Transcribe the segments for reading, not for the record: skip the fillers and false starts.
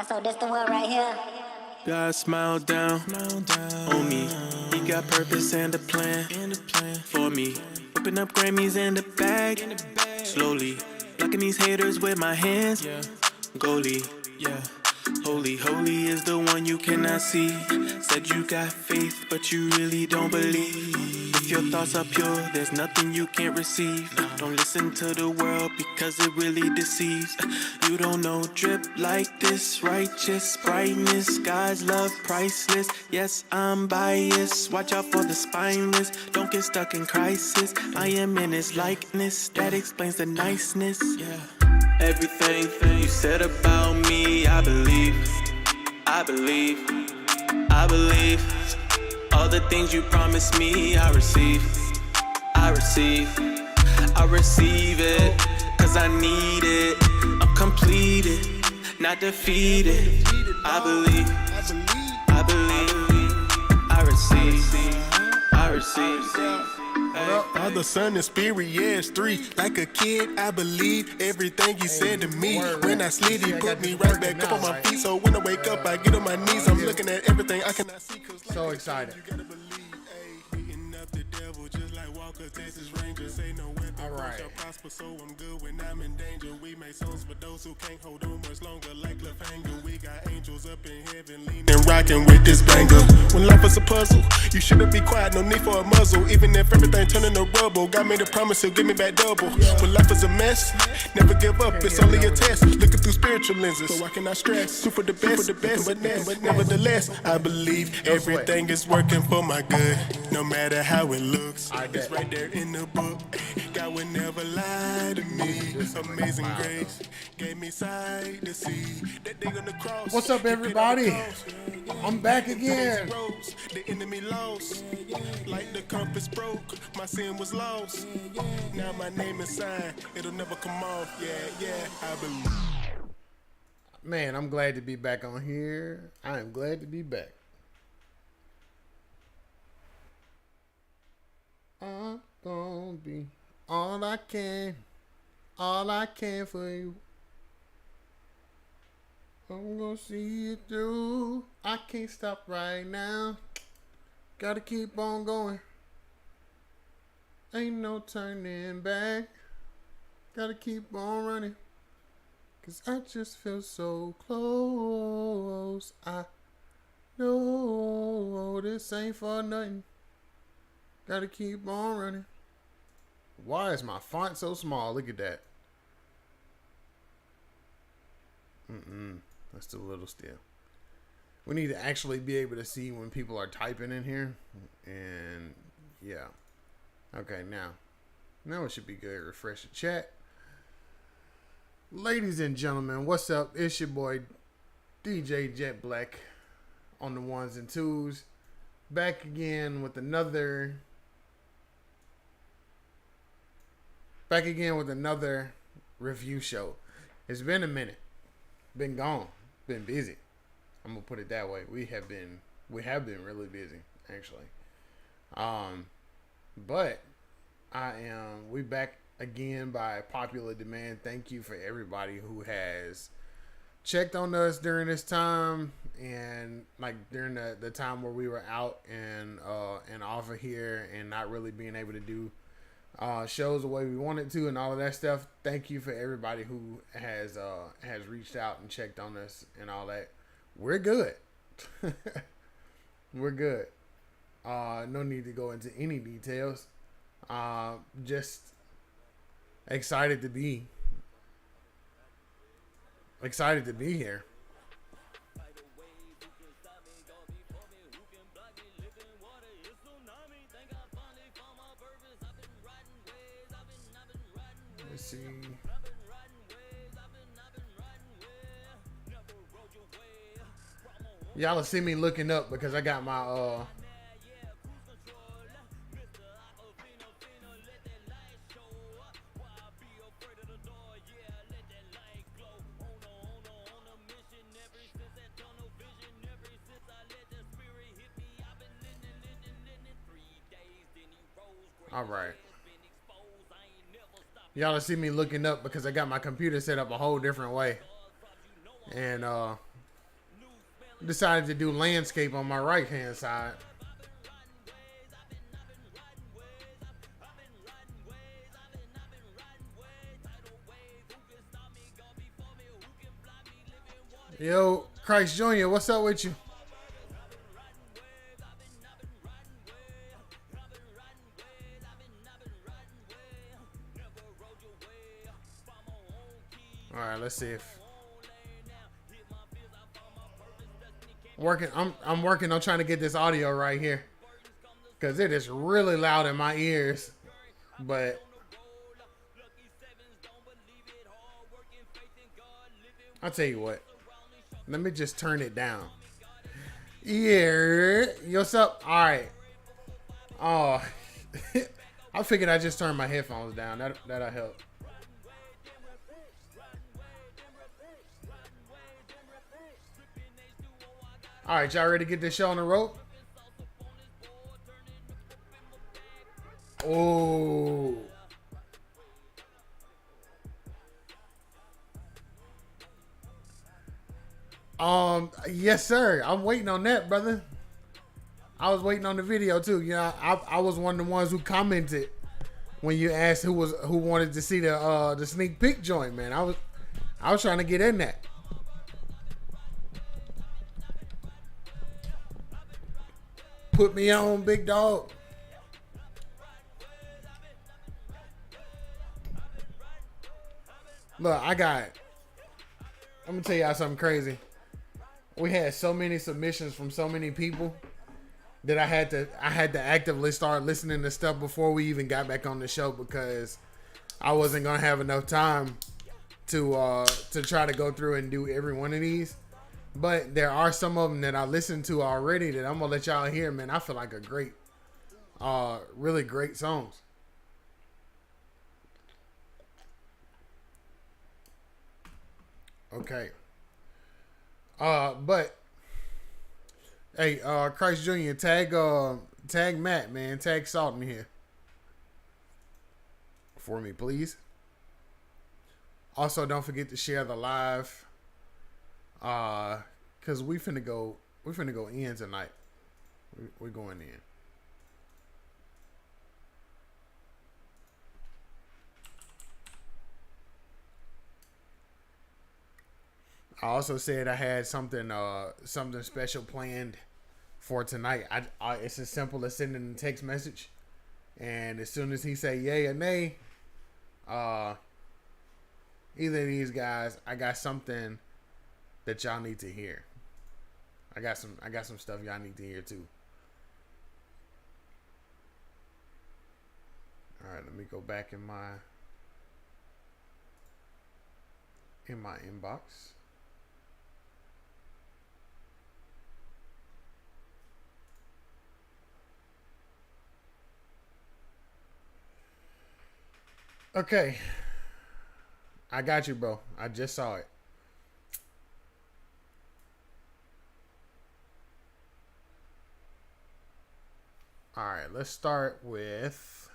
So this the one right here. God smiled down on me. He got purpose and a plan for me. Whipping up Grammys in the bag, slowly. Blocking these haters with my hands. Goalie, yeah. Holy, holy is the one you cannot see. Said you got faith, but you really don't believe. If your thoughts are pure, there's nothing you can't receive. Don't listen to the world because it really deceives. You don't know drip like this, righteous brightness. God's love priceless. Yes, I'm biased. Watch out for the spineless. Don't get stuck in crisis. I am in his likeness. That explains the niceness. Yeah. Everything you said about me, I believe. I believe. I believe. All the things you promised me, I receive. I receive. I receive it, cause I need it. I'm completed, not defeated. I believe. I believe. I receive. I receive. Father, Son, and Spirit, yes, three. Like a kid, I believe everything he said to me. When I slid, he put me right back up on my feet. So when I wake up, I get on my knees. I'm looking at everything I cannot see. So excited. All right. So I'm good when I'm in danger. We make songs for those who can't hold on much longer. Like cliffhanger, we got angels up in heaven leaning and rocking with this banger. When life is a puzzle, you shouldn't be quiet, no need for a muzzle. Even if everything turning to rubble, God made a promise he'll give me back double. When life is a mess, never give up, it's only a test. Looking through spiritual lenses, so I cannot stress. Do for the best, but nevertheless, I believe everything is working for my good. No matter how it looks, it's right there in the book. God would never lie to me. Amazing grace gave me sight to see that they gonna cross. What's up, everybody? I'm back again. The enemy lost, like the compass broke. My sin was lost. Now my name is signed. It'll never come off. Yeah, I believe. Man, I'm glad to be back on here. I am glad to be back. I'm gonna be all I can for you. I'm gonna see it through. I can't stop right now. Gotta keep on going. Ain't no turning back. Gotta keep on running. Cause I just feel so close. I know this ain't for nothing. Gotta keep on running. Why is my font so small? Look at that. That's too little still. We need to actually be able to see when people are typing in here. And yeah. Okay, now it should be good. Refresh the chat. Ladies and gentlemen, what's up? It's your boy DJ Jet Black on the ones and twos. Back again with another review show. It's been a minute. Been gone. Been busy. I'm gonna put it that way. We have been really busy, actually. But we back again by popular demand. Thank you for everybody who has checked on us during this time, and like during the time where we were out and off of here and not really being able to do shows the way we wanted to and all of that stuff. Thank you for everybody who has reached out and checked on us and all that. We're good. We're good. No need to go into any details. Just excited to be here. Let's see. Y'all will see me looking up because I got my all right. Y'all will see me looking up because I got my computer set up a whole different way. and decided to do landscape on my right hand side. Yo, Christ Jr., what's up with you? All right, let's see if working. I'm working on trying to get this audio right here because it is really loud in my ears. But I'll tell you what. Let me just turn it down. Yeah, what's up? All right. Oh, I figured I just turned my headphones down. That'll help. All right, y'all ready to get this show on the road? Oh. Yes, sir. I'm waiting on that, brother. I was waiting on the video too. You know, I was one of the ones who commented when you asked who wanted to see the sneak peek joint, man. I was trying to get in that. Put me on, big dog. Look, I'm gonna tell y'all something crazy. We had so many submissions from so many people that I had to actively start listening to stuff before we even got back on the show because I wasn't gonna have enough time to try to go through and do every one of these. But there are some of them that I listened to already that I'm gonna let y'all hear, man. I feel like a great, really great songs. Okay. But hey, Christ Jr., tag Matt, man. Tag Salt in here. For me, please. Also, don't forget to share the live. Cause we finna go in tonight. We're going in. I also said I had something special planned for tonight. It's as simple as sending a text message, and as soon as he say yay or nay, either of these guys, I got something that y'all need to hear. I got some stuff y'all need to hear too. All right, let me go back in my inbox. Okay. I got you, bro. I just saw it. All right, let's start with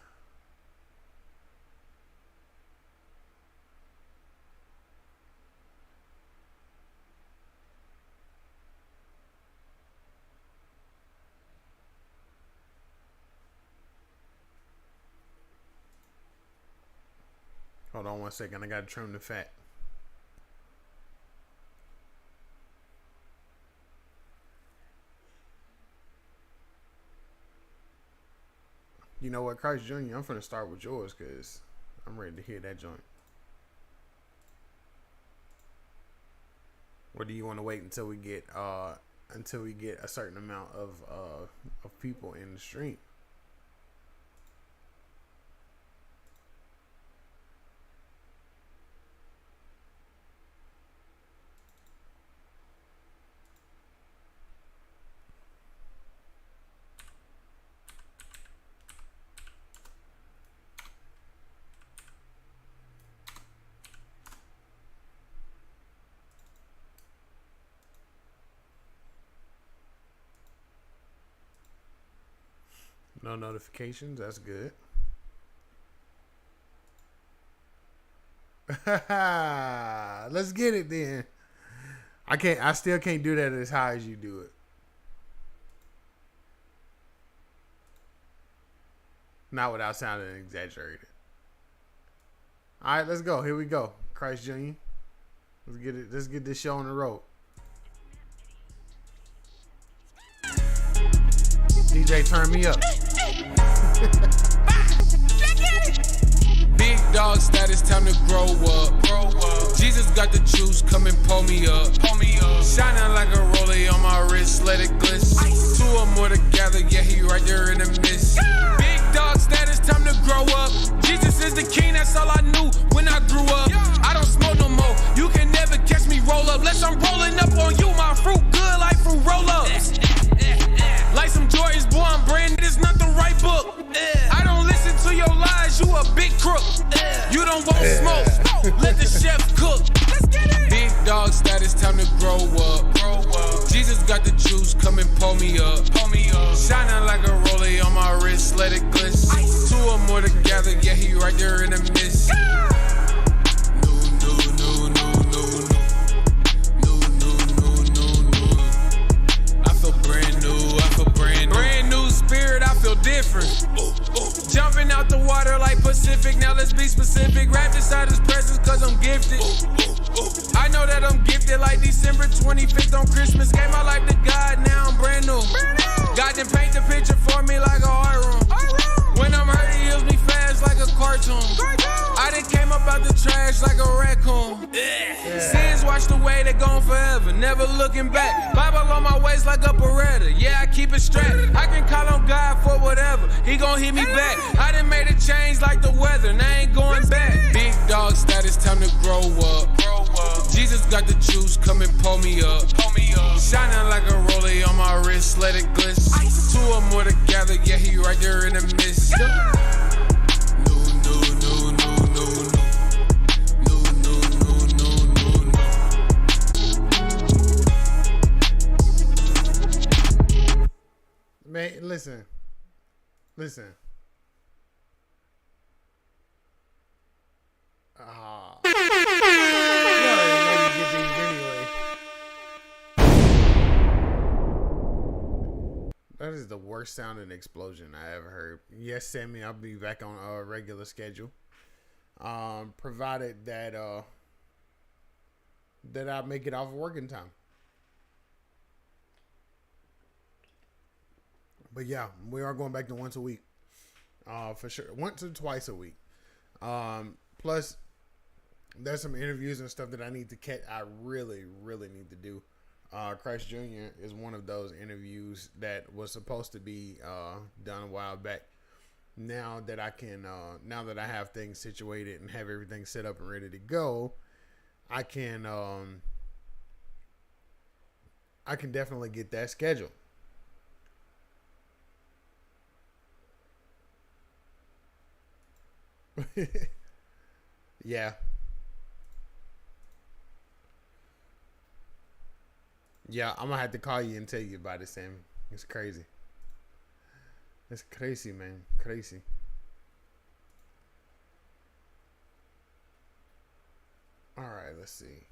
hold on one second. I got to trim the fat. You know what, Christ Jr., I'm finna start with yours because I'm ready to hear that joint. Or do you want to wait until we get a certain amount of people in the stream? No notifications. That's good. Let's get it then. I still can't do that as high as you do it. Not without sounding exaggerated. All right, let's go. Here we go. Christ Jr. Let's get it. Let's get this show on the road. DJ, turn me up. Big dog status, time to grow up. Jesus got the juice, come and pull me up. Shining like a rollie on my wrist, let it glitz. Two or more together, yeah, he right there in the mist. Big dog status, time to grow up. Jesus is the king, that's all I knew when I grew up. I don't smoke no more, you can never catch me roll up. Unless I'm rolling up on you, my fruit good like fruit roll-ups. Like some Jordans, boy, I'm branded, it's not the right book. I don't listen to your lies, you a big crook. You don't want smoke, let the chef cook. Big dog status, time to grow up. Jesus got the juice, come and pull me up. Shining like a rollie on my wrist, let it glitz. Two or more together, yeah, he right there in the mist. Brand new spirit, I feel different. Jumping out the water like Pacific, now let's be specific. Wrapped inside his presence cause I'm gifted. I know that I'm gifted like December 25th on Christmas. Gave my life to God, now I'm brand new. God done paint the picture for me like a art room. When I'm hurt, he heals me fast like a cartoon. I done came up out the trash like a raccoon. Sins washed away, they gone forever, never looking back. Bible on my waist like a Beretta, yeah, I keep it strapped. I can call on God for whatever, he gon' hit me back. I done made a change like the weather, and I ain't going back. Big dog status, time to grow up. Jesus got the juice, come and pull me up. Shining like a rollie on my wrist, let it glitz. Two or more together, yeah, he right there in the mist. Man, listen. That is the worst sounding explosion I ever heard. Yes, Sammy, I'll be back on a regular schedule. Provided that I make it off of working time. But yeah, we are going back to once a week. For sure. Once or twice a week. Plus, there's some interviews and stuff that I need to catch. I really, really need to do. Christ Jr. is one of those interviews that was supposed to be done a while back. Now that I can, now that I have things situated and have everything set up and ready to go, I can definitely get that scheduled. Yeah. Yeah, I'm gonna have to call you and tell you about it, Sam. It's crazy. It's crazy, man. Crazy. All right, let's see.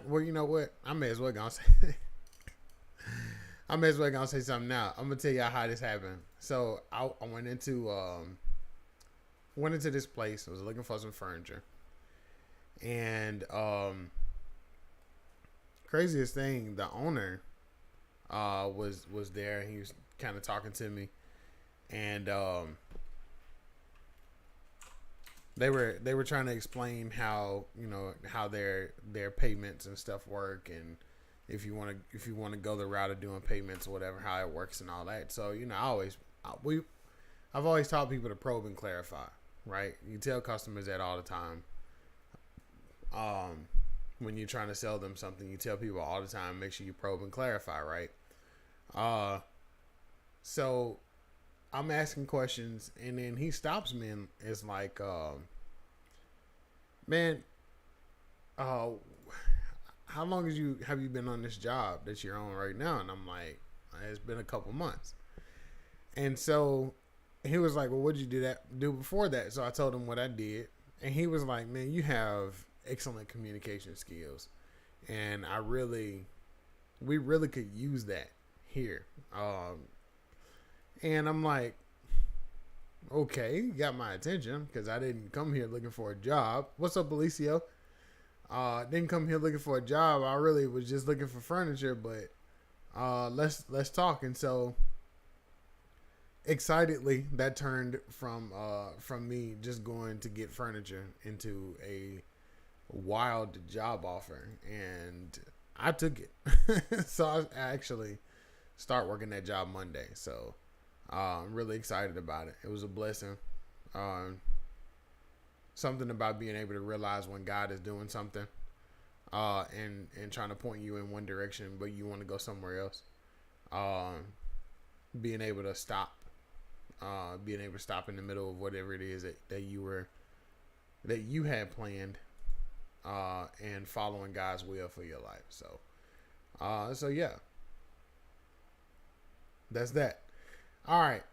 Well, you know what? I may as well gonna say. I may as well gonna say something now. I'm gonna tell y'all how this happened. So I went into this place. I was looking for some furniture, and craziest thing, the owner was there. He was kind of talking to me, and they were trying to explain how, you know, how their payments and stuff work, and if you want to go the route of doing payments or whatever, how it works and all that. So, you know, I've always taught people to probe and clarify, right? You tell customers that all the time. When you're trying to sell them something, you tell people all the time, make sure you probe and clarify, right? So I'm asking questions, and then he stops me and is like, man, how long have you been on this job that you're on right now? And I'm like, it's been a couple months. And so he was like, well, what did you do before that? So I told him what I did. And he was like, man, you have excellent communication skills. And we really could use that here. And I'm like, okay, you got my attention because I didn't come here looking for a job. What's up, Alicio? Didn't come here looking for a job. I really was just looking for furniture, but let's talk. And so excitedly, that turned from me just going to get furniture into a wild job offer, and I took it. So I actually start working that job Monday. So I'm really excited about it. It was a blessing. Something about being able to realize when God is doing something, and trying to point you in one direction, but you want to go somewhere else. Being able to stop in the middle of whatever it is that you had planned, and following God's will for your life. So yeah, that's that. All right.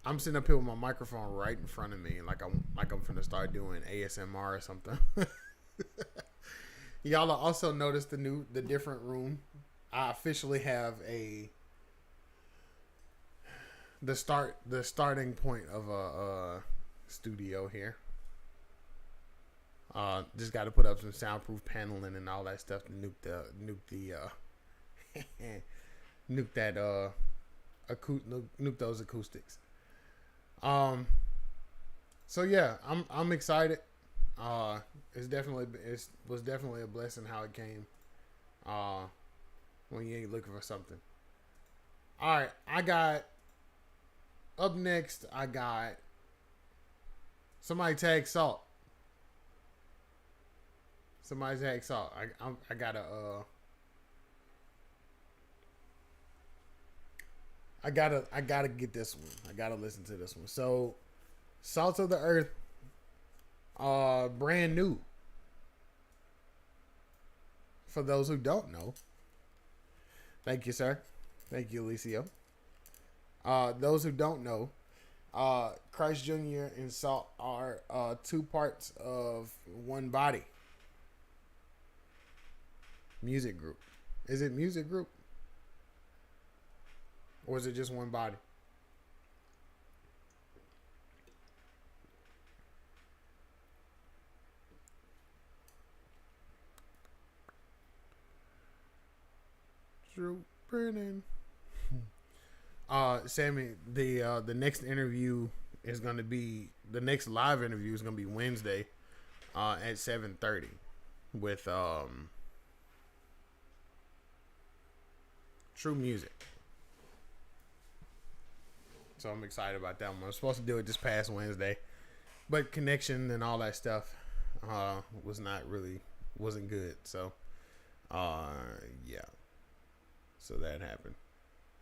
I'm sitting up here with my microphone right in front of me, like I'm finna start doing ASMR or something. Y'all also noticed the different room. I officially have the starting point of a studio here. Just got to put up some soundproof paneling and all that stuff to nuke those acoustics. So yeah, I'm excited. It was definitely a blessing how it came. When you ain't looking for something. All right, up next. I got somebody tag Salt. Somebody tag Salt. I gotta get this one. I gotta listen to this one. So, Salt of the Earth, brand new. For those who don't know. Thank you, sir. Thank you, Alicio. Those who don't know, Christ Jr. and Salt are two parts of one body. Music group. Is it music group? Or is it just one body? Drew Brennan. Sammy, the next interview is gonna be the next live interview is gonna be Wednesday, at 7:30 with True Music. So I'm excited about that one. I was supposed to do it this past Wednesday, but connection and all that stuff wasn't good. So yeah. So that happened.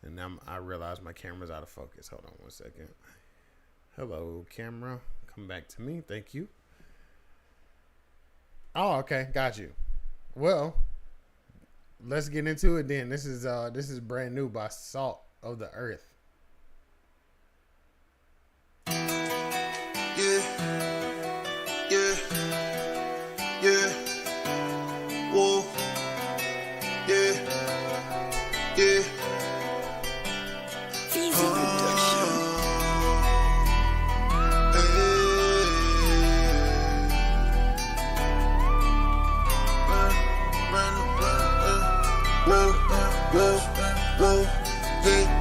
And now I realize my camera's out of focus. Hold on one second. Hello, camera. Come back to me. Thank you. Oh, okay. Got you. Well, let's get into it then. This is brand new by Salt of the Earth. Whoa. Yeah. Easy production. Whoa.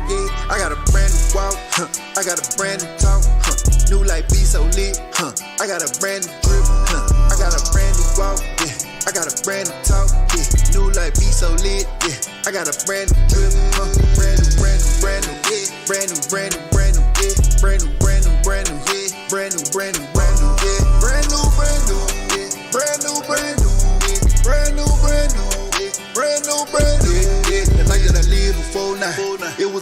Yeah. I got a brand new walk, I got a brand new talk, new life be so lit, I got a brand new drip, I got a brand new walk, yeah. I got a brand new talk, yeah. New life be so lit, yeah. I got a brand new drip, brand new, yeah. Brand new, yeah. Brand new, yeah. Brand new, yeah. Brand new, yeah. Brand new, yeah. Brand new, yeah. Brand new, yeah. Brand new, yeah. The life that I lived before now, it was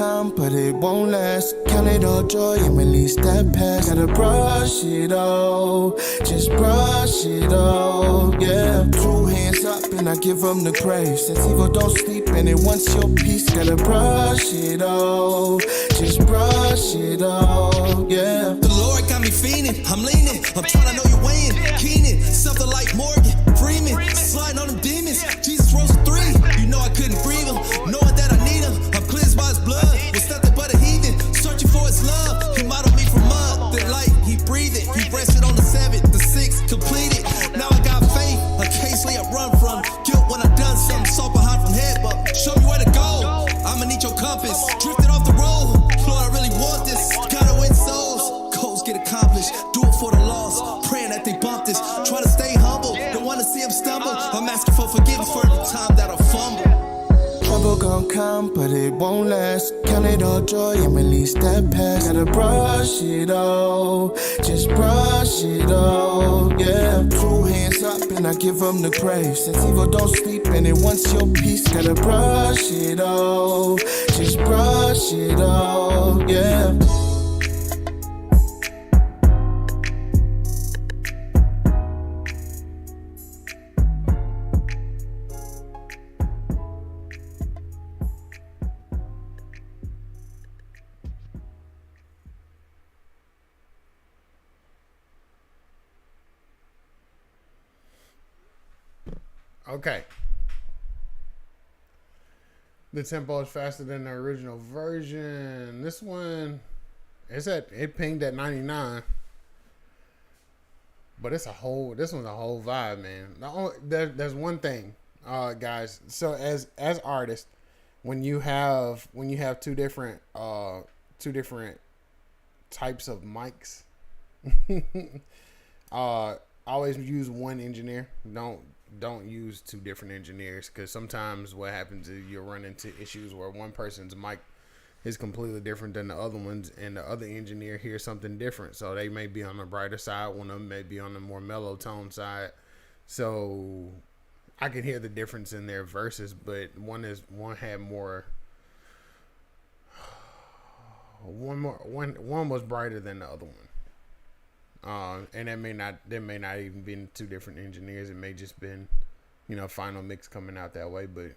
come, but it won't last. Count it all joy and release that past. Gotta brush it all, just brush it all, yeah. 2 hands up and I give them the praise. Since evil don't sleep and it wants your peace. Gotta brush it all, just brush it all, yeah. The Lord got me fiending, I'm leaning. I'm trying to know your weighing, keening. Something like Morgan Freeman, sliding on them demons. Jesus rose to 3, you know I couldn't breathe him. Knowing that I need him, I'm cleansed by his blood. Was nothing but a heathen, searching for his love. He modeled me from mud, the light, he breathed it. He rested on the 7th, the 6th, completed. Now I got faith, a case lay I run from. Guilt when I done something, saw behind from head, but show me where to go. I'ma need your compass, drifted off the road. Lord, I really want this, gotta win souls. Goals get accomplished, do it for the lost. Praying that they bump this, trying to stay humble. Don't wanna see him stumble. I'm asking for forgiveness for the time that I fumble. Trouble gon' come, but it won't last. Count it all joy and release that past. Gotta brush it all, just brush it all, yeah. 2 hands up and I give them the praise. Since evil don't sleep and it wants your peace. Gotta brush it all, just brush it all, yeah. Okay. The tempo is faster than the original version. This one, it pinged at 99. But this one's a whole vibe, man. There's one thing, guys. So as artists, when you have 2 different types of mics, always use one engineer. Don't use 2 different engineers, because sometimes what happens is you'll run into issues where one person's mic is completely different than the other one's, and the other engineer hears something different. So they may be on the brighter side, one of them may be on the more mellow tone side. So I can hear the difference in their verses, but one had more. One was brighter than the other one. And there may not even been 2 different engineers. It may just been, final mix coming out that way, but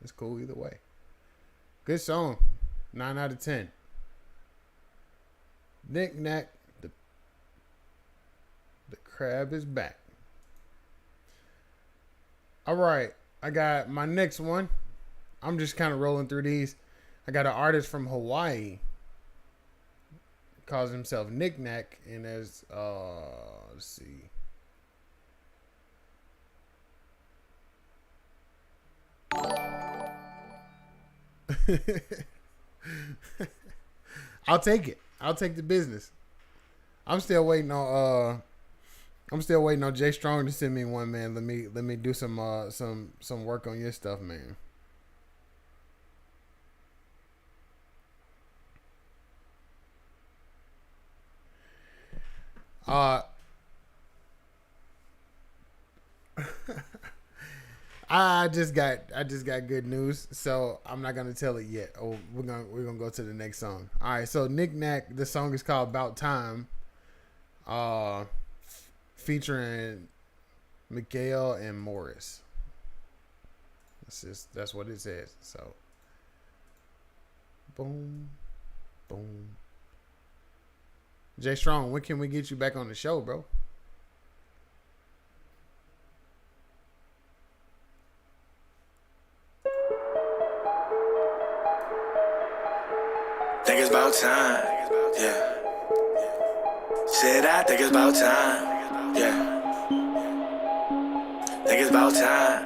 it's cool either way. Good song. 9 out of 10. Knick Knack, the crab is back. All right, I got my next one. I'm just kind of rolling through these. I got an artist from Hawaii. Calls himself Knick Knack, and as let's see. I'll take it. I'll take the business. I'm still waiting on Jay Strong to send me one, man. Let me do some work on your stuff, man. I just got good news, so I'm not gonna tell it yet. Oh, we're gonna go to the next song. All right, so Knick Knack, the song is called "About Time," featuring Mikael and Morris. That's what it says. So, boom, boom. Jay Strong, when can we get you back on the show, bro? Think it's about time, yeah. Said I think it's about time, yeah. Think it's about time.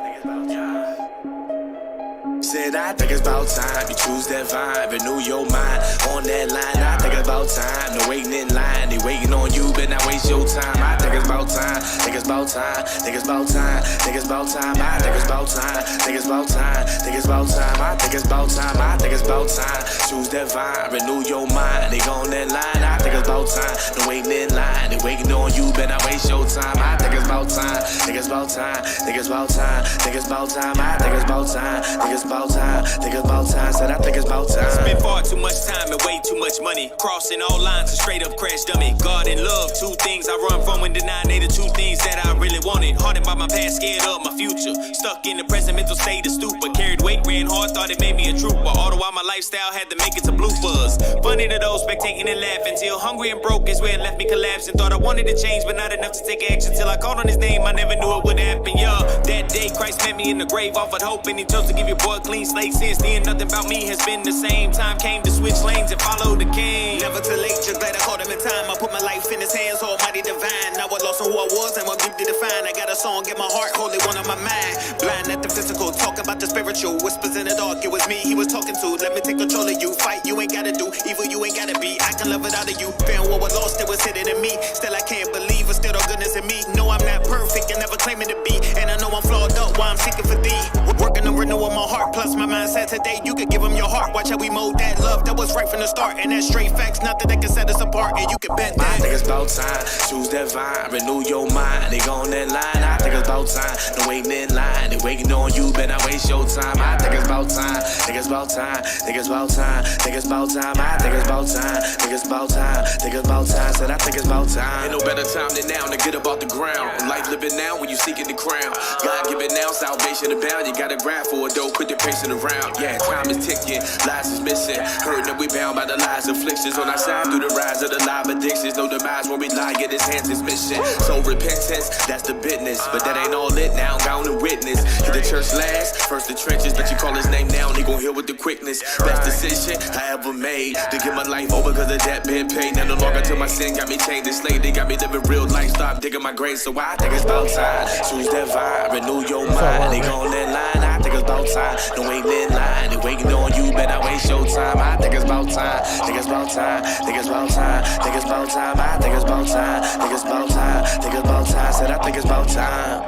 Said I think it's about time. You choose that vibe, renew your mind. On that line, I think it's about time. No waiting in line, they waiting on you, but not waste your time. I think it's about time. Think it's about time. Think it's about time. Think it's about time. I think it's about time. Think it's about time. Think it's about time. I think it's about time. I think it's about time. Choose that vibe, renew your mind. They on that line. I think it's about time. No waiting in line, they waiting on you, but not waste your time. I think it's about time. Think it's about time. Think it's about time. Think it's about time. I think it's about time. Think it's about time. Think it's about time. Said I think it's about time. Spent far too much time and way too much money. Crossing all lines and straight up crash dummy. God and love, two things I run from when denying they the two things that I really wanted. Hardened by my past, scared of my future. Stuck in the present mental state of stupor. Carried weight, ran hard, thought it made me a trooper. All the while my lifestyle had to make it to bloopers. Funny to those spectating and laughing till hungry and broke is where it left me collapsing. Thought I wanted to change, but not enough to take action. Till I called on his name, I never knew it would happen, yeah. That day Christ met me in the grave, offered hope, and he chose to give your boy a clean slate. Since then, nothing about me has been the same. Time came to switch lanes and follow the king. Never too late, just glad I caught him in time. I put my life in his hands, almighty divine. Now I lost on who I was and what deep to define. I got a song in my heart, holy one on my mind. Blind at the physical, talk about the spiritual. Whispers in the dark, it was me he was talking to. Let me take control of you, fight you ain't gotta do. Evil you ain't gotta be, I can love it out of you. Fearing what was lost, it was hidden in me. Still I can't believe it's still all goodness in me. No, I'm not perfect and never claiming to be. And I know I'm flawed up, why I'm seeking for thee. Working on renewing my heart, plus my mindset today. You could give him your heart, watch how we mold that love. That was right from the start, and that's straight facts, nothing that can set us apart. And you can bet that. I think it's about time, choose that vine, renew your mind. They go on that line, I think it's about time. No waiting in line, they waiting on you, better not waste your time. I think it's about time, think it's about time, think it's about time, think it's about time. I think it's about time, think it's about time, think it's about time. Said I think it's about time. Ain't no better time than now to get up off the ground. Life living now when you seeking the crown. God give it now, salvation abound. You gotta grab for it though, quit the pacing around. Yeah, time is ticking, lives is missing. Hurting that we bound by the lies, afflictions. On our side through the rise of the live addictions. No demise when we lie, get his hands is mission. So repentance, that's the business. But that ain't all it now, gone and witness. Hit the church last, first the trenches. But you call his name now, he gon' heal with the quickness. Best decision I ever made. To get my life over cause the debt been paid. Now no longer till my sin got me chained and slayed. They got me living real life, stop digging my grave. So I think it's about time, choose that vibe, renew your mind. They go on that line, I think it's about time. No waiting in line, they waiting on you, better not waste your time. I think it's about time, think it's about time, think it's about time, think it's about time. I think it's about time, think it's about time, think it's about time. Said I think it's about time.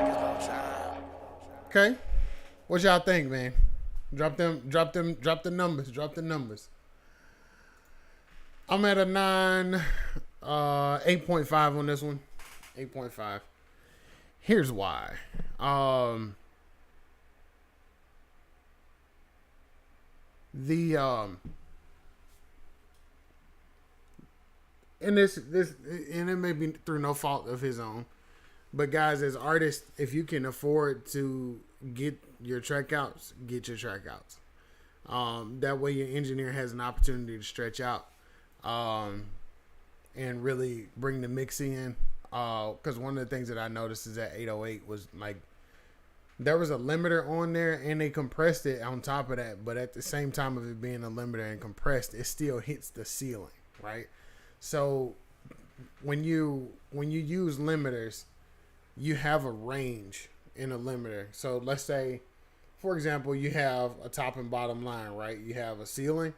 Okay, what y'all think, man? Drop the numbers. I'm at a 8.5 on this one. 8.5. Here's why. And this and it may be through no fault of his own, but guys, as artists, if you can afford to get your track outs, get your track outs. That way your engineer has an opportunity to stretch out and really bring the mix in. Because one of the things that I noticed is that 808 was like, there was a limiter on there and they compressed it on top of that. But at the same time of it being a limiter and compressed, it still hits the ceiling, right? So when you use limiters, you have a range in a limiter. So let's say, for example, you have a top and bottom line, right? You have a ceiling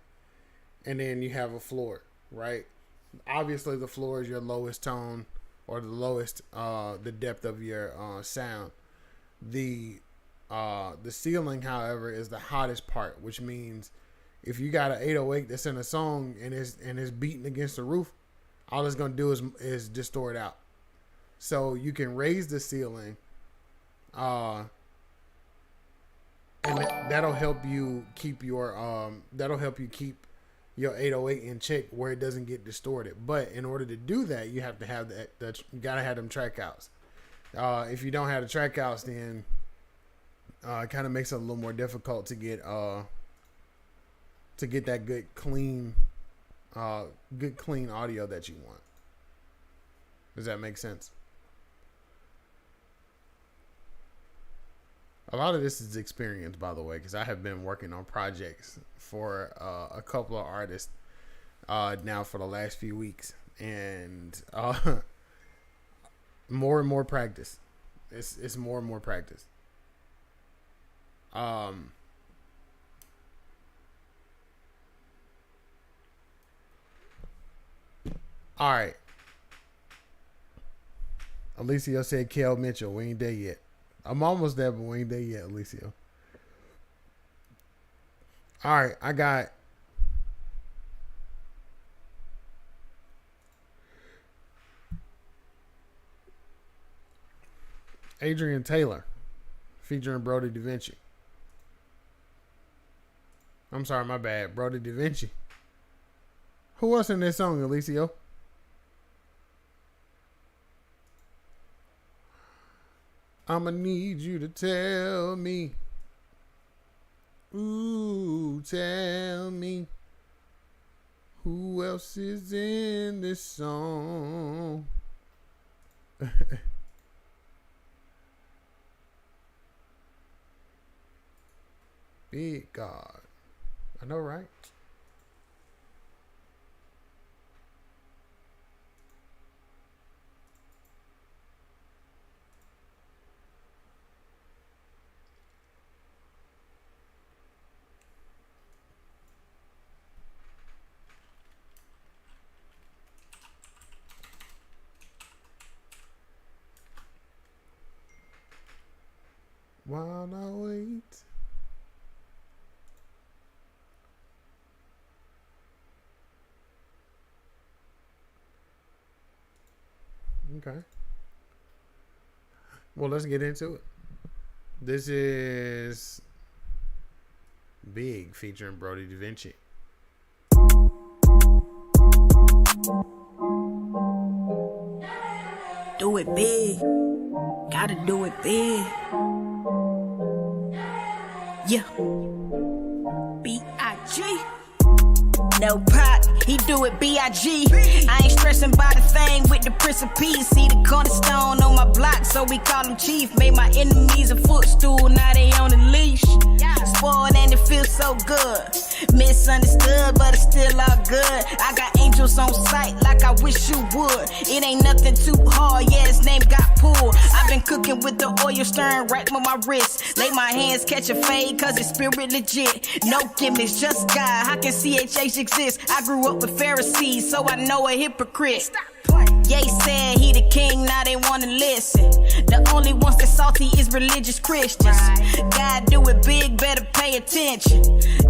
and then you have a floor, right? Obviously the floor is your lowest tone or the lowest, the depth of your sound. The ceiling, however, is the hottest part, which means if you got an 808 that's in a song and it's beating against the roof, all it's gonna do is distort out. So you can raise the ceiling, and that'll help you keep your 808 in check where it doesn't get distorted. But in order to do that, you have to have you gotta have them track outs. If you don't have the track outs, then it kind of makes it a little more difficult to get that good clean audio that you want. Does that make sense? A lot of this is experience, by the way, because I have been working on projects for a couple of artists now for the last few weeks, and more and more practice. It's more and more practice. All right. Alicio said Kel Mitchell. We ain't there yet. I'm almost there, but we ain't there yet, Alicio. All right, I got Adrian Taylor, featuring Brody Da Vinci. I'm sorry, my bad. Brody Da Vinci. Who else in this song, Alicio? I'ma need you to tell me. Ooh, tell me. Who else is in this song? Big God. I know, right? While I wait. Okay. Well, let's get into it. This is Big featuring Brody Da Vinci. Do it big. Gotta do it big. Yeah. B.I.G. No pop, he do it B.I.G. I ain't stressing by the thing with the Prince of Peace. See the cornerstone on my block, so we call him Chief. Made my enemies a footstool, now they on the leash. Spoiled and it feels so good. Misunderstood, but it's still all good. I got angels on sight like I wish you would. It ain't nothing too hard, yeah, his name got pulled. I've been cooking with the oil stirring right on my wrist. Lay my hands, catch a fade, cause it's spirit legit. No gimmicks, just God. How can CHH exist? I grew up with Pharisees, so I know a hypocrite. Ye said he the king, now they wanna listen. The only ones that salty is religious Christians. God do it big, better pay attention.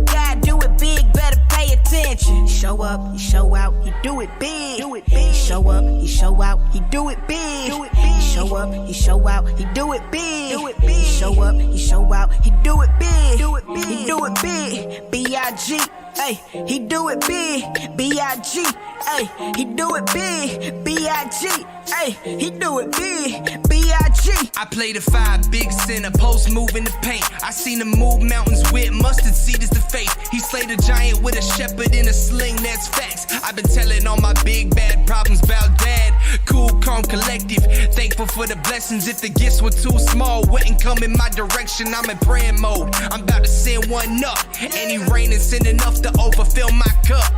God do it big, better pay attention. Show up, he show out, he do it big. He show up, he show out, he do it big. He show up, he show out, he do it big. He show up, he show out, he do it big. He do it big, B.I.G. Hey, he do it big, B.I.G. Hey, he do it big, B.I.G. Hey, he do it big, B.I.G. I played a 5, big sinner, post move in the paint. I seen him move mountains with mustard seed as the faith. He slayed a giant with a shepherd in a sling, that's facts. I've been telling all my big bad problems about dad. Cool, calm, collective, thankful for the blessings. If the gifts were too small, wouldn't come in my direction. I'm in praying mode, I'm about to send one up. Any rain and send enough to overfill my cup.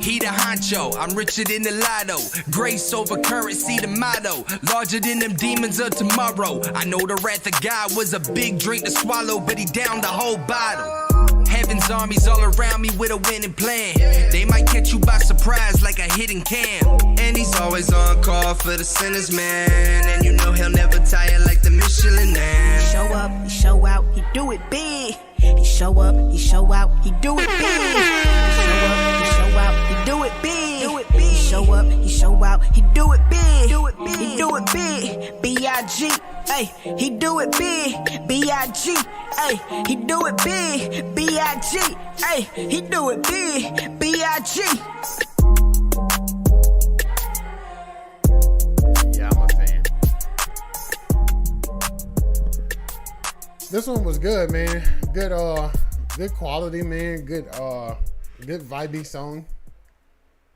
He the honcho, I'm richer than the lotto. Grace over currency, the motto. Larger than them demons of tomorrow. I know the wrath of God was a big drink to swallow, but he downed the whole bottle. Heaven's armies all around me with a winning plan. They might catch you by surprise like a hidden cam. And he's always on call for the sinners, man. And you know he'll never tire like the Michelin man. Show up, he show out, he do it big. He show up, he show out, he do it big. He show up, he show out, he do it big. He show up, he show out, he do it big. He do it big, B.I.G. Hey, he do it big, B.I.G. Hey, he do it big, B.I.G. Hey, he do it big, B.I.G. Yeah, I'm a fan. This one was good, man. Good quality, man. Good vibey song.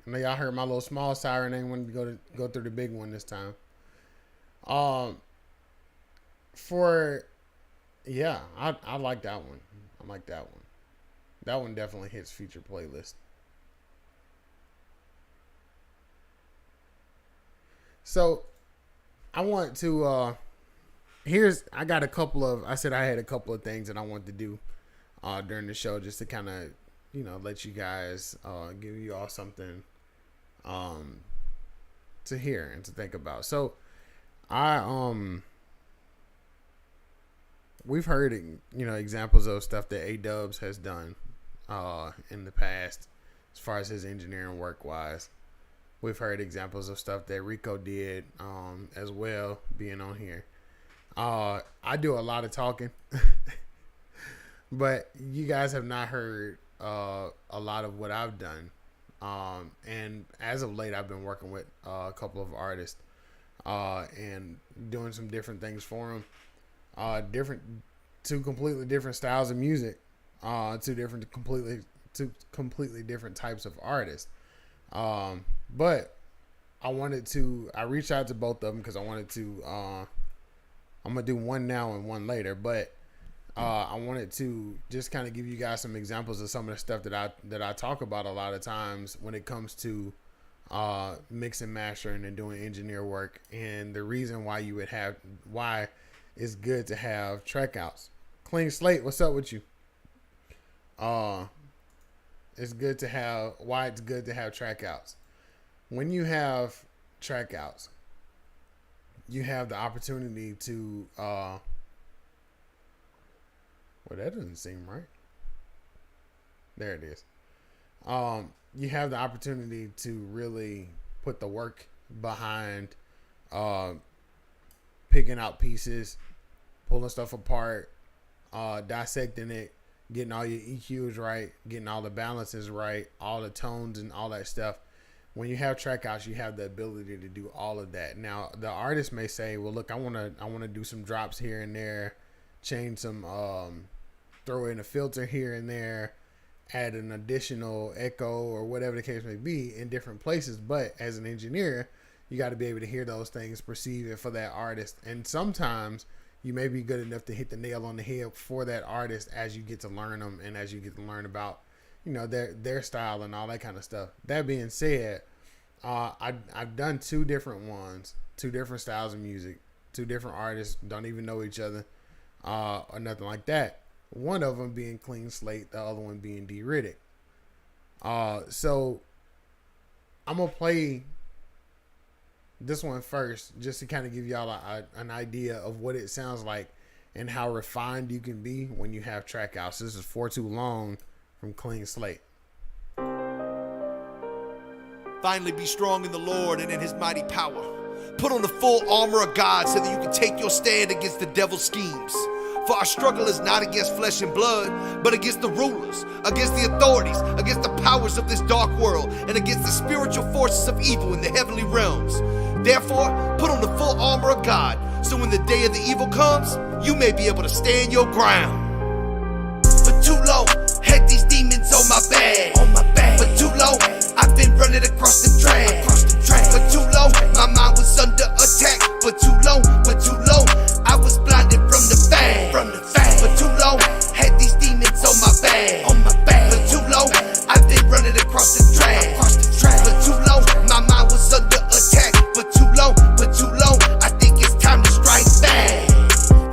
I know y'all heard my little small siren. I ain't wanted to go through the big one this time. I like that one. I like that one. That one definitely hits feature playlist. So I want to I had a couple of things that I wanted to do during the show, just to kind of, let you guys give you all something to hear and to think about. So we've heard, examples of stuff that A-Dubs has done in the past as far as his engineering work wise. We've heard examples of stuff that Rico did as well, being on here. I do a lot of talking, but you guys have not heard a lot of what I've done. And as of late, I've been working with a couple of artists and doing some different things for them. Two completely different styles of music, two completely different types of artists. But I reached out to both of them because I wanted to. I'm gonna do one now and one later, but I wanted to just kind of give you guys some examples of some of the stuff that I talk about a lot of times when it comes to mixing, mastering, and doing engineer work, and the reason why it's good to have track outs. Clean slate, what's up with you? Why it's good to have track outs. When you have track outs, you have the opportunity to well, that doesn't seem right. There it is. You have the opportunity to really put the work behind picking out pieces, pulling stuff apart, dissecting it, getting all your EQs right, getting all the balances right, all the tones and all that stuff. When you have track outs, you have the ability to do all of that. Now, the artist may say, well, look, I want to do some drops here and there, change some, throw in a filter here and there, add an additional echo or whatever the case may be in different places. But as an engineer, you got to be able to hear those things, perceive it for that artist. And sometimes you may be good enough to hit the nail on the head for that artist as you get to learn them and as you get to learn about, their style and all that kind of stuff. That being said, I've done two different ones, two different styles of music, two different artists, don't even know each other, or nothing like that. One of them being Clean Slate, the other one being D Riddick. So I'm gonna play this one first, just to kind of give y'all an idea of what it sounds like and how refined you can be when you have track outs. This is For Too Long from Clean Slate. Finally be strong in the Lord and in his mighty power. Put on the full armor of God so that you can take your stand against the devil's schemes. For our struggle is not against flesh and blood, but against the rulers, against the authorities, against the powers of this dark world, and against the spiritual forces of evil in the heavenly realms. Therefore, put on the full armor of God, so when the day of the evil comes, you may be able to stand your ground. For too long, had these demons on my back. For too long, I've been running across the track. For too long, my mind was under attack. For too long, I was blinded from the fact. For too long, had these demons on my back. For too long, I've been running across the track. For too long, my mind was under attack. For too long, I think it's time to strike back.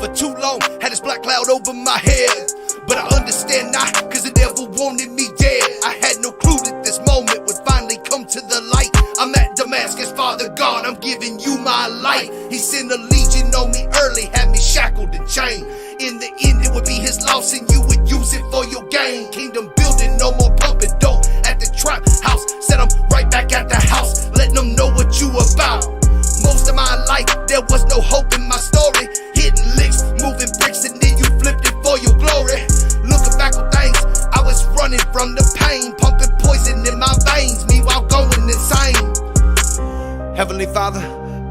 For too long, had this black cloud over my head. But I understand now, cause the devil wanted me dead. I had no clue that this moment would finally come to the light. I'm at Damascus, Father God, I'm giving you my light. He sent a legion on me early, had me shackled and chained. In the end, it would be his loss and you would use it for your gain. Kingdom building, no more pumping dope at the trap house. Said I'm right back at the house, letting them know what you about. Most of my life, there was no hope in my story. Hitting licks, moving bricks, and then you flipped it for your glory. Looking back on things, I was running from the pain, pumping poison in my veins, meanwhile going insane. Heavenly Father,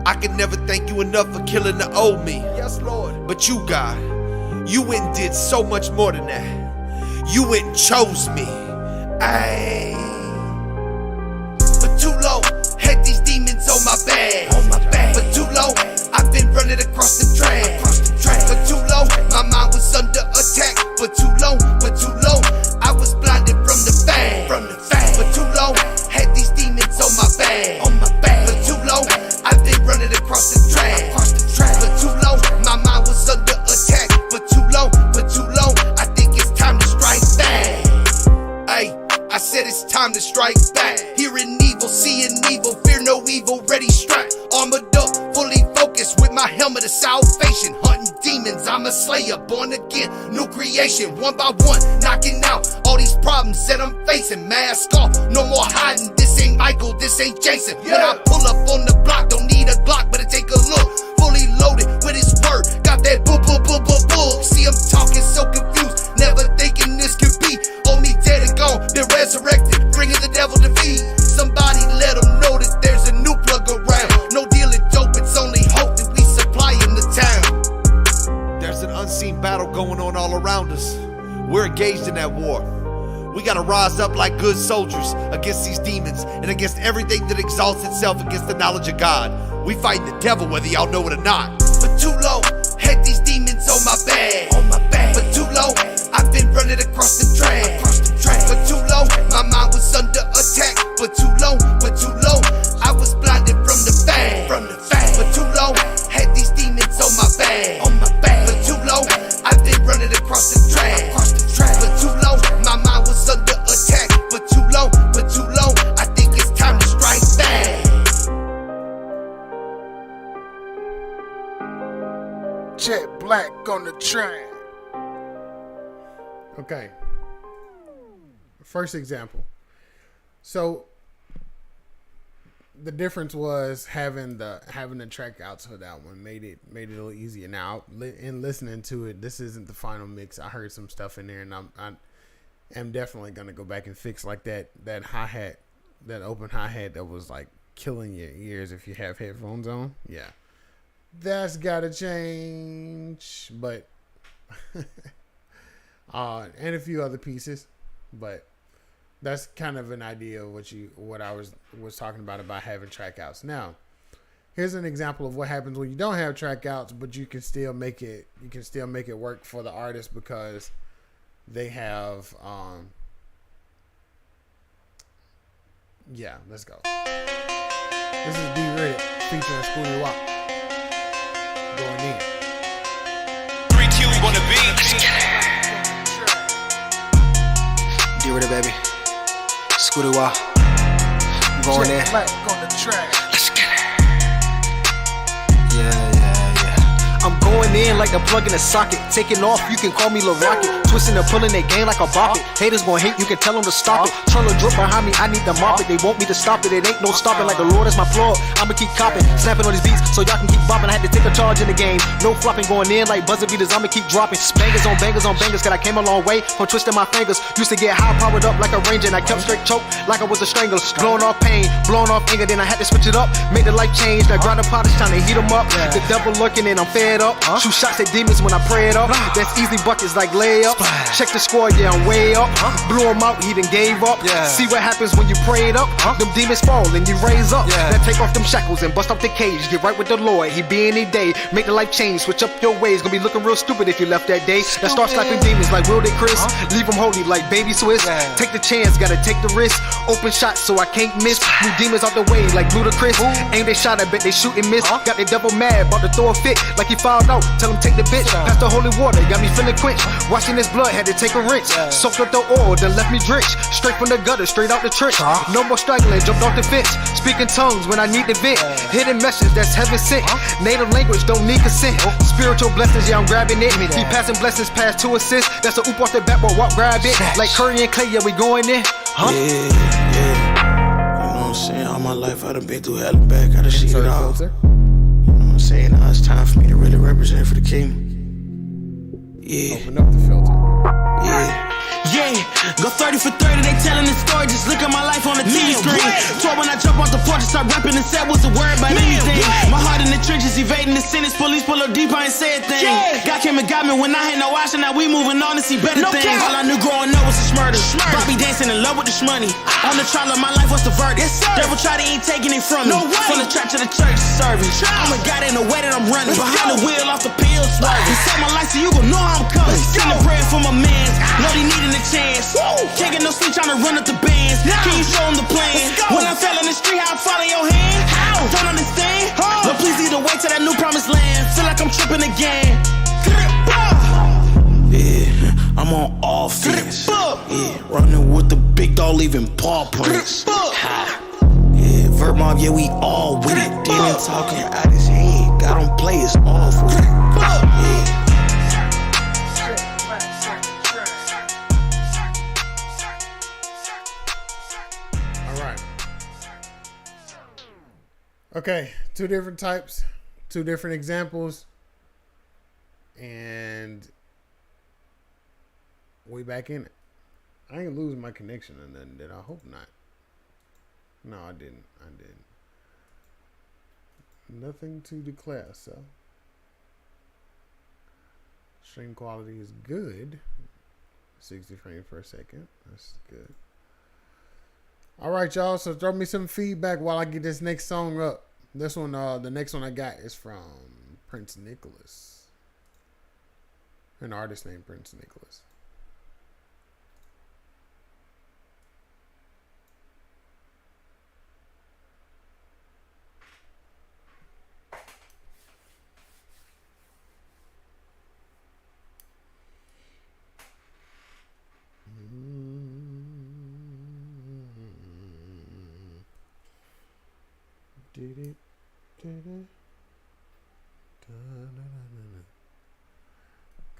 I can never thank you enough for killing the old me. Yes, Lord. But you, God, you went and did so much more than that. You went and chose me. Ayy. For too long, had these demons on my back. For too long, I've been running across the track. For too long, my mind was under attack. For too long, I was blinded from the fact. For too long, had these demons on my back. For too long, I've been running across the track. For too long, my mind was under attack. For too long, I think it's time to strike back. Ay, I said it's time to strike back. Hearing evil, seeing evil, fear no evil, ready strapped, armored up, fully focused with my helmet of salvation. Hunting demons, I'm a slayer, born again, new creation. One by one, knocking out all these problems that I'm facing. Mask off, no more hiding. This ain't Michael, this ain't Jason. When I pull up on the block, don't need a Glock, but I take a look. Fully loaded with his word, got that that war. We gotta rise up like good soldiers against these demons and against everything that exalts itself against the knowledge of God. We fighting the devil whether y'all know it or not. For too long, had these demons on my back. For too long, I've been running across the track. For too long, my mind was under attack. For too long, I was blinded from the fact. For too long, had these demons on my back. For too long, I've been running across the track. For too long, my mind was under attack. For too long, I think it's time to strike back. Jet black on the train. Okay. First example. So the difference was having the track outs for that one made it a little easier. Now, in listening to it, this isn't the final mix. I heard some stuff in there, and I am definitely gonna go back and fix like that hi-hat, that open hi-hat that was like killing your ears if you have headphones on. Yeah, that's gotta change. But and a few other pieces, but that's kind of an idea of what I was talking about having track outs. Now, here's an example of what happens when you don't have track outs, but you can still make it work for the artist because they have yeah, let's go. This is D Red featuring Scooty Walk. Going in. 3 Q's on the beat. D Red, baby. Scooty Walk. I'm going in. Black on the track. Let's get it. Yeah. I'm going in like the plug in the socket. Taking off, you can call me Lil Rocket. Twisting and pulling their game like a bop it. Haters gon' hate, you can tell them to stop it. Trying to drip behind me, I need to mop it. They want me to stop it, it ain't no stopping. Like the Lord is my plug, I'ma keep copping. Snapping on these beats so y'all can keep bopping. I had to take a charge in the game. No flopping, going in like buzzer beaters, I'ma keep dropping. Bangers on bangers on bangers, cause I came a long way from twisting my fingers. Used to get high powered up like a ranger, and I kept straight choke like I was a strangler. Blowing off pain, blowing off anger, then I had to switch it up. Made the life change, that grinder pot is trying to heat them up. The devil lurking and I'm fed up. Shoot shots at demons when I pray it up. That's easy buckets like layups. Check the score, yeah, I'm way up. Blew him out, he done gave up. See what happens when you pray it up. Them demons fall and you raise up. Now take off them shackles and bust off the cage. Get right with the Lord, he be any day. Make the life change, switch up your ways. Gonna be looking real stupid if you left that day. Now start slapping demons like Will They Chris. Leave them holy like baby Swiss. Take the chance, gotta take the risk. Open shots so I can't miss. New demons out the way like Ludacris. Aim they shot, I bet they shoot and miss. Got the devil mad, about to throw a fit. Like he fouled out, tell him take the bitch. Pass the holy water, got me feeling quench. Watching this blood, had to take a rinse. Soaked up the oil, then left me drenched. Straight from the gutter, straight out the trench. No more struggling, jumped off the fence. Speaking tongues when I need to vent. Hidden message that's heaven sent. Native language, don't need consent. Spiritual blessings, yeah, I'm grabbing it. Keep passing blessings past 2 assists. That's a oop off the back, but walk, grab it. Like Curry and Clay, yeah, we going in. Yeah. You know what I'm saying? All my life I done been through hell and back. I done shit it all. You know what I'm saying? Now it's time for me to really represent for the king. Yeah. Open up the filter. Yeah, go 30 for 30, they telling the story. Just look at my life on the TV screen. So when I jump off the porch and start rapping and said what's the word about anything. My heart in the trenches, evading the sentence. Police pull up deep, I ain't say a thing. God came and got me when I had no option. Now we moving on to see better things. All I knew growing up was this murder. Bobby dancing in love with this money. On the trial of my life, what's the verdict? Devil try to ain't taking it from me. From the trap to the church service. I'm a God in the way that I'm running. Behind the wheel, off the pill swerving. You set my life so you gon' know how I'm coming. Send a prayer for my mans. Know they needing a chance. Can't get no sleep trying to run up the bands. Can you show them the plan? When I fell in the street, how I follow your hand? How? Don't understand? But please lead the way to that new promised land. Feel like I'm tripping again. Yeah, I'm on offense. Yeah, running with the big dog, leaving paw prints. Yeah, Vert Mob, yeah, we all with it. Demon talking out his head. Got him play, it's all for it. Yeah. Okay, 2 different types, 2 different examples, and we back in it. I ain't lose my connection or nothing, did I? Hope not. No, I didn't. Nothing to declare, so. Stream quality is good. 60 frames per second. That's good. All right, y'all. So throw me some feedback while I get this next song up. This one, the next one I got is from Prince Nicholas, an artist named Prince Nicholas.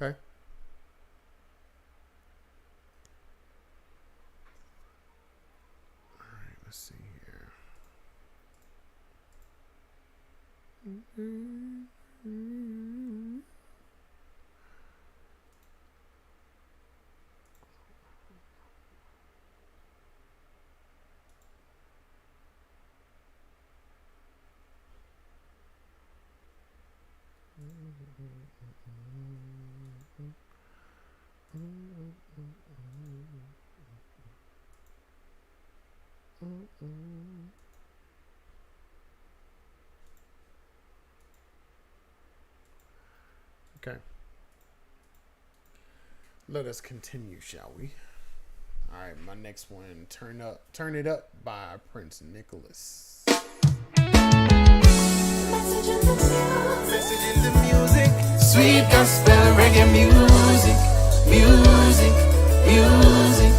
Okay. All right, let's see here. Okay. Let us continue, shall we? All right, my next one, Turn It Up by Prince Nicholas. Message in the music, sweet gospel reggae music, music, music.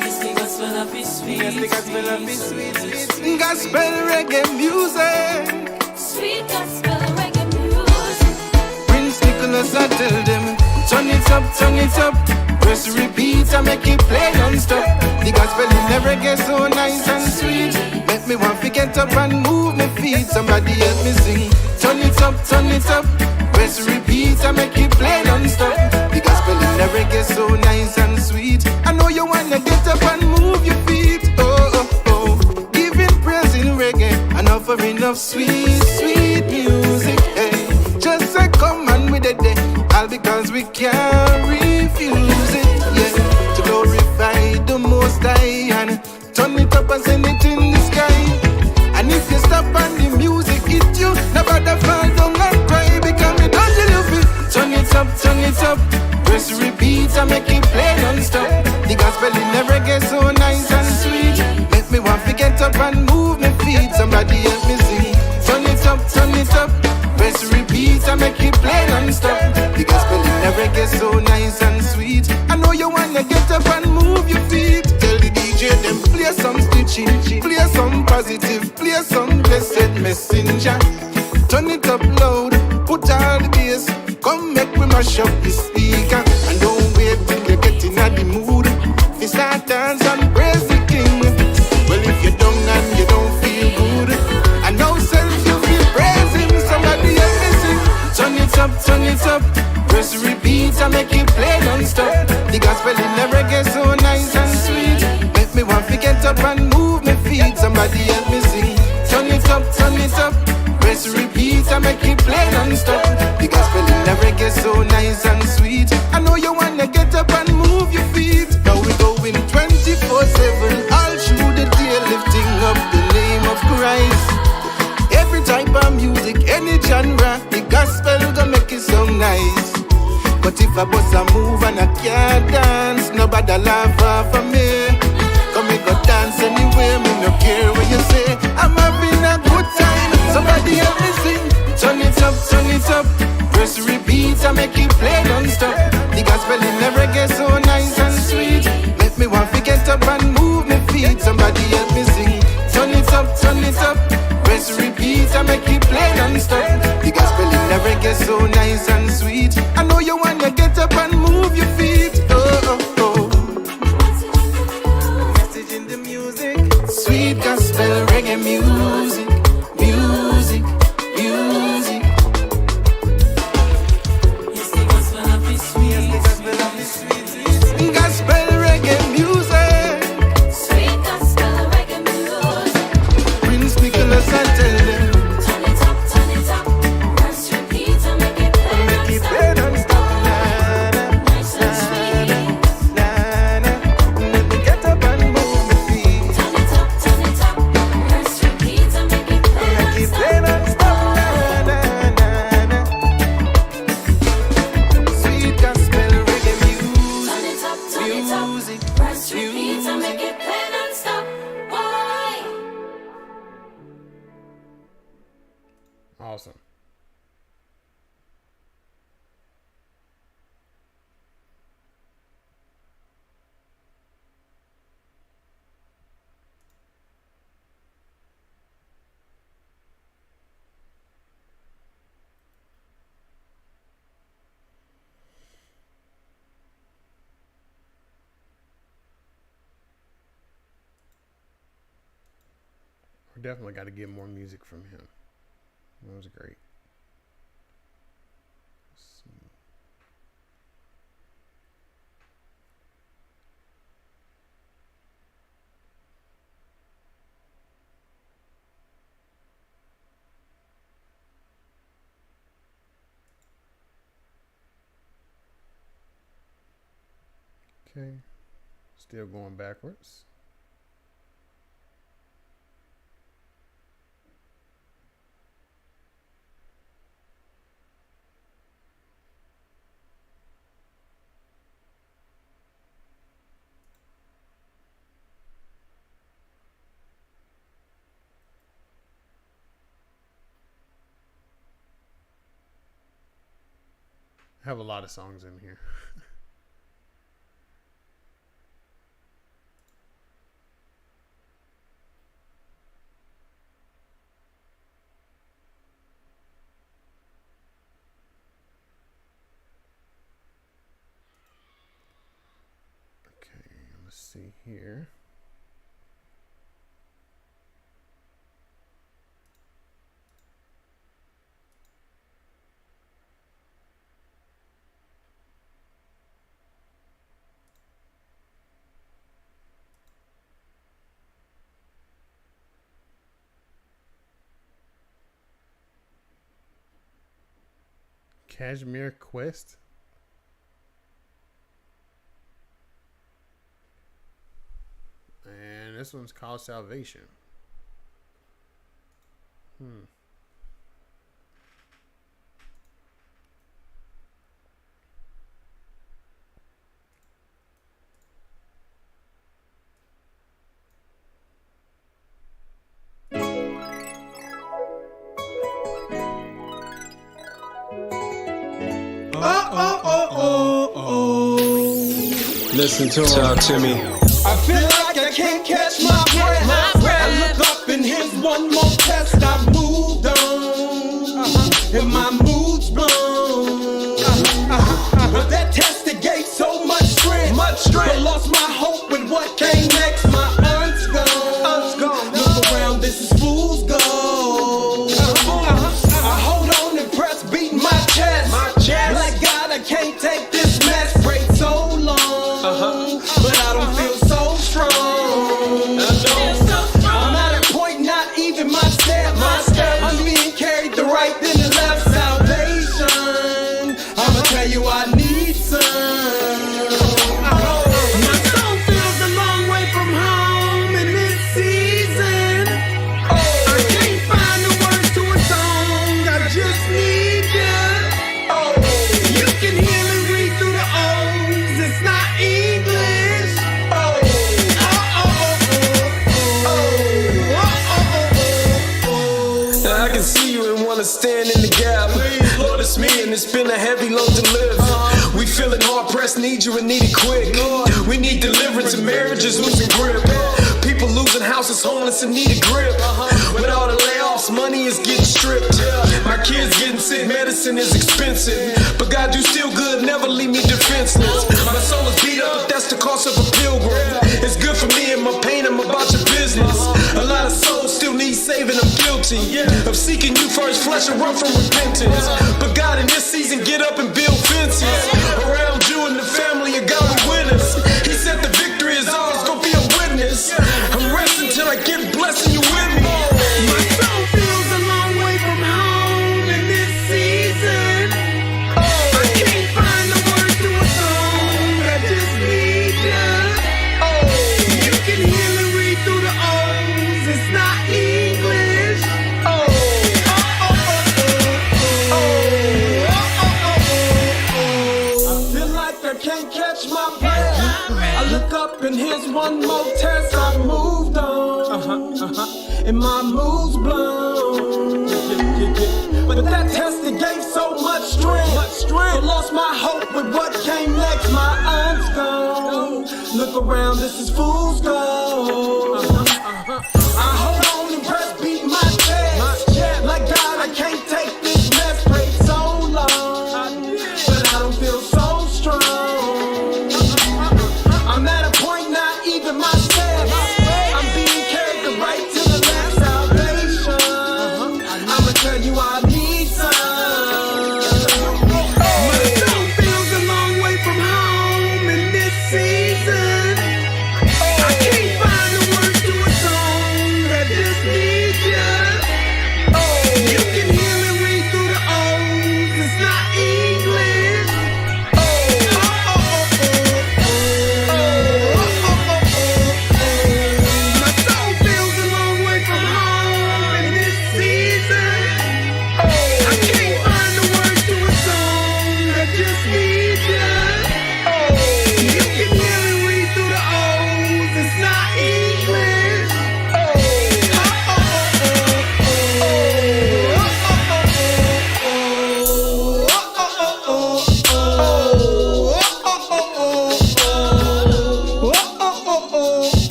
Yes, the gospel of his sweet, yes, the gospel of his sweet, sweet, sweet gospel reggae music, sweet gospel reggae music. Prince Nicholas, I tell them, turn it up, press repeat and make it play non-stop. The gospel in the reggae so nice and sweet. Make me want to get up and move my feet. Somebody help me sing. Turn it up, press repeat and make it play non-stop. The gospel in the reggae so nice and sweet. I know you wanna get up and move your feet. Oh, oh, oh. Giving praise in reggae and offering of sweet, sweet music. Hey, just say come on with it day. All because we can't refuse it. Yeah, to glorify the Most High and turn it up and send it in the sky. And if you stop and the music hit you, nobody fall down and cry because me don't love it. Turn it up, press repeat and make it play non-stop. The gospel in the reggae so nice and sweet. Make me want to get up and move my feet. Somebody help me sing. Turn it up, press repeat and make it play non-stop. The gospel in the reggae so nice and sweet. I know you wanna get up and move your feet. Tell the DJ them play some stitching, play some positive, play some blessed messenger. Turn it up loud, put all the bass. Come make we mash up the speaker. And don't wait till you get in the mood. You start dance and praise the King. Well, if you're down and you don't feel good, I know self you feel praising. Somebody help me sing. Turn it up, press repeat and make it play non-stop. The gospel in the reggae so nice and sweet. Make me want to get up and move my feet. Somebody help me sing. Turn it up, press repeat and make it play non-stop. The gospel in the reggae so nice and sweet. I know you wanna get up and move your feet. Now we going 24/7 all through the day, lifting up the name of Christ. Every type of music, any genre, the gospel gonna make it so nice. But if I bust a move and I can't dance, nobody laugh off of me. Come me go dance anywhere, me no care what you say. I'm having a good time. Somebody help me sing. Turn it up, press repeat and make it play non-stop. The gospel in the reggae so nice and sweet. Make me want to get up and move my feet. Somebody help me sing. Turn it up, press repeat and make it play non-stop. The gospel in the reggae so nice and sweet. I know you wanna get up and move your feet. Oh, oh, oh. Message in the music, sweet gospel reggae music, music, music. Yes, the gospel of his sweet, yes, the gospel of his sweet, sweet. Gospel reggae music, sweet gospel reggae music. Prince Nicholas, I tell them. Turn it up, press repeat and make it play non-stop. Awesome. We definitely got to get more music from him. That was great. Let's see. Okay. Still going backwards. I have a lot of songs in here. Okay, let's see here. Cashmere Quest. And this one's called Salvation. Listen to him. Talk to me. I feel like I can't catch my breath. I look up and here's one more test. I've moved on, and my mood's blown. But that test it gave so much strength. But lost my hope with what came next. My aunt's gone. Look around, this is fool's gold. I hold on and press, beat my chest. Like God, I can't take this mess. Prayed so long, but I don't feel so strong. I'm at a point, not even my step. I'm being carried the right, then the left. Salvation, I'ma tell you I need some. My soul feels a long way from home in this season. I can't find the words to a song, I just need you. You can hear me read through the O's, it's not English. I can see you and wanna stand in the gap. Lord, it's me and it's been a heavy load to live. We feeling hard pressed, need you and need it quick. We need deliverance and marriages losing grip. People losing houses, homeless and need a grip. With all the layoffs, money is getting stripped. My kids getting sick, medicine is expensive. But God, you still good, never leave me defenseless. My soul is beat up, but that's the cost of a pilgrim. It's good for me and my pain, I'm about your business. A lot of souls still need saving, I'm guilty of seeking you first, flesh and run from repentance. But God, in this season, get up and build fences around you and the family of God with us. He said the victory is ours, go be a witness. I'm resting till I get blessed and you with me. My soul feels a long way from home in this season. I can't find the words to a song, I just need you. You can hear me read through the O's, it's not English. I feel like I can't catch my breath. I look up and here's one more test. I moved on, and my mood's blown. But that test it gave so much strength. But lost my hope with what came next. My aunt's gone. Look around, this is fool's gold. I hold on and press beat my chest. Like God, I can't take this mess. Prayed so long, but I don't feel so strong. I'm at a point not even myself. I'm being carried the right to the left. Salvation, I'ma tell you I need some. My soul feels a long way from home in this season. I can't find the words to a song that just needs ya. You can hear me read through the O's, it's not English. My soul feels a long way from home in this season. I can't find the words to a song that just needs ya. You can hear me read through the O's, it's not English.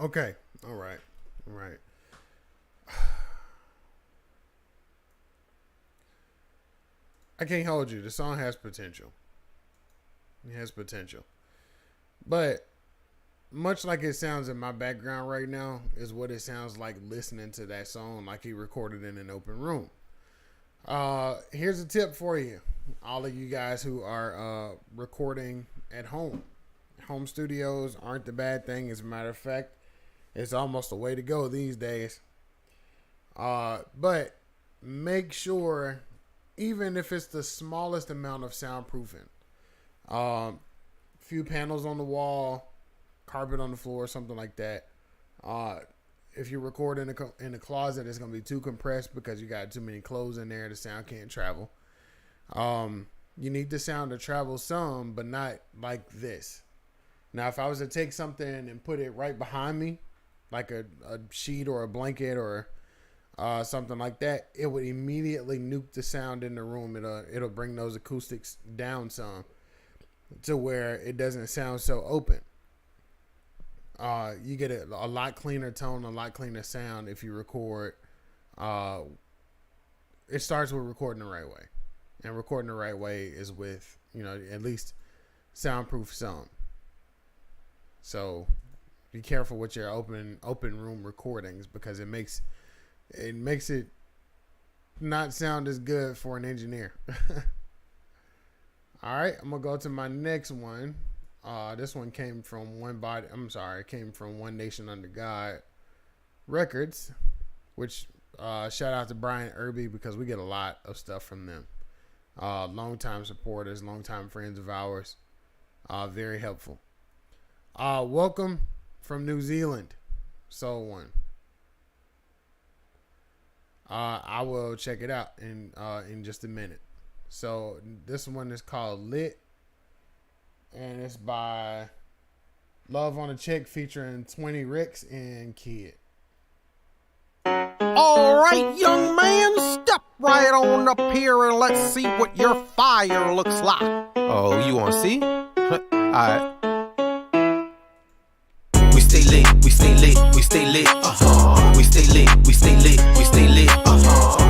Okay. All right. I can't hold you. The song has potential. It has potential. But much like it sounds in my background right now is what it sounds like listening to that song like he recorded in an open room. Here's a tip for you. All of you guys who are recording at home. Home studios aren't the bad thing. As a matter of fact, it's almost the way to go these days. But make sure, even if it's the smallest amount of soundproofing, few panels on the wall, carpet on the floor, something like that. If you record in the closet, it's going to be too compressed because you got too many clothes in there. The sound can't travel. You need the sound to travel some, but not like this. Now, if I was to take something and put it right behind me, like a sheet or a blanket or something like that, it would immediately nuke the sound in the room. It'll bring those acoustics down some to where it doesn't sound so open. You get a lot cleaner tone, a lot cleaner sound if you record. It starts with recording the right way, and recording the right way is with at least soundproof some. So be careful with your open room recordings because it makes it not sound as good for an engineer. All right, I'm gonna go to my next one. This one came from came from One Nation Under God Records, which shout out to Brian Irby because we get a lot of stuff from them. Longtime supporters, longtime friends of ours. Very helpful. Welcome from New Zealand, Soul One. I will check it out in just a minute. So this one is called Lit, and it's by Love on a Check featuring 20 Ricks and Kid. All right, young man, step right on up here and let's see what your fire looks like. Oh, you want to see? All right. We stay lit, we stay lit, we stay lit. We stay lit, we stay lit, we stay lit.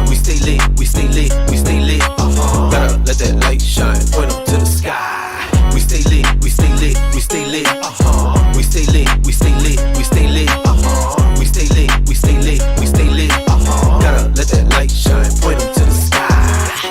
We stay lit, we stay lit, we stay lit. Gotta let that light shine, point up to the sky. We stay lit, we stay lit, we stay lit. We stay lit, we stay lit, we stay lit. We stay lit, we stay lit, we stay lit. Gotta let that light shine, point up to the sky.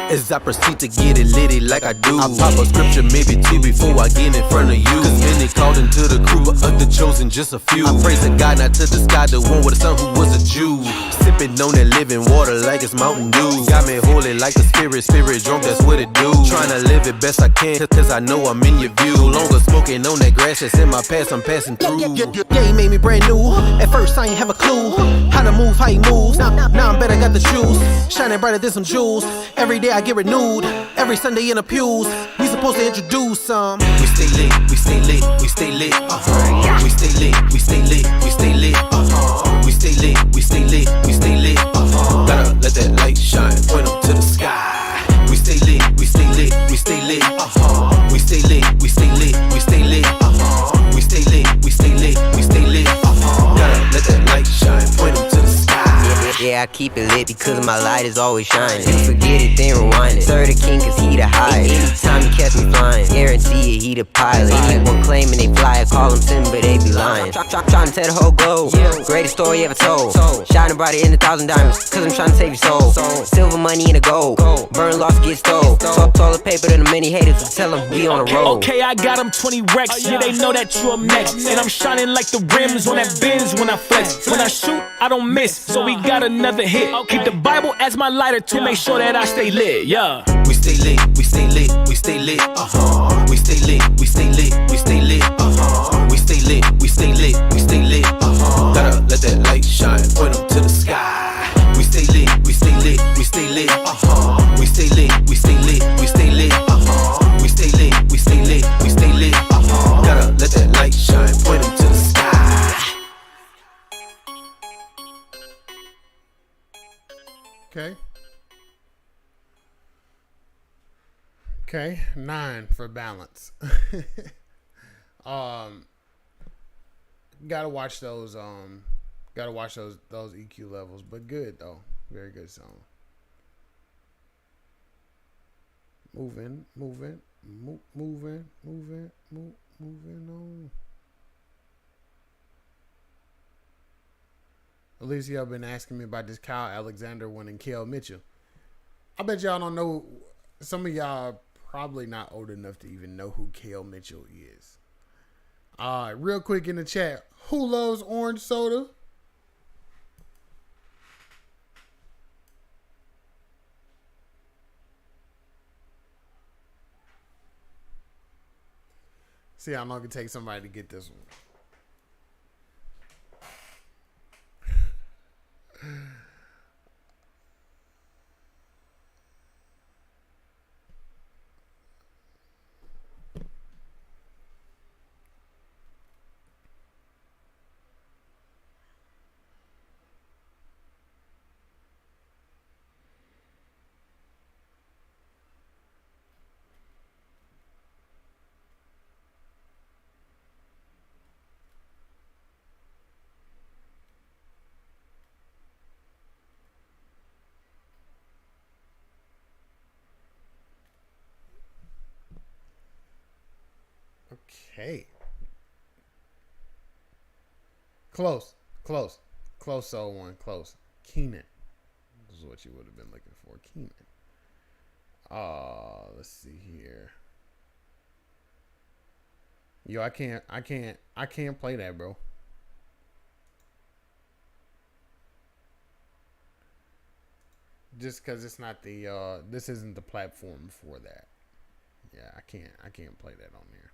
As I proceed to get it litty like I do, I pop a scripture, maybe two before I get in front of you. Cause many called into the crew, but of the chosen just a few. I praise the God, not to the sky, the one with a son who was a Jew. Sipping on that living water like it's Mountain Dew. Got me holy like the spirit drunk, that's what it do. Trying to live it best I can, cause I know I'm in your view. No longer smoking on that grass that's in my past, I'm passing through. Yeah, he made me brand new. At first I ain't have a clue how to move, how he moves. Now I'm better, got the shoes shining brighter than some jewels. Every day I get renewed, every Sunday in the pews. We supposed to introduce some. We stay lit, we stay lit, we stay lit. We stay lit, I keep it lit because my light is always shining. You forget it, then rewind it. Serve the king cause he the highest. Anytime he catch me flying, guarantee it, he the pilot. Anyone claiming they fly, I call them sin, but they be lying. Trying to tell the whole globe, greatest story ever told. Shining brighter in 1,000 diamonds, cause I'm trying to save your soul. Silver money in the gold, burn lost, get stole. Toilet paper to the many haters, tell them we on the road. Okay, I got them 20 racks, yeah, they know that you up next. And I'm shining like the rims on that Benz when I flex. When I shoot, I don't miss, so we got another hit. Keep the Bible as my lighter to make sure that I stay lit, yeah. We stay lit, we stay lit, we stay lit, We stay lit, we stay lit, we stay lit, We stay lit, we stay lit, we stay lit, Gotta let that light shine, point them to the sky. We stay lit, we stay lit, we stay lit, We stay lit, we stay lit, we stay lit, We stay lit, we stay lit, we stay lit, Gotta let that light shine, point them to the sky. Okay, 9 for balance. Gotta watch those EQ levels, but good though. Very good song. Moving on. Alicia, y'all been asking me about this Kyle Alexander one and Kel Mitchell. I bet y'all don't know. Some of y'all probably not old enough to even know who Kel Mitchell is. Real quick in the chat, who loves orange soda? See how long it takes somebody to get this one. Okay. Close, soul one, close. Keenan. This is what you would have been looking for. Keenan. Let's see here. Yo, I can't play that, bro. Just cause it's not the this isn't the platform for that. Yeah, I can't play that on there.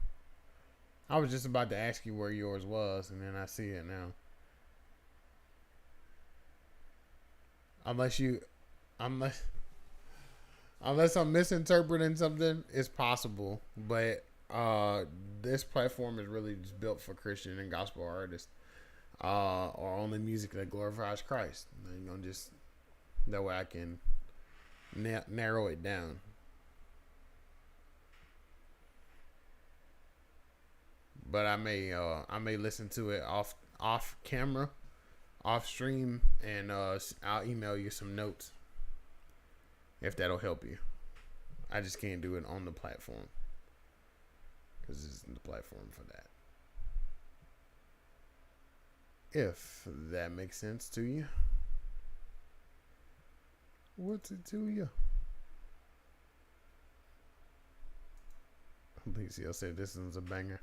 I was just about to ask you where yours was, and then I see it now. Unless I'm misinterpreting something, it's possible. But this platform is really just built for Christian and gospel artists, or only music that glorifies Christ. You know, just that way I can narrow it down. But I may listen to it off camera, off stream, and I'll email you some notes if that'll help you. I just can't do it on the platform because this isn't the platform for that. If that makes sense to you. What's it to you? Alicia said this is a banger.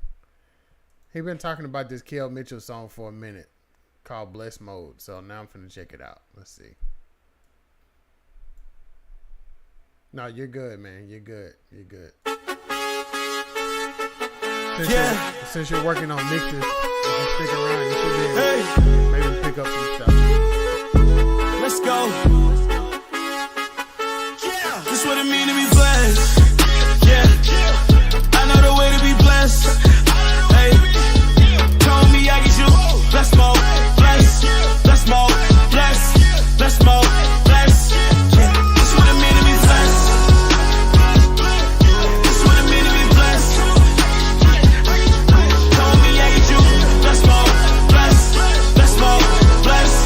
He been talking about this Kel Mitchell song for a minute called Bless Mode. So now I'm finna check it out. Let's see. No, you're good, man. You're good. Since you're working on mixes, if you stick around, you should be able to maybe pick up some stuff. Let's go. This what it mean to be blessed. Yeah, I know the way to be blessed. Hey, told me I get you. Bless more, bless more, bless more, bless. Yeah, this what it mean to be blessed. This what it mean to be blessed. Told me I get you. Bless more, bless more, bless.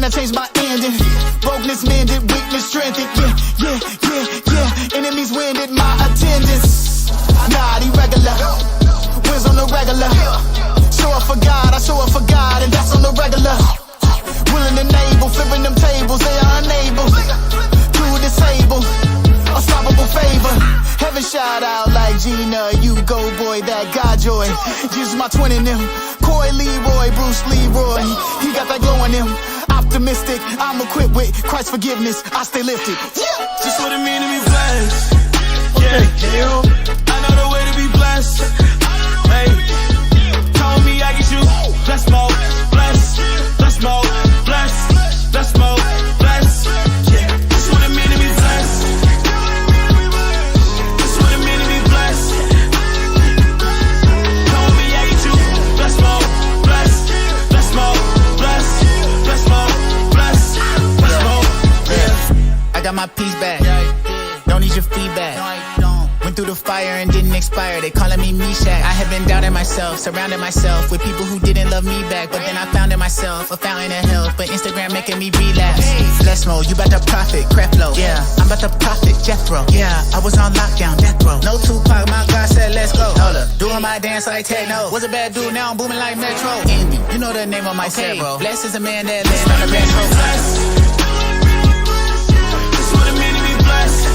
I changed my ending. Brokenness mended, weakness strengthened. Yeah. Enemies winded my attendance. Not irregular. Wins on the regular. Show up for God, I show up for God, and that's on the regular. Willing and able, flipping them tables, they are unable to disable. Unstoppable favor. Heaven shout out like Gina, you go boy, that God joy. Jesus my twin in them. Coy Leroy, Bruce Leroy. He got that glow in him. Optimistic, I'm equipped with Christ's forgiveness. I stay lifted. Yeah. Just what it mean to be blessed. Yeah. I know the way to be blessed. Hey, told me I get you. Bless more, bless more, bless more, bless. Yeah. Just what it mean to be blessed. Just what it mean to be blessed. Told me I get you. Bless more, bless more, bless more, bless more. Yeah. I got my piece back. Don't need your feedback. Went through the fire and didn't expire. They calling me Meshach. I have been doubting myself, surrounding myself with people who didn't love me back. But then I found in myself a fountain of health. But Instagram making me relapse. Bless mode, you about to profit, Creflo. Yeah, I'm about to profit, Jethro. Yeah, I was on lockdown, death row. No Tupac, my God said let's go. Hold up, doing my dance like techno. Was a bad dude, now I'm booming like Metro. Envy, you know the name of my set, bro. Blessed is a man that lives on the best hope. That's what it mean to be blessed.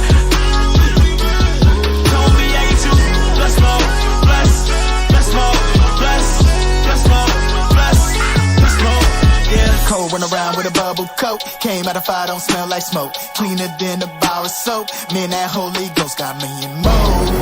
Bless more, bless more, bless more, yeah. Cold run around with a bubble coat. Came out of fire, don't smell like smoke. Cleaner than a bar of soap. Man, that Holy Ghost got me in mode.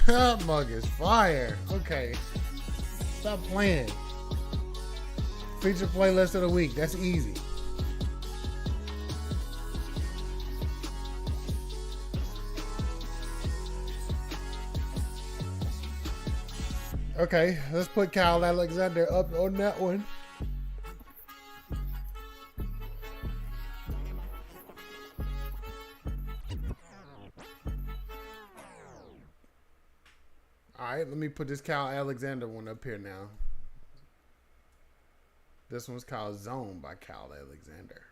That mug is fire. Okay. Stop playing. Feature playlist of the week. That's easy. Okay, let's put Kyle Alexander up on that one. Alright, let me put this Kyle Alexander one up here now. This one's called Zone by Kyle Alexander.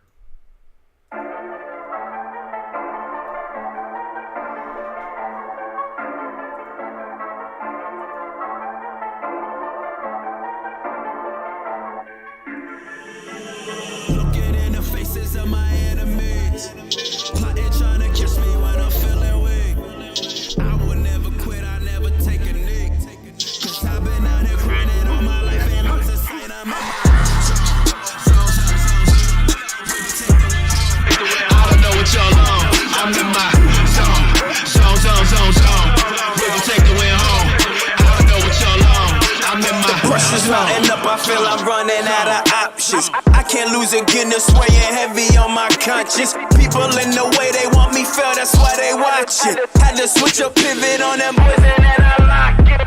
Looking in the faces of my enemies, plotting trying to catch me when I'm feeling weak. I will never quit, I never take a nick. Cause I've been out here grinding all my life and losing sight of my mind. I don't know what y'all on, I'm in my zone. We gon' take the way home. I don't know what y'all on, I'm in my zone. Pressure's mounting up, I feel I'm running out of options. I can't lose again, this weighing heavy on my conscience. People in the way, they want me fail, that's why they watching. Had to switch up, pivot on them boys and then I lock it.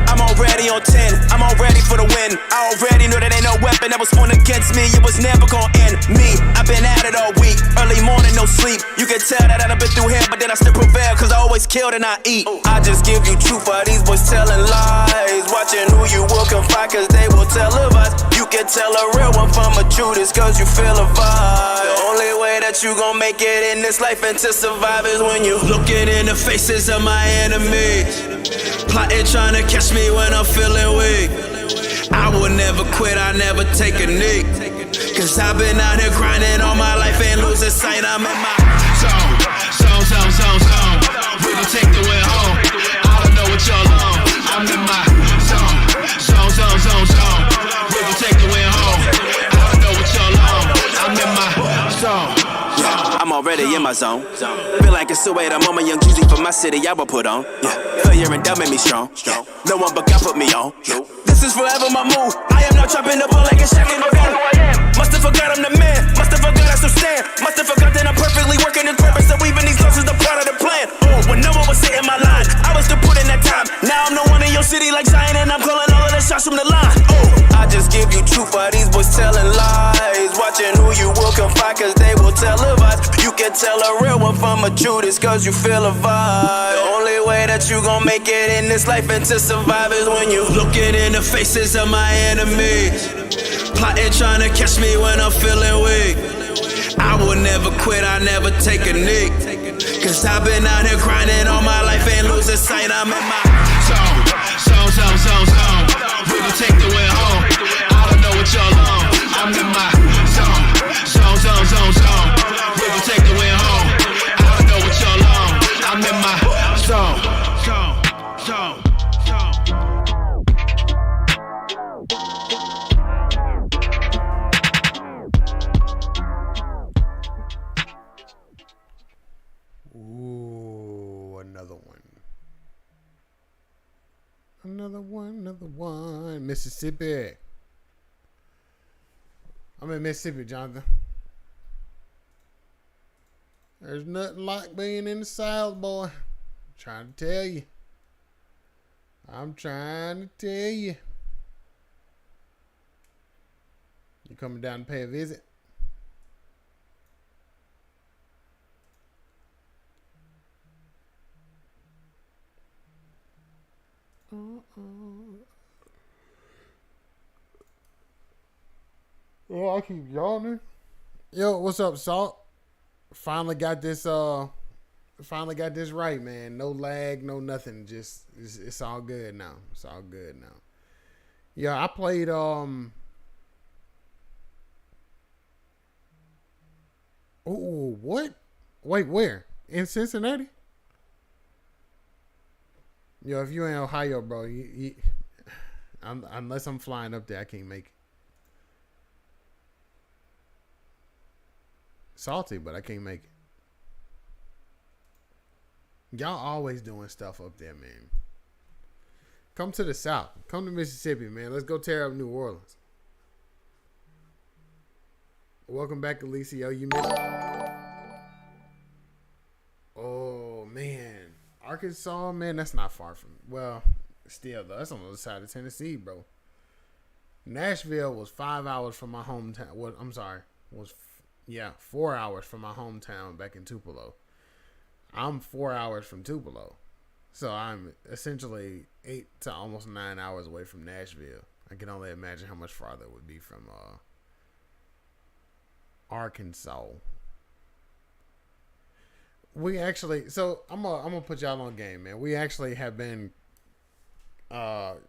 I'm already on 10, I'm already for the win. I already know that ain't no weapon that was formed against me. It was never gonna end me. I've been at it all week, early morning, no sleep. You can tell that I've been through hell, but then I still prevail. Cause I always kill and I eat. I just give you truth, while these boys telling lies. Watching who you will confide, cause they will tell of us. You can tell a real one from a Judas, cause you feel a vibe. The only way that you gon' make it in this life and to survive is when you looking in the faces of my enemies, plotting trying to catch me when I'm feeling weak. I will never quit, I never take a knee, cause I've been out here grinding all my life and losing sight. I'm in my zone. We gon' take the way home. I don't know what y'all on. I'm in my zone. We gon' take the way home. I don't know what y'all on. I'm in my zone. Yeah, I'm already in my zone. Feel like it's the way the moment young Jeezy for my city I will put on. Yeah, failure and doubt made me strong. No one but God put me on. This is forever my move. I am not trapping the ball like a shack in the gun. Must have forgot I'm the man. Must have forgot I still stand. Must have forgot that I'm perfectly working this purpose. So even these losses are part of the plan. Oh, when no one was sitting my line, I was still putting that time. Now I'm the one in your city like Zion, and I'm calling all of the shots from the line. Oh, I just give you truth while these boys telling lies. Watching who you will confide, cause they will televise. You can tell a real one from a Judas, cause you feel a vibe. The only way that you gon' make it in this life and to survive is when you looking in the faces of my enemies, plotting trying to catch me when I'm feeling weak. I will never quit, I never take a knee, cause I've been out here grinding all my life and losing sight. I'm in my zone. We gon' take the way home. I don't know what y'all on. I'm in my zone. We gon' take the way home. I don't know what y'all on. I'm in my zone. Ooh, another one. Mississippi. I'm in Mississippi, Jonathan. There's nothing like being in the South, boy. I'm trying to tell you. You coming down to pay a visit? Oh, I keep yawning. Yo, what's up, Salt? Finally got this right, man. No lag, no nothing. Just it's all good now. Yeah, I played Ooh, what? Wait, where? In Cincinnati? Yo, if you in Ohio, bro, unless I'm flying up there, I can't make it. Salty, but I can't make it. Y'all always doing stuff up there, man. Come to the South. Come to Mississippi, man. Let's go tear up New Orleans. Welcome back, Alicia. You missed it. Oh, man. Arkansas, man, that's not far from... Well, still, though. That's on the other side of Tennessee, bro. Nashville was 5 hours from my hometown. Well, I'm sorry. 4 hours from my hometown back in Tupelo. I'm 4 hours from Tupelo. So I'm essentially 8 to almost 9 hours away from Nashville. I can only imagine how much farther it would be from Arkansas. We actually, so I'm gonna put y'all on game, man. We actually have been kind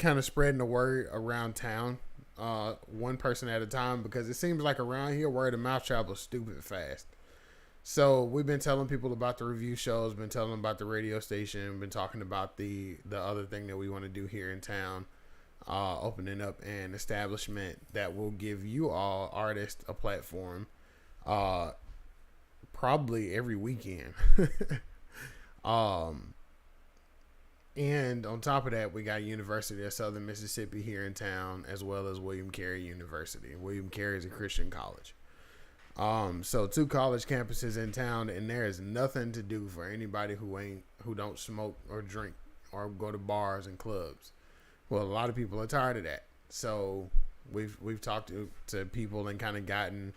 of spreading the word around town, one person at a time, because it seems like around here word of mouth travels stupid fast. So we've been telling people about the review shows, been telling them about the radio station, been talking about the other thing that we want to do here in town, opening up an establishment that will give you all artists a platform, probably every weekend. And on top of that, we got University of Southern Mississippi here in town, as well as William Carey University. William Carey is a Christian college. So 2 college campuses in town, and there is nothing to do for anybody who don't smoke or drink or go to bars and clubs. Well, a lot of people are tired of that. So we've talked to people and kind of gotten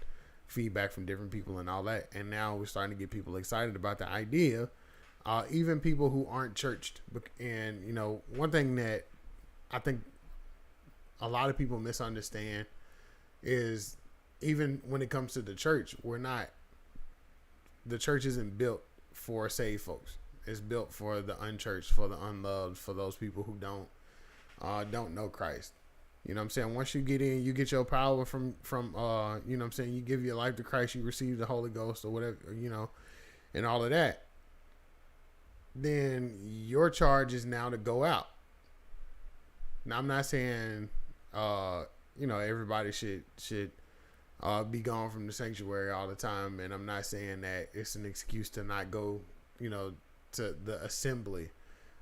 feedback from different people and all that. And now we're starting to get people excited about the idea. Even people who aren't churched. And, you know, one thing that I think a lot of people misunderstand is even when it comes to the church, the church isn't built for saved folks. It's built for the unchurched, for the unloved, for those people who don't know Christ. You know what I'm saying? Once you get in, you get your power from you know what I'm saying? You give your life to Christ, you receive the Holy Ghost or whatever, you know, and all of that. Then your charge is now to go out. Now, I'm not saying, you know, everybody should be gone from the sanctuary all the time. And I'm not saying that it's an excuse to not go, you know, to the assembly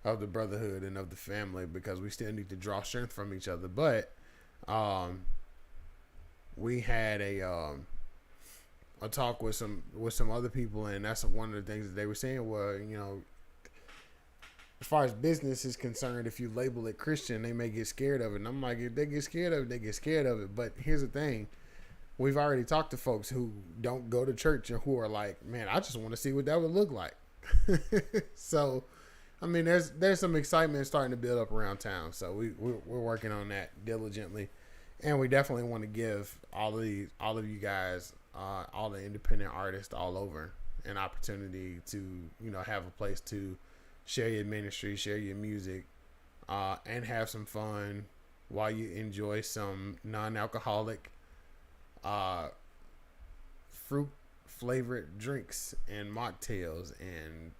of the brotherhood and of the family, because we still need to draw strength from each other. But we had a talk with some other people, and that's one of the things that they were saying were, you know, as far as business is concerned, if you label it Christian, they may get scared of it. And I'm like, if they get scared of it, they get scared of it. But here's the thing. We've already talked to folks who don't go to church and who are like, man, I just want to see what that would look like. So, I mean, there's some excitement starting to build up around town. So we're working on that diligently. And we definitely want to give all of you guys, all the independent artists all over, an opportunity to, you know, have a place to share your ministry, share your music, and have some fun while you enjoy some non-alcoholic, fruit-flavored drinks and mocktails and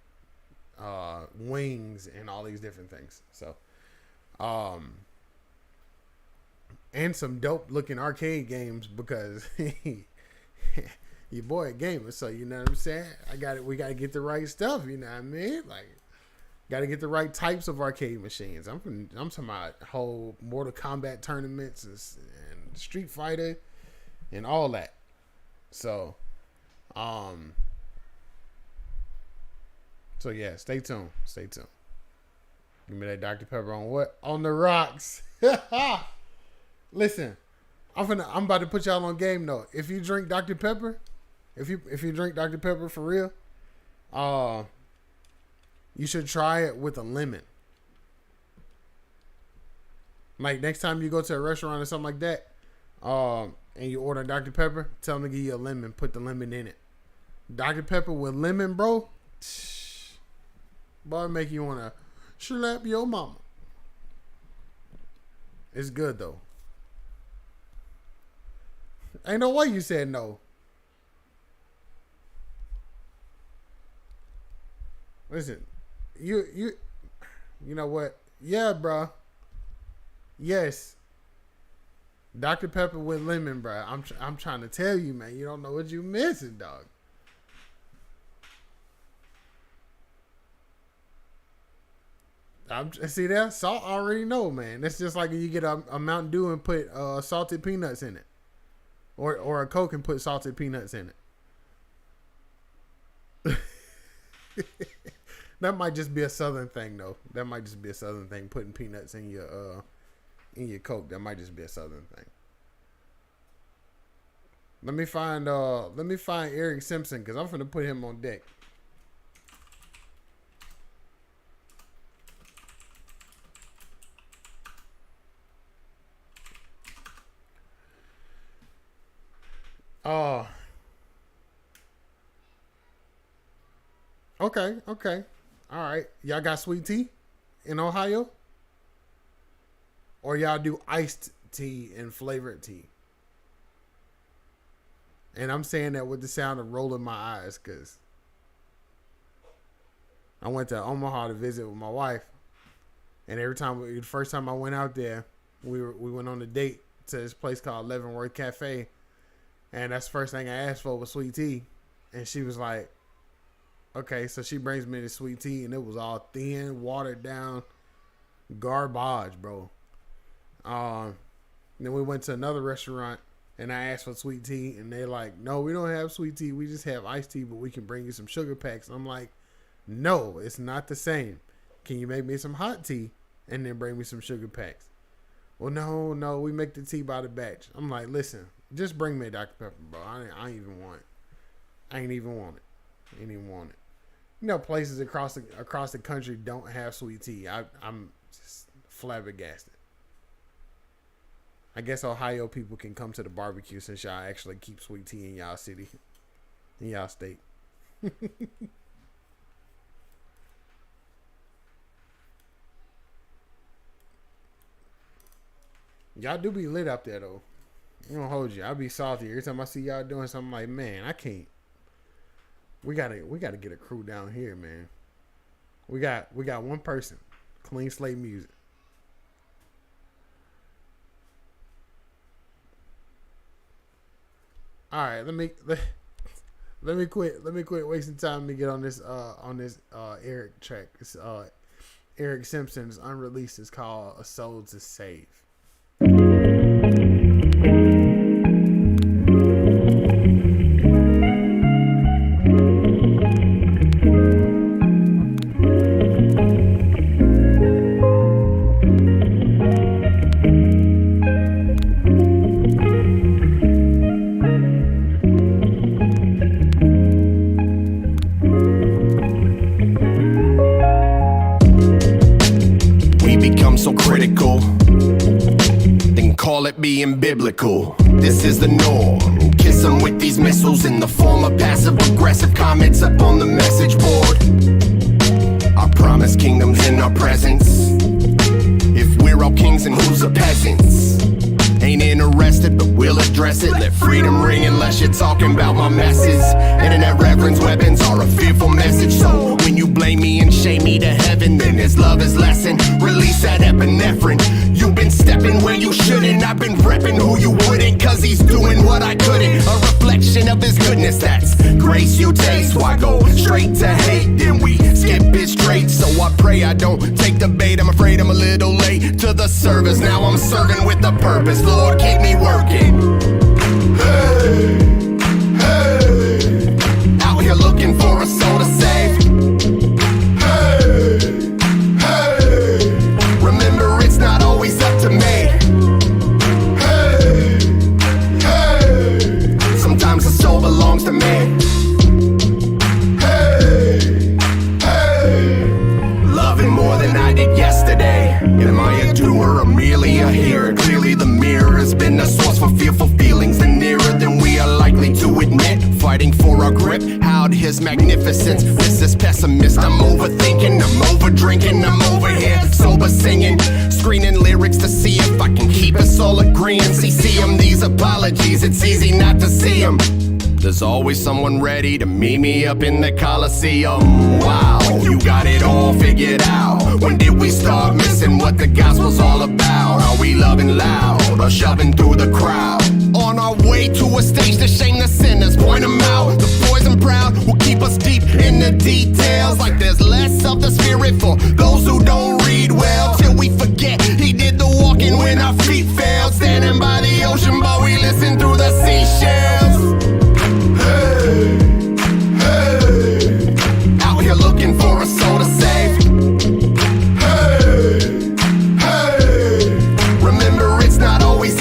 wings and all these different things. So, and some dope-looking arcade games, because your boy a gamer, so you know what I'm saying? We got to get the right stuff, you know what I mean? Like, got to get the right types of arcade machines. I'm talking about whole Mortal Kombat tournaments and Street Fighter and all that. So, so yeah, stay tuned. Stay tuned. Give me that Dr. Pepper on what? On the rocks. Listen, I'm about to put y'all on game though. If you drink Dr. Pepper, if you drink Dr. Pepper for real, you should try it with a lemon. Like next time you go to a restaurant or something like that, and you order Dr. Pepper, tell them to give you a lemon. Put the lemon in it. Dr. Pepper with lemon, bro. Boy, make you want to slap your mama. It's good though. Ain't no way you said no. Listen, you know what? Yeah, bro. Yes. Dr. Pepper with lemon, bro. I'm trying to tell you, man. You don't know what you missing, dog. See that? Salt, I already know, man. That's just like you get a Mountain Dew and put salted peanuts in it. Or a Coke and put salted peanuts in it. That might just be a Southern thing, though. That might just be a Southern thing, putting peanuts in your Coke. That might just be a Southern thing. Let me find Eric Simpson, because I'm finna put him on deck. Okay. All right. Y'all got sweet tea in Ohio? Or y'all do iced tea and flavored tea? And I'm saying that with the sound of rolling my eyes, because I went to Omaha to visit with my wife. And the first time I went out there, we went on a date to this place called Leavenworth Cafe. And that's the first thing I asked for was sweet tea. And she was like, okay, so she brings me the sweet tea, and it was all thin, watered down, garbage, bro. Then we went to another restaurant, and I asked for sweet tea, and they're like, no, we don't have sweet tea. We just have iced tea, but we can bring you some sugar packs. And I'm like, no, it's not the same. Can you make me some hot tea and then bring me some sugar packs? Well, no, we make the tea by the batch. I'm like, listen, just bring me a Dr. Pepper, bro. I ain't even want it. I ain't even want it. You know, places across the country don't have sweet tea. I'm just flabbergasted. I guess Ohio people can come to the barbecue since y'all actually keep sweet tea in y'all city, in y'all state. Y'all do be lit up there though. I'm gonna hold you. I'll be salty every time I see y'all doing something. Like, man, I can't. We gotta get a crew down here, man. We got one person, clean slate music. All right, let me quit wasting time to get on this Eric track. It's Eric Simpson's unreleased. It's called "A Soul to Save." So critical, then call it being biblical. This is the norm. Kiss them with these missiles in the form of passive aggressive comments up on the message board. I promise kingdoms in our presence. If we're all kings and who's the peasants? Ain't interested, but we'll address it. Let freedom ring unless you're talking about my messes. Internet reverence weapons are a fearful message. So when you blame me and shame me to heaven, then his love is lesson. Release that epinephrine. You've been stepping where you shouldn't. I've been repping who you wouldn't, cause he's doing what I couldn't. A reflection of his goodness, that's grace you taste. Why go straight to hate? Then we skip it straight. So I pray I don't take the bait. I'm afraid I'm a little late to the service. Now I'm serving with a purpose. Lord, keep me working. Hey, hey. Out here looking for a soul to save. Hey, hey. Remember, it's not always up to me. Hey, hey. Sometimes the soul belongs to me. Hey, hey. Loving more than I did yesterday. Am I a doer or merely a hearer? Clearly the mirror has been a source for fearful feelings, and nearer than we are likely to admit. Fighting for our grip, out his magnificence. With this pessimist, I'm overthinking, I'm over drinking, I'm over here sober singing, screening lyrics to see if I can keep us all agreeing. See him, these apologies, it's easy not to see them. There's always someone ready to meet me up in the Coliseum. Wow, you got it all figured out. When did we start missing what the gospel's all about? Are we loving loud or shoving through the crowd? On our way to a stage to shame the sinners, point them out. The poison proud will keep us deep in the details. Like there's less of the spirit for those who don't read well. Till we forget he did the walking when our feet failed. Standing by the ocean but we listen through the seashells. Hey, hey. Out here looking for a soul to save. Hey, hey. Remember, it's not always.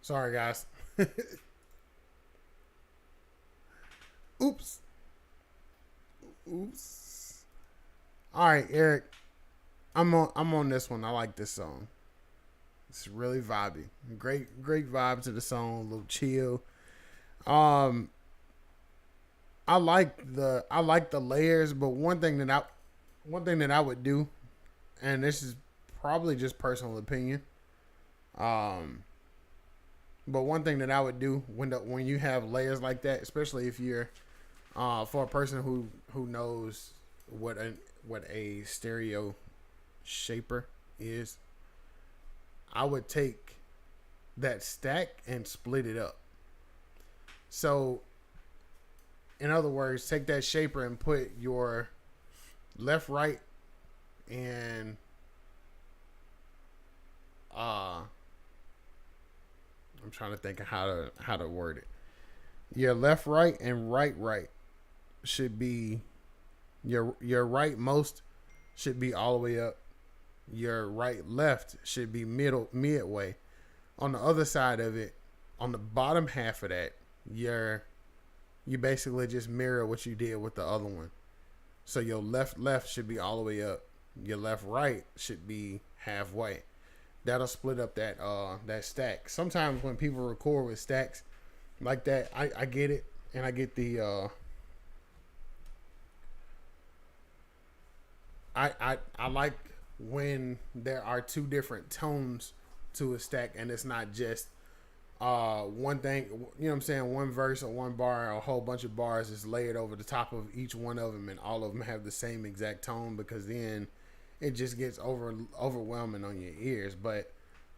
Sorry, guys. Oops. All right, Eric. I'm on this one. I like this song. It's really vibey. Great vibe to the song. A little chill. I like the layers, but one thing that I would do, and this is probably just personal opinion. But one thing that I would do when you have layers like that, especially if you're for a person who knows what a stereo shaper is, I would take that stack and split it up. So, in other words, take that shaper and put your left, right, and I'm trying to think of how to word it. Your left, right, and right should be your right most should be all the way up. Your right left should be midway. On the other side of it, on the bottom half of that, you basically just mirror what you did with the other one. So your left should be all the way up. Your left right should be halfway. That'll split up that stack. Sometimes when people record with stacks like that, I get it, and I get the I like when there are two different tones to a stack, and it's not just one thing, you know what I'm saying, one verse or one bar or a whole bunch of bars is layered over the top of each one of them, and all of them have the same exact tone, because then it just gets overwhelming on your ears. But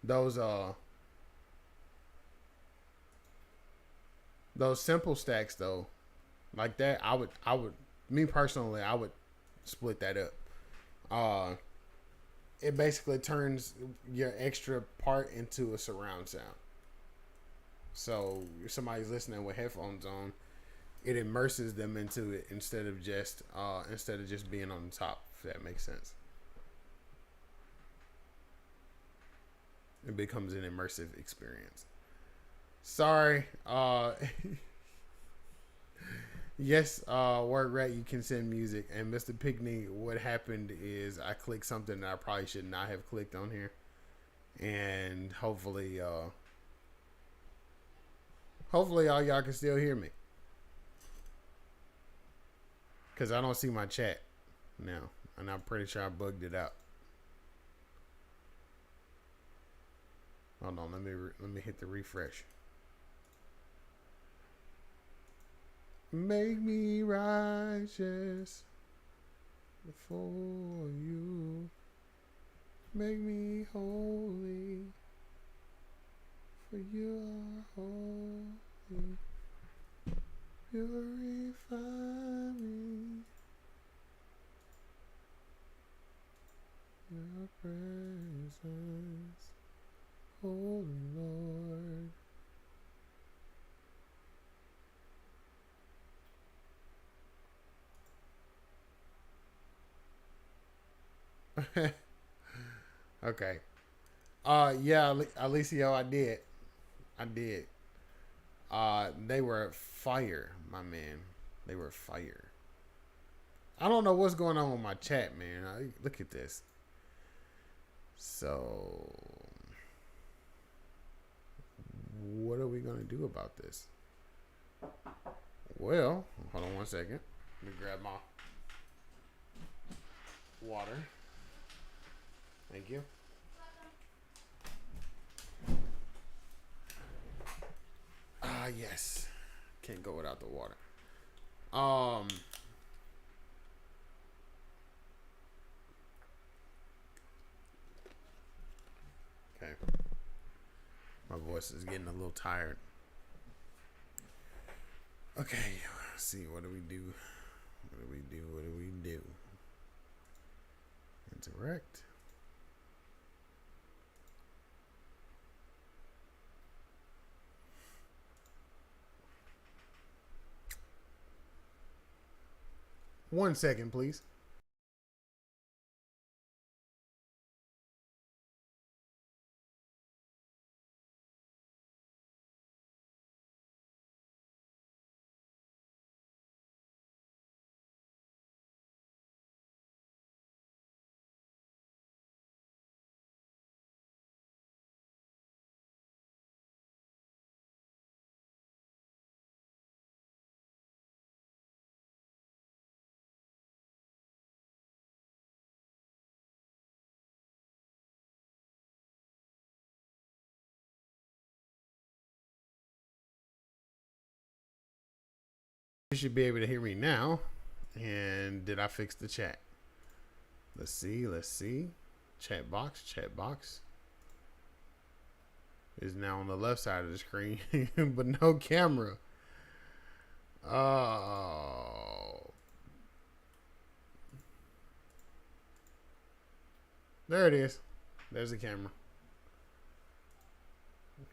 those simple stacks though, like that, I would me personally, I would split that up. It basically turns your extra part into a surround sound. So if somebody's listening with headphones on, it immerses them into it instead of just being on the top, if that makes sense. It becomes an immersive experience. Sorry. Yes, Word Rat, you can send music. And Mr. Pickney, what happened is I clicked something that I probably should not have clicked on here. And hopefully all y'all can still hear me. Because I don't see my chat now. And I'm pretty sure I bugged it out. Hold on, let me hit the refresh. Make me righteous before you. Make me holy, for you are holy. Purify me. Your presence, oh Lord. Okay. Yeah, Alicio, I did. They were fire, my man. They were fire. I don't know what's going on with my chat, man. Look at this. So, what are we gonna do about this? Well, hold on one second. Let me grab my water. Thank you. Yes. Can't go without the water. Okay. My voice is getting a little tired. Okay, let's see, what do we do? What do we do? Interact. One second, please. You should be able to hear me now. And did I fix the chat? Let's see. Chat box is now on the left side of the screen, but no camera. Oh. There it is. There's the camera.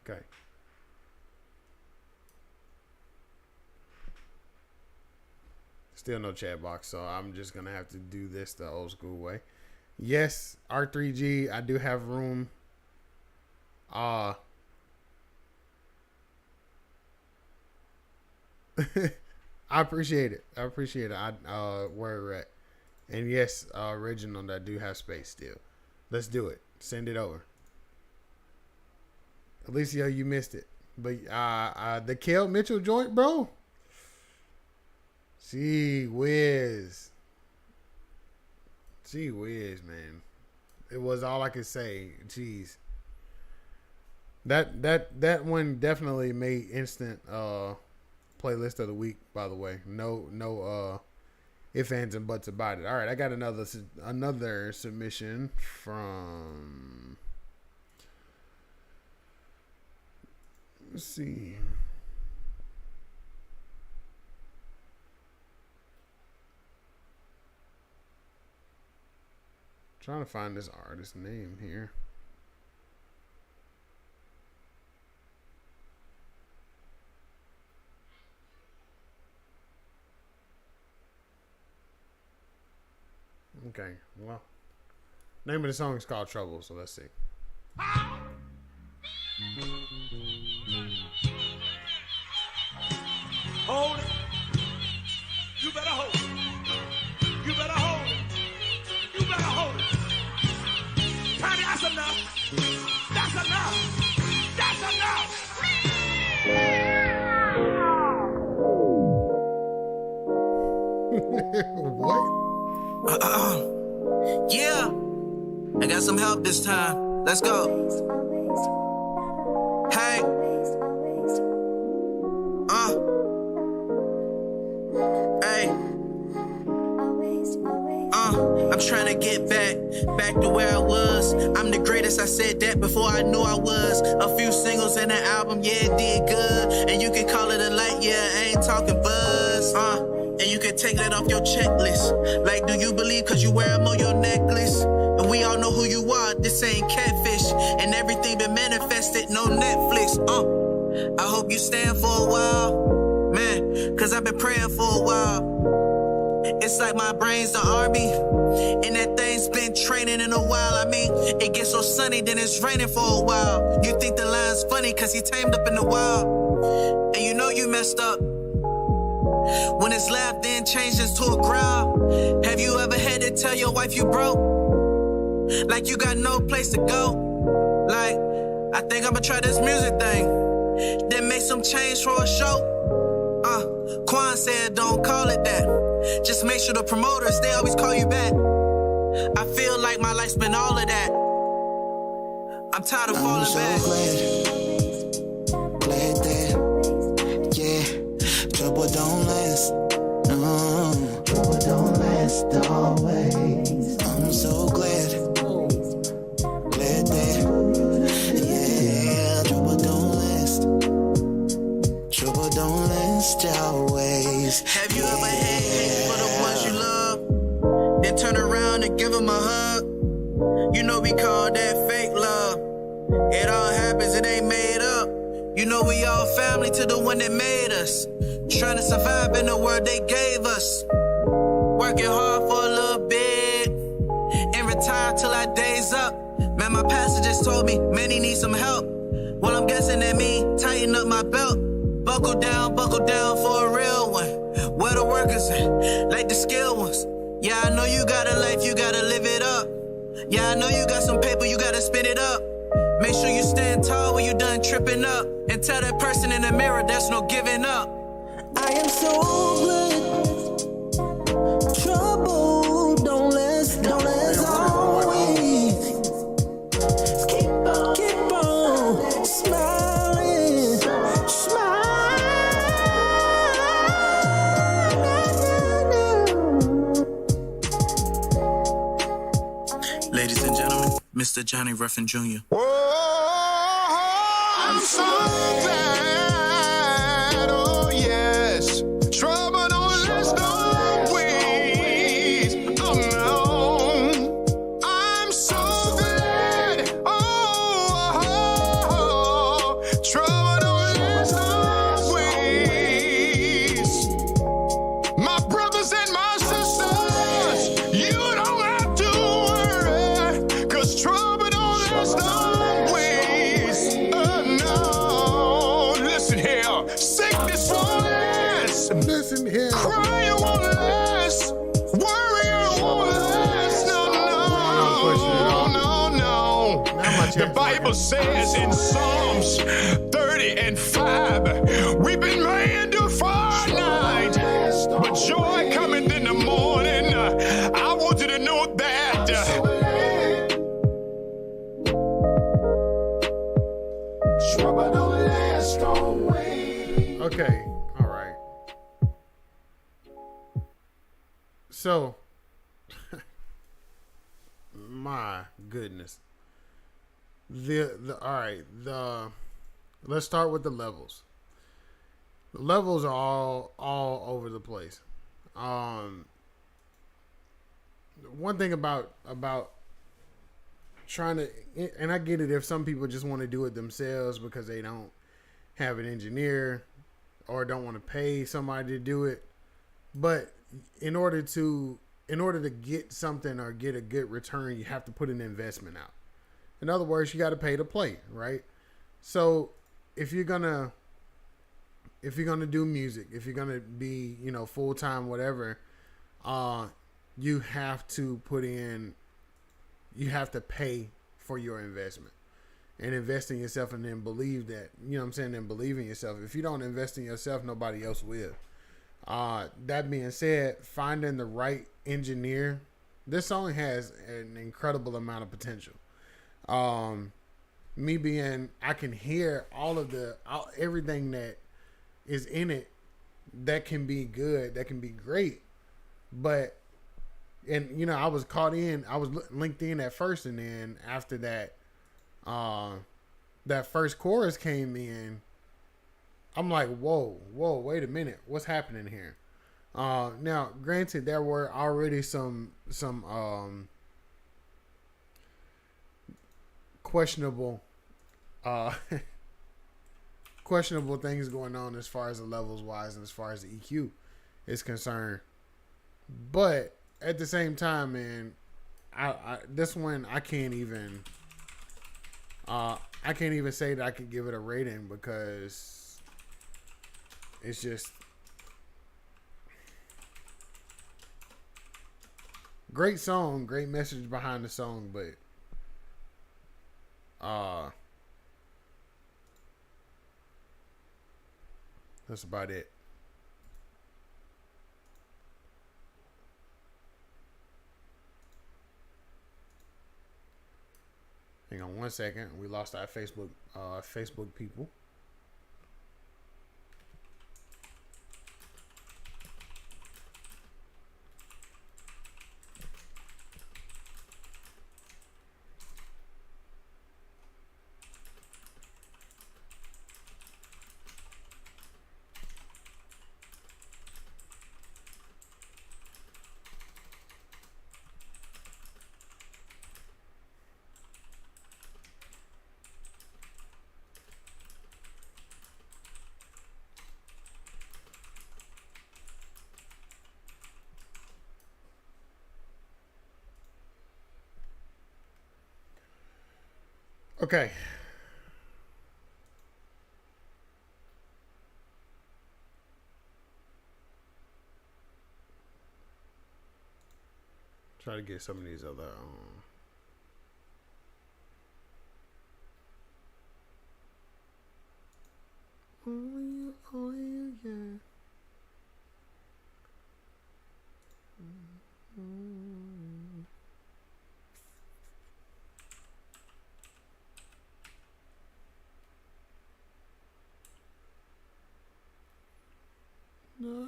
Okay. Still no chat box, so I'm just gonna have to do this the old school way. Yes, R3G, I do have room. I appreciate it. I where we're at. And yes, Reginald, I do have space still. Let's do it. Send it over. Alicia, you missed it. But the Kel Mitchell joint, bro. Gee whiz. Gee whiz, man. It was all I could say. Jeez. That one definitely made instant playlist of the week, by the way. No ifs, ands, and buts about it. All right, I got another submission from, let's see. Trying to find this artist's name here. Okay, well, name of the song is called Trouble, so let's see. Hold it. You better hold it. You better hold it. You better hold it. Honey, that's enough. That's enough. That's enough. What? Yeah. I got some help this time. Let's go. Hey. Hey. I'm trying to get back to where I was. I'm the greatest, I said that before I knew I was. A few singles and an album, yeah, it did good. And you can call it a light, yeah, I ain't talking buzz. And you can take that off your checklist. Like, do you believe cause you wear them on your necklace? And we all know who you are, this ain't catfish. And everything been manifested, no Netflix. I hope you stand for a while, man, cause I've been praying for a while. It's like my brain's the army, and that thing's been training in a while. I mean, it gets so sunny, then it's raining for a while. You think the line's funny, cause he tamed up in the wild. And you know you messed up. When it's laughed, then changes to a growl. Have you ever had to tell your wife you broke? Like you got no place to go? Like, I think I'ma try this music thing, then make some change for a show. Quan said don't call it that. Just make sure the promoters, they always call you back. I feel like my life's been all of that. I'm tired of falling back. Glad that, yeah, trouble don't last. No, trouble don't last always. I'm so glad that, yeah, trouble don't last. Trouble don't last always. Have you ever had hate for the ones you love, then turn around and give them a hug? You know we call that fake love. It all happens, it ain't made up. You know we all family to the one that made us. Trying to survive in the world they gave us. Working hard for a little bit and retire till our days up. Man, my pastor just told me, man, he needs some help. Well, I'm guessing that mean tighten up my belt. Buckle down for a real one. Where the workers at? Like the skilled ones. Yeah, I know you got a life, you gotta live it up. Yeah, I know you got some paper, you gotta spin it up. Make sure you stand tall when you done tripping up. And tell that person in the mirror there's no giving up. I am so glad. Trouble don't last always. Keep on smiling, Ladies and gentlemen, Mr. Johnny Ruffin Jr. I'm so glad, oh yes, trouble don't last always. Oh no, I'm so glad, oh, trouble don't last always. My brothers and in here. Crying won't last. Worrying won't last. No, no. The Bible says in Psalms 30 and 5, weeping may endure for a night, but joy cometh in the morning. I want you to know that. Trouble don't last always. Okay, all right. So, my goodness. Let's start with the levels. The levels are all over the place. One thing about trying to, and I get it if some people just want to do it themselves because they don't have an engineer or don't want to pay somebody to do it, but in order to get something or get a good return, you have to put an investment out. In other words, you got to pay to play, right? So if you're gonna do music, if you're gonna be, full time, whatever, you have to pay for your investment and invest in yourself, and then believe that, then believe in yourself. If you don't invest in yourself, nobody else will. That being said, finding the right engineer, this song has an incredible amount of potential. I can hear everything that is in it that can be good, that can be great, but I was linked in at first, and then after that, that first chorus came in, I'm like, whoa, wait a minute, what's happening here? Now, granted, there were already some questionable things going on as far as the levels wise and as far as the EQ is concerned, but at the same time, man, this one I can't even say that I could give it a rating, because it's just great song, great message behind the song, but that's about it. Hang on 1 second. We lost our Facebook people. Okay. Try to get some of these other oh yeah. No.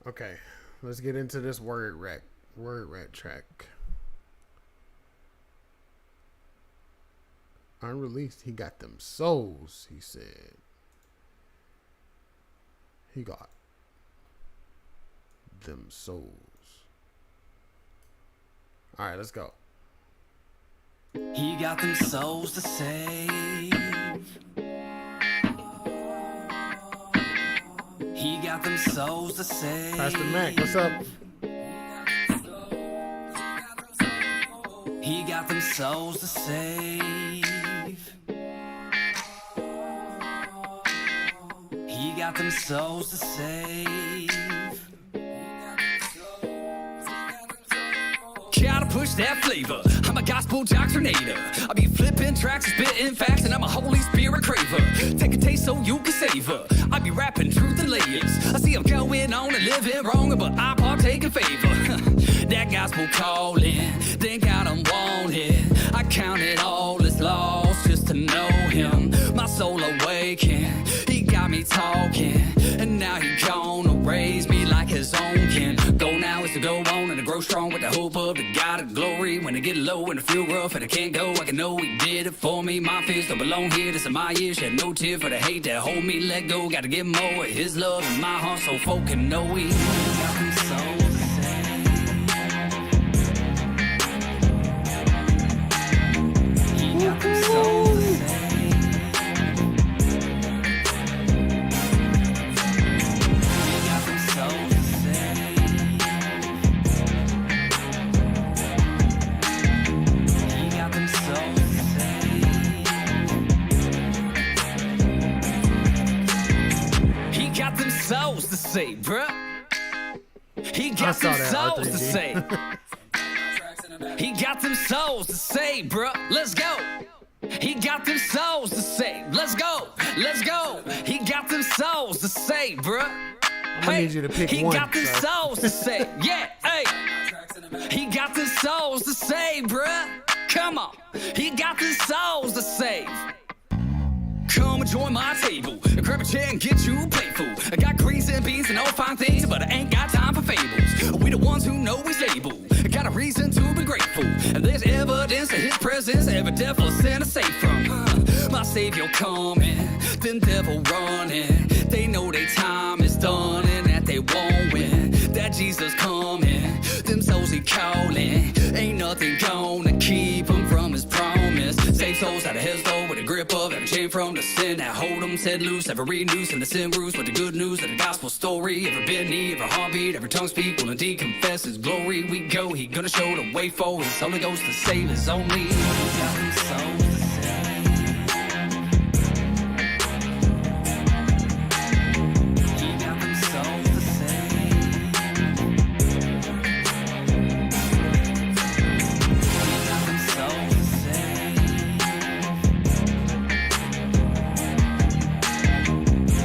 Okay, let's get into this word rat track. Unreleased, he got them souls, he said. He got them souls. All right, let's go. He got them souls to save. He got them souls to save. Pastor Mac, what's up? He got them souls to save. He got them souls to save. Gotta push that flavor. I'm a gospel doctrinator. I be flipping tracks, spitting facts, and I'm a Holy Spirit craver. Take a taste so you can savor. I be rapping truth and layers. I see I'm going on and living wrong, but I partake in favor. That gospel calling, then God I'm wanted. I count it all as lost just to know Him. My soul awakened, He got me talking, and now He gonna raise me like His own kin. Go now is to go on and to grow strong with the hope of the God of glory. When I get low and I feel rough and I can't go, I can know He did it for me. My fears don't belong here, this is my year. Shed no tear for the hate that hold me, let go. Gotta get more of His love in my heart so folk can know He got them souls to save. He got them souls to save. He got them souls to save. He got them souls to save. He got them souls to save, bruh. He got them souls to save. He got them souls to save, bruh. Let's go. He got them souls to save. Let's go. Let's go. He got them souls to save, bruh. I'm gonna need you to pick he one. He got them souls to save. Yeah, hey. He got them souls to save, bruh. Come on. He got them souls to save. Come and join my table. Grab a chair and get you playful. I got greens and beans and all fine things, but I ain't got time for fables. We the ones who know He's able. Got a reason to be grateful. And there's evidence of His presence. Every devil sent us safe from. My Savior coming, them devil running. They know their time is done and that they won't win. That Jesus coming, them souls He calling. Ain't nothing gonna keep them from His promise. Save souls out of hell's door with a grip of every chain from the sin that hold them set loose. Every noose and the sin bruise with the good news of the gospel story. Every bend knee, every heartbeat, every tongue speak will indeed confess His glory. We go, He gonna show the way forward. His Holy Ghost to save His only. He got them souls to save. He got them souls to save. He got them souls to save.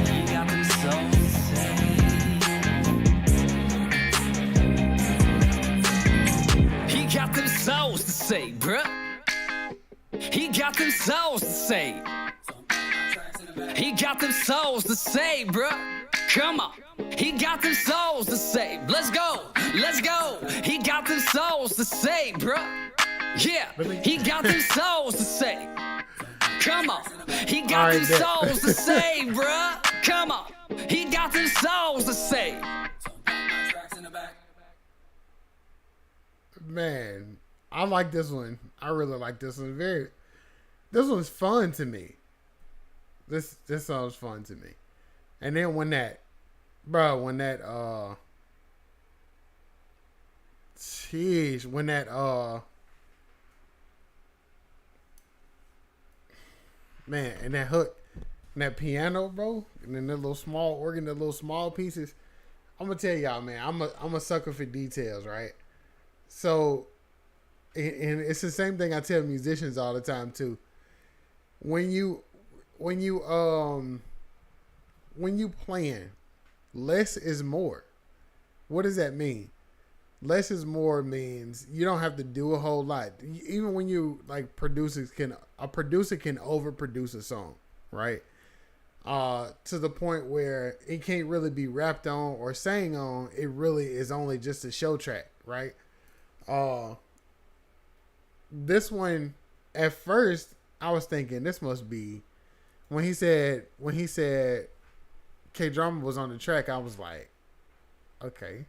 He got them souls to save. He got them souls to save, bruh. He got them souls to save. He got them souls to save, bruh. Come on. He got them souls to save. Let's go. Let's go. He got them souls to save, bruh. Yeah. He got them souls to save. Come on. He got them souls to save, bruh. Come on. He got them souls to save. Man, I like this one. I really like this one. This one's fun to me. This song's fun to me. And then when that man, and that hook, and that piano, bro, and then the little small organ, the little small pieces. I'm gonna tell y'all, man, I'm a sucker for details, right? So, and it's the same thing I tell musicians all the time too. When you playing, less is more. What does that mean? Less is more means you don't have to do a whole lot. Even when you like a producer can overproduce a song, right? To the point where it can't really be rapped on or sang on. It really is only just a show track, right? This one, at first, I was thinking this must be when he said K-Drama was on the track. I was like, okay,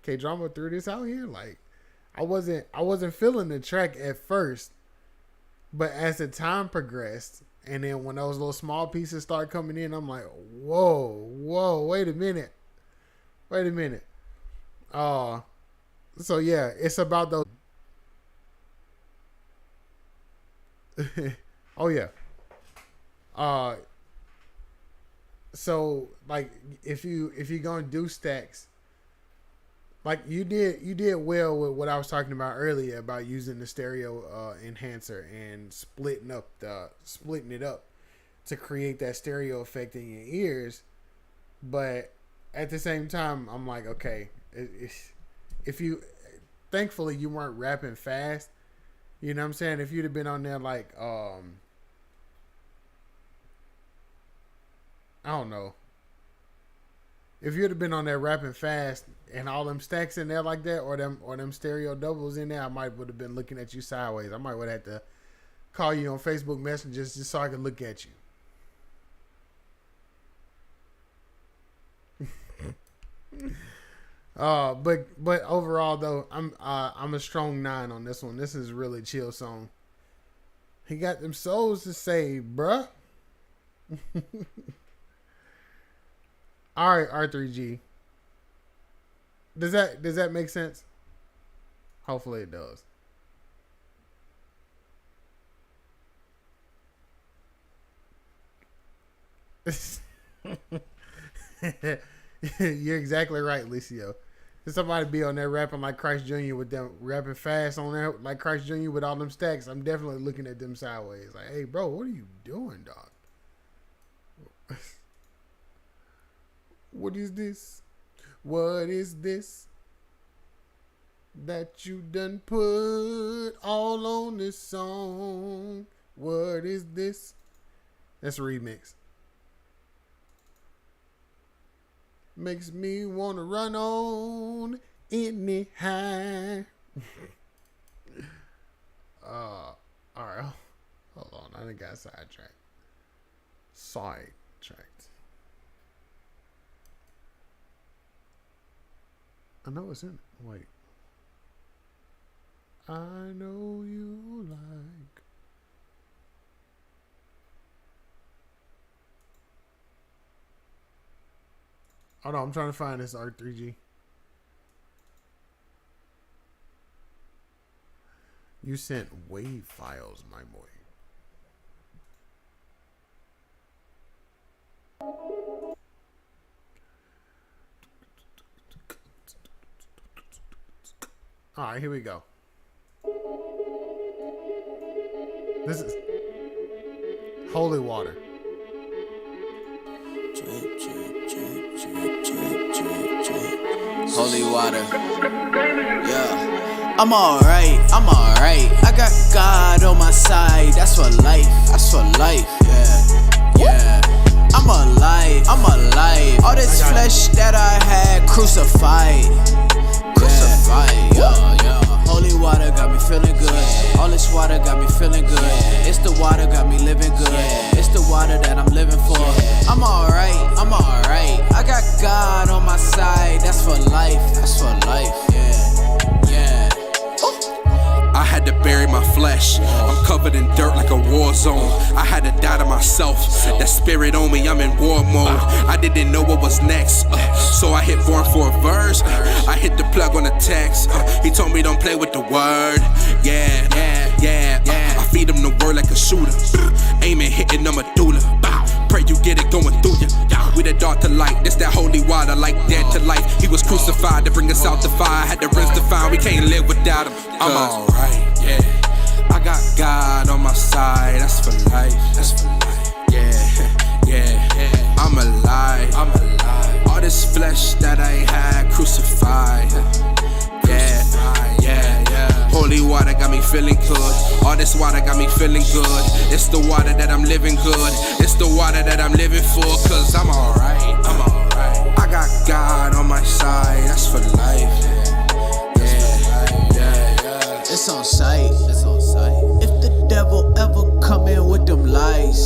K-Drama threw this out here. Like, I wasn't feeling the track at first, But as the time progressed, and then when those little small pieces start coming in, I'm like, whoa, wait a minute. So yeah, it's about those. Oh yeah. So like if you're gonna do stacks, like you did well with what I was talking about earlier about using the stereo enhancer and splitting it up to create that stereo effect in your ears. But at the same time, I'm like, okay, thankfully you weren't rapping fast. You know what I'm saying? If you'd have been on there like, I don't know. If you'd have been on there rapping fast and all them stacks in there like that, or them stereo doubles in there, I might would have been looking at you sideways. I might would have had to call you on Facebook Messages just so I could look at you. But overall though, I'm a strong 9 on this one. This is a really chill song. He got them souls to save, bruh. All right, R3G. Does that make sense? Hopefully it does. You're exactly right, Licio. If somebody be on there rapping like Christ Jr. with them rapping fast on there like Christ Jr. with all them stacks, I'm definitely looking at them sideways. Like, hey, bro, what are you doing, dog? What is this? What is this that you done put all on this song? What is this? That's a remix. Makes me want to run on anyhow. All right. Hold on. I think I got sidetracked. I know it's in it. Wait. I know you like. Hold on, I'm trying to find this R3G. You sent wave files, my boy. All right, here we go. This is Holy Water. Holy water. Yeah. I'm alright. I got God on my side. That's for life. Yeah. I'm alive. All this flesh that I had crucified. Yeah. Holy water got me feeling good. All this water got me feeling good. It's the water got me living good. It's the water that I'm living for. I'm alright. I got God on my side. That's for life. Yeah. I had to bury my flesh. I'm covered in dirt like a war zone. I had to die to myself. That spirit on me, I'm in war mode. I didn't know what was next, so I hit born for a verse. I hit the plug on the text. He told me don't play with the word. Yeah. I feed him the word like a shooter. Aiming, hitting the medulla. Pray you get it going through you. We the dark to light, this that holy water, like dead to life. He was crucified to bring us out the fire. Had to rinse the fire, we can't live without him. I'm alright, yeah. I got God on my side, that's for life. Yeah. I'm alive. All this flesh that I had crucified. Yeah. Holy water got me feeling good. All this water got me feeling good. It's the water that I'm living good. It's the water that I'm living for. Cause I'm alright. I got God on my side. That's for life. Yeah. It's on sight. If the devil ever come in with them lies,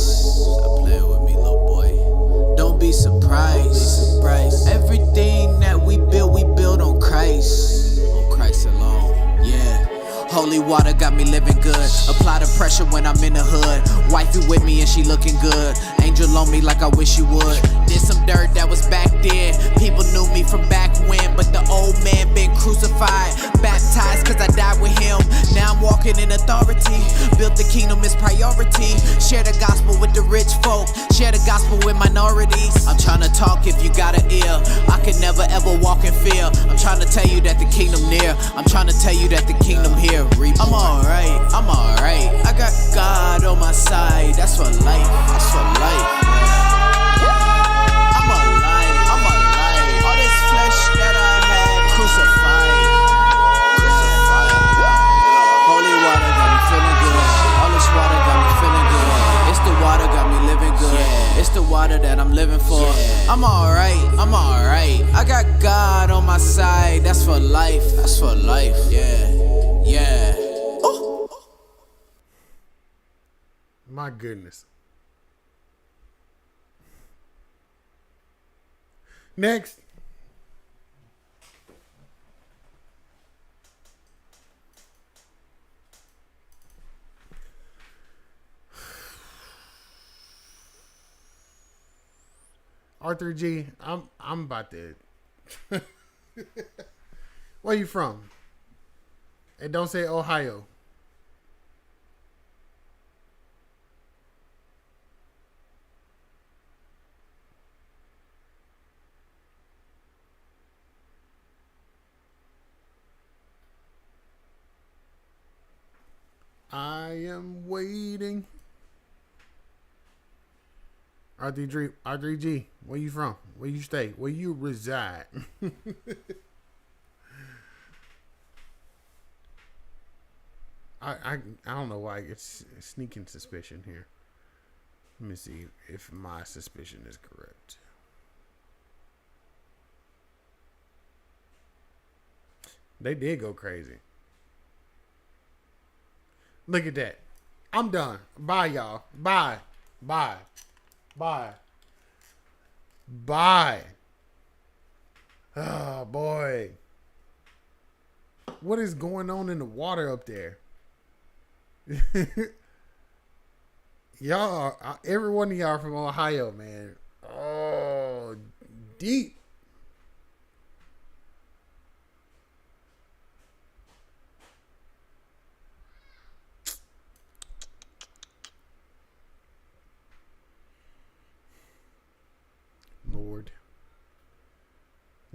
stop playing with me, little boy. Don't be surprised. Everything that we build on Christ. On Christ alone. Yeah. Holy water got me living good. Apply the pressure when I'm in the hood. Wifey with me and she looking good. Angel on me like I wish you would. Did some dirt that was back then. People knew me from back when, but the old man been crucified. Baptized cause I died with him. Now I'm walking in authority. Built the kingdom is priority. Share the gospel with the rich folk. Share the gospel with minorities. I'm trying to talk if you got an ear. I could never ever walk in fear. I'm trying to tell you that the kingdom near. I'm trying to tell you that the kingdom here. I'm alright, I'm alright. I got God on my side. That's for life, that's for life. I'm alive, I'm alive. All this flesh that I had crucified. Holy water got me feeling good. All this water got me feeling good. It's the water got me living good. It's the water that I'm living for. I'm alright, I'm alright. I got God on my side. That's for life, that's for life. Yeah, yeah. Ooh. My goodness. Next. Arthur G, I'm about to. Where you from? And don't say Ohio. I am waiting. R3G, where you from? Where you stay? Where you reside? I don't know why it's sneaking suspicion here. Let me see if my suspicion is correct. They did go crazy. Look at that. I'm done. Bye, y'all. Bye. Bye. Bye. Bye. Oh, boy. What is going on in the water up there? Y'all, every one of y'all from Ohio, man. Oh, deep.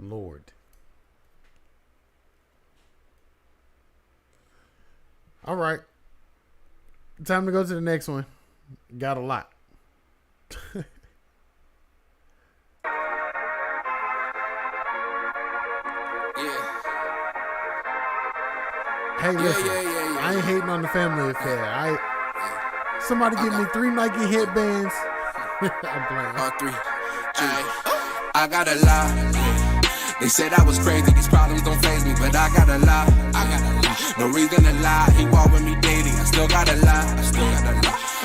Lord. All right. Time to go to the next one. Got a lot. Hey, listen. I ain't hating on the family affair. Somebody give me 3 Nike headbands. I'm playing. R3. I got a lie. They said I was crazy, these problems don't faze me, but I got a lie. No reason to lie, he walk with me daily, I still got a lie.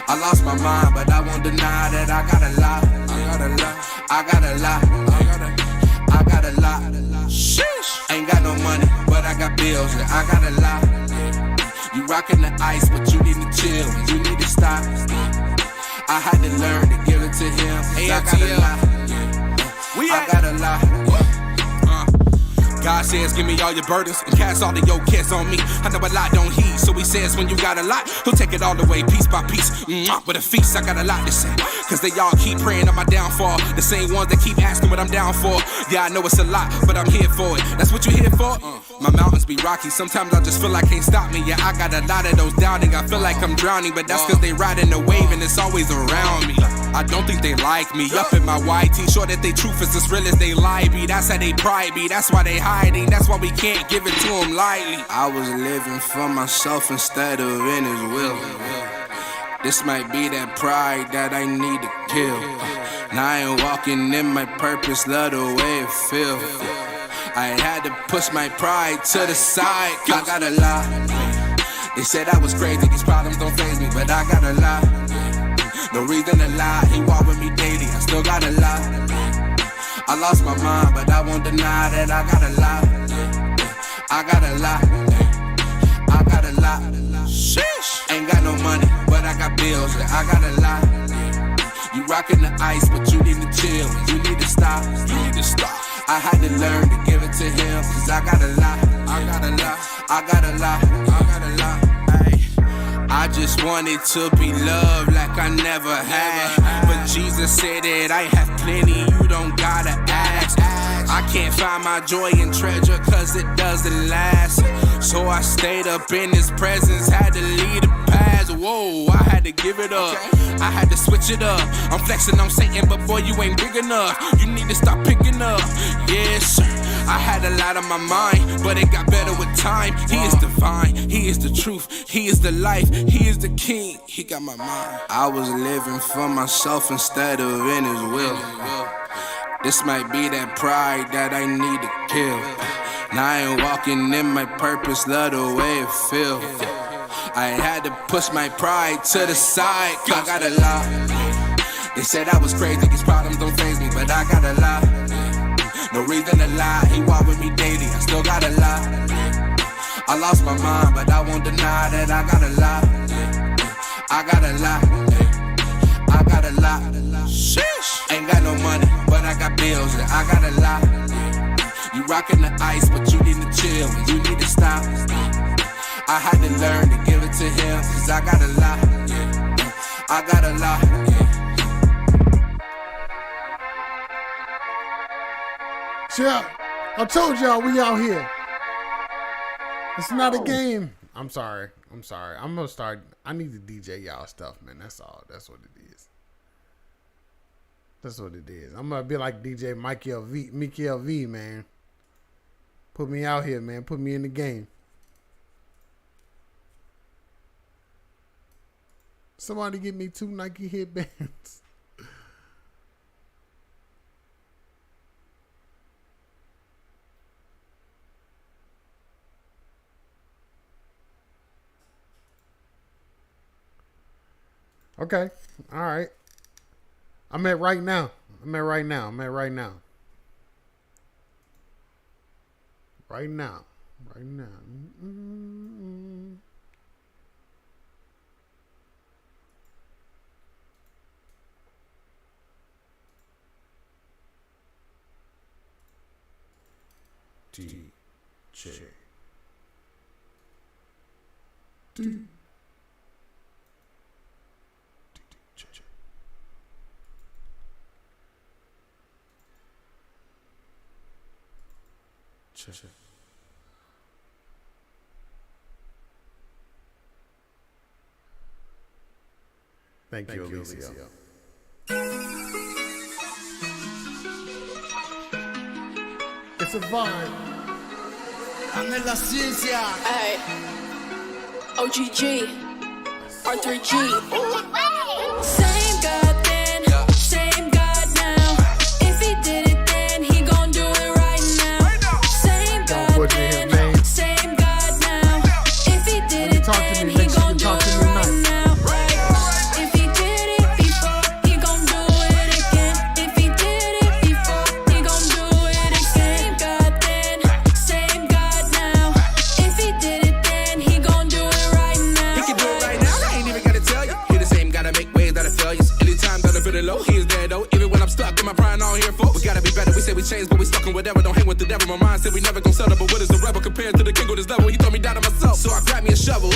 I lost my mind, but I won't deny that I got a lie. I got a lie. Sheesh. Ain't got no money, but I got bills, and I got a lie. You rockin' the ice, but you need to chill, you need to stop. I had to learn to give it to him, I got a lie. I got a lie. God says, give me all your burdens and cast all of your cares on me. I know a lot don't heed, so he says when you got a lot, he'll take it all the way, piece by piece. With a feast, I got a lot to say. Cause they all keep praying on my downfall. The same ones that keep asking what I'm down for. Yeah, I know it's a lot, but I'm here for it. That's what you here for? My mountains be rocky, sometimes I just feel like can't stop me. Yeah, I got a lot of those doubting, I feel like I'm drowning. But that's cause they riding the wave and it's always around me. I don't think they like me, up in my white tee. Sure that they truth is as real as they lie be. That's how they pride be, that's why they hiding. That's why we can't give it to them lightly. I was living for myself instead of in his will. This might be that pride that I need to kill. Now I ain't walking in my purpose, love the way it feel. I had to push my pride to the side. I got a lie. They said I was crazy, these problems don't faze me, but I got a lie. No reason to lie, he walk with me daily, I still got a lie. I lost my mind, but I won't deny that I got a lie. I got a lie. I got a lie. bills and I got a lot. You rockin' the ice, but you need to chill. You need to stop. You need to stop. I had to learn to give it to him, cause I got a lot. I got a lot. I got a lot. I got a lot. Ay. I just wanted to be loved like I never had. But Jesus said that I have plenty, you don't gotta ask. I can't find my joy and treasure cause it doesn't last. So I stayed up in his presence, had to leave the past. Whoa, I had to give it up. I had to switch it up. I'm flexing on Satan, but boy, you ain't big enough. You need to stop picking up. Yes, sir. I had a lot on my mind, but it got better with time. He is divine, he is the truth, he is the life, he is the king. He got my mind. I was living for myself instead of in his will. This might be that pride that I need to kill. Now I ain't walking in my purpose, love the way it feel. I had to push my pride to the side, cause I got a lot. They said I was crazy, these problems don't faze me, but I got a lot. No reason to lie, he walk with me daily, I still got a lot. I lost my mind, but I won't deny that I got a lot. I got a lot. I got a lot. Sheesh. Ain't got no money, but I got bills and I got a lot. You rockin' the ice, but you need to chill, you need to stop. I had to learn to give it to him, cause I got a lot. I got a lot. Yeah, I told y'all we out here. It's not a game. I'm sorry. I'm gonna start. I need to DJ y'all stuff, man. That's all. That's what it is. That's what it is. I'm gonna be like DJ Michael V, man. Put me out here, man. Put me in the game. Somebody get me 2 Nike headbands. Okay. All right. I'm at right now. Right now. Mm-mm. DJ. Thank you, Alicia. It's a vibe. Ame la ciencia. Ay. OGG. R3G. Same God then, same God now. If he did it then, he gon' do it right now. Same God then, same God now. If he did it then, he gon' do it right now. If he did it before, he gon' do it again. If he did it before, he gon' do it again. Same God then, same God now. If he did it then, he gon' do it right now. He can do it right now, I ain't even gotta tell you. He the same, gotta make ways out of failures. Anytime that I feel low, he is there though. Even when I'm stuck in my pride, all here for. We gotta be better, we say we changed, but we stuck in whatever. Don't hang with the devil, my mind said we never gon' settle. But what is the rebel compared to the king on this level? He throw me down to myself, so I grab me a shovel.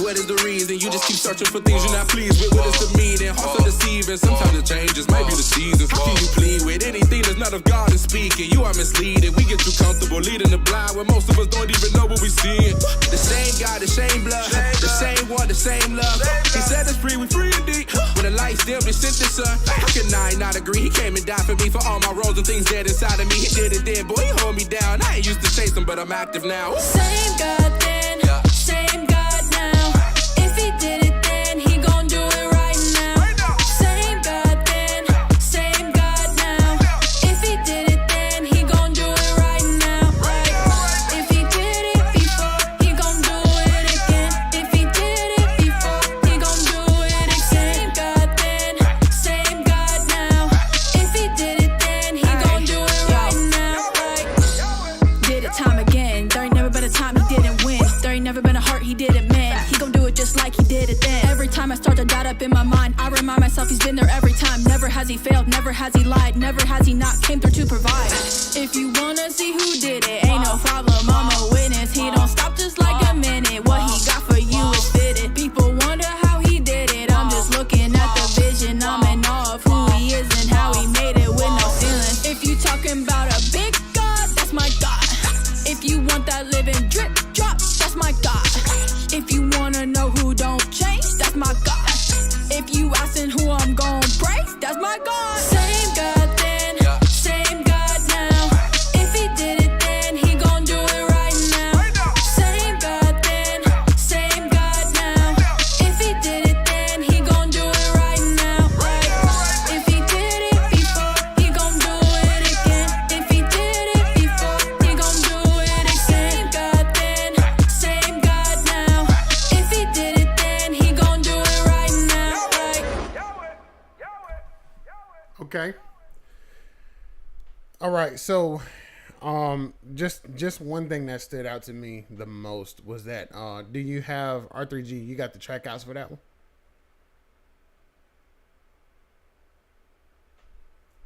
What is the reason? You just keep searching for things you're not pleased with. What is the meaning? Hearts are deceiving. Sometimes it changes, maybe the seasons. How can you plead with anything that's not of God and speaking? You are misleading. We get too comfortable leading the blind when most of us don't even know what we seeing. The same God, the same blood, the same one, the same love. He said it's free, we free indeed. When the lights dim, he sent the sun. How can I not agree? He came and died for me, for all my wrongs and things dead inside of me. He did it then, boy, he hold me down. I ain't used to chase him, but I'm active now. Same God then, same God now. If he did it then, he gon' do it right now. Same God then, same God now. If he did it then, he gon' do it right now. If he did it before, he gon' do it again. If he did it before, he gon' do it again. Same God then, same God now. If he did it then, he gon' do it right now. Did it time again. There ain't never been a time he didn't win. part he didn't mend. He gon' do it just like he did it then. Every time I start to doubt up in my mind, I remind myself he's been there every time. Never has he failed, never has he lied, never has he not came through to provide. If you wanna see who did it, ain't no problem, I'm a witness. He don't stop just like a minute. What he got for you is fitted. People wonder how he did it. I'm just looking at the vision. I'm in awe of who he is and how he made it with no ceiling. If you talking about a big God, that's my God. If you want that living drip drop, that's my God. If you wanna know who don't change, that's my God. If you asking who I'm gon' praise, that's my God. Same God then, same God now. If he did it then, he gon' do it right now. Same God then, same God now. If he did it then, he gon' do it right now. If he did it before, he gon' do it again. If he did it before, he gon' do it again. Same God then, same God now. If he did it then, he gon' do it right now. Okay. All right. So, just one thing that stood out to me the most was that do you have R3G? You got the track outs for that one?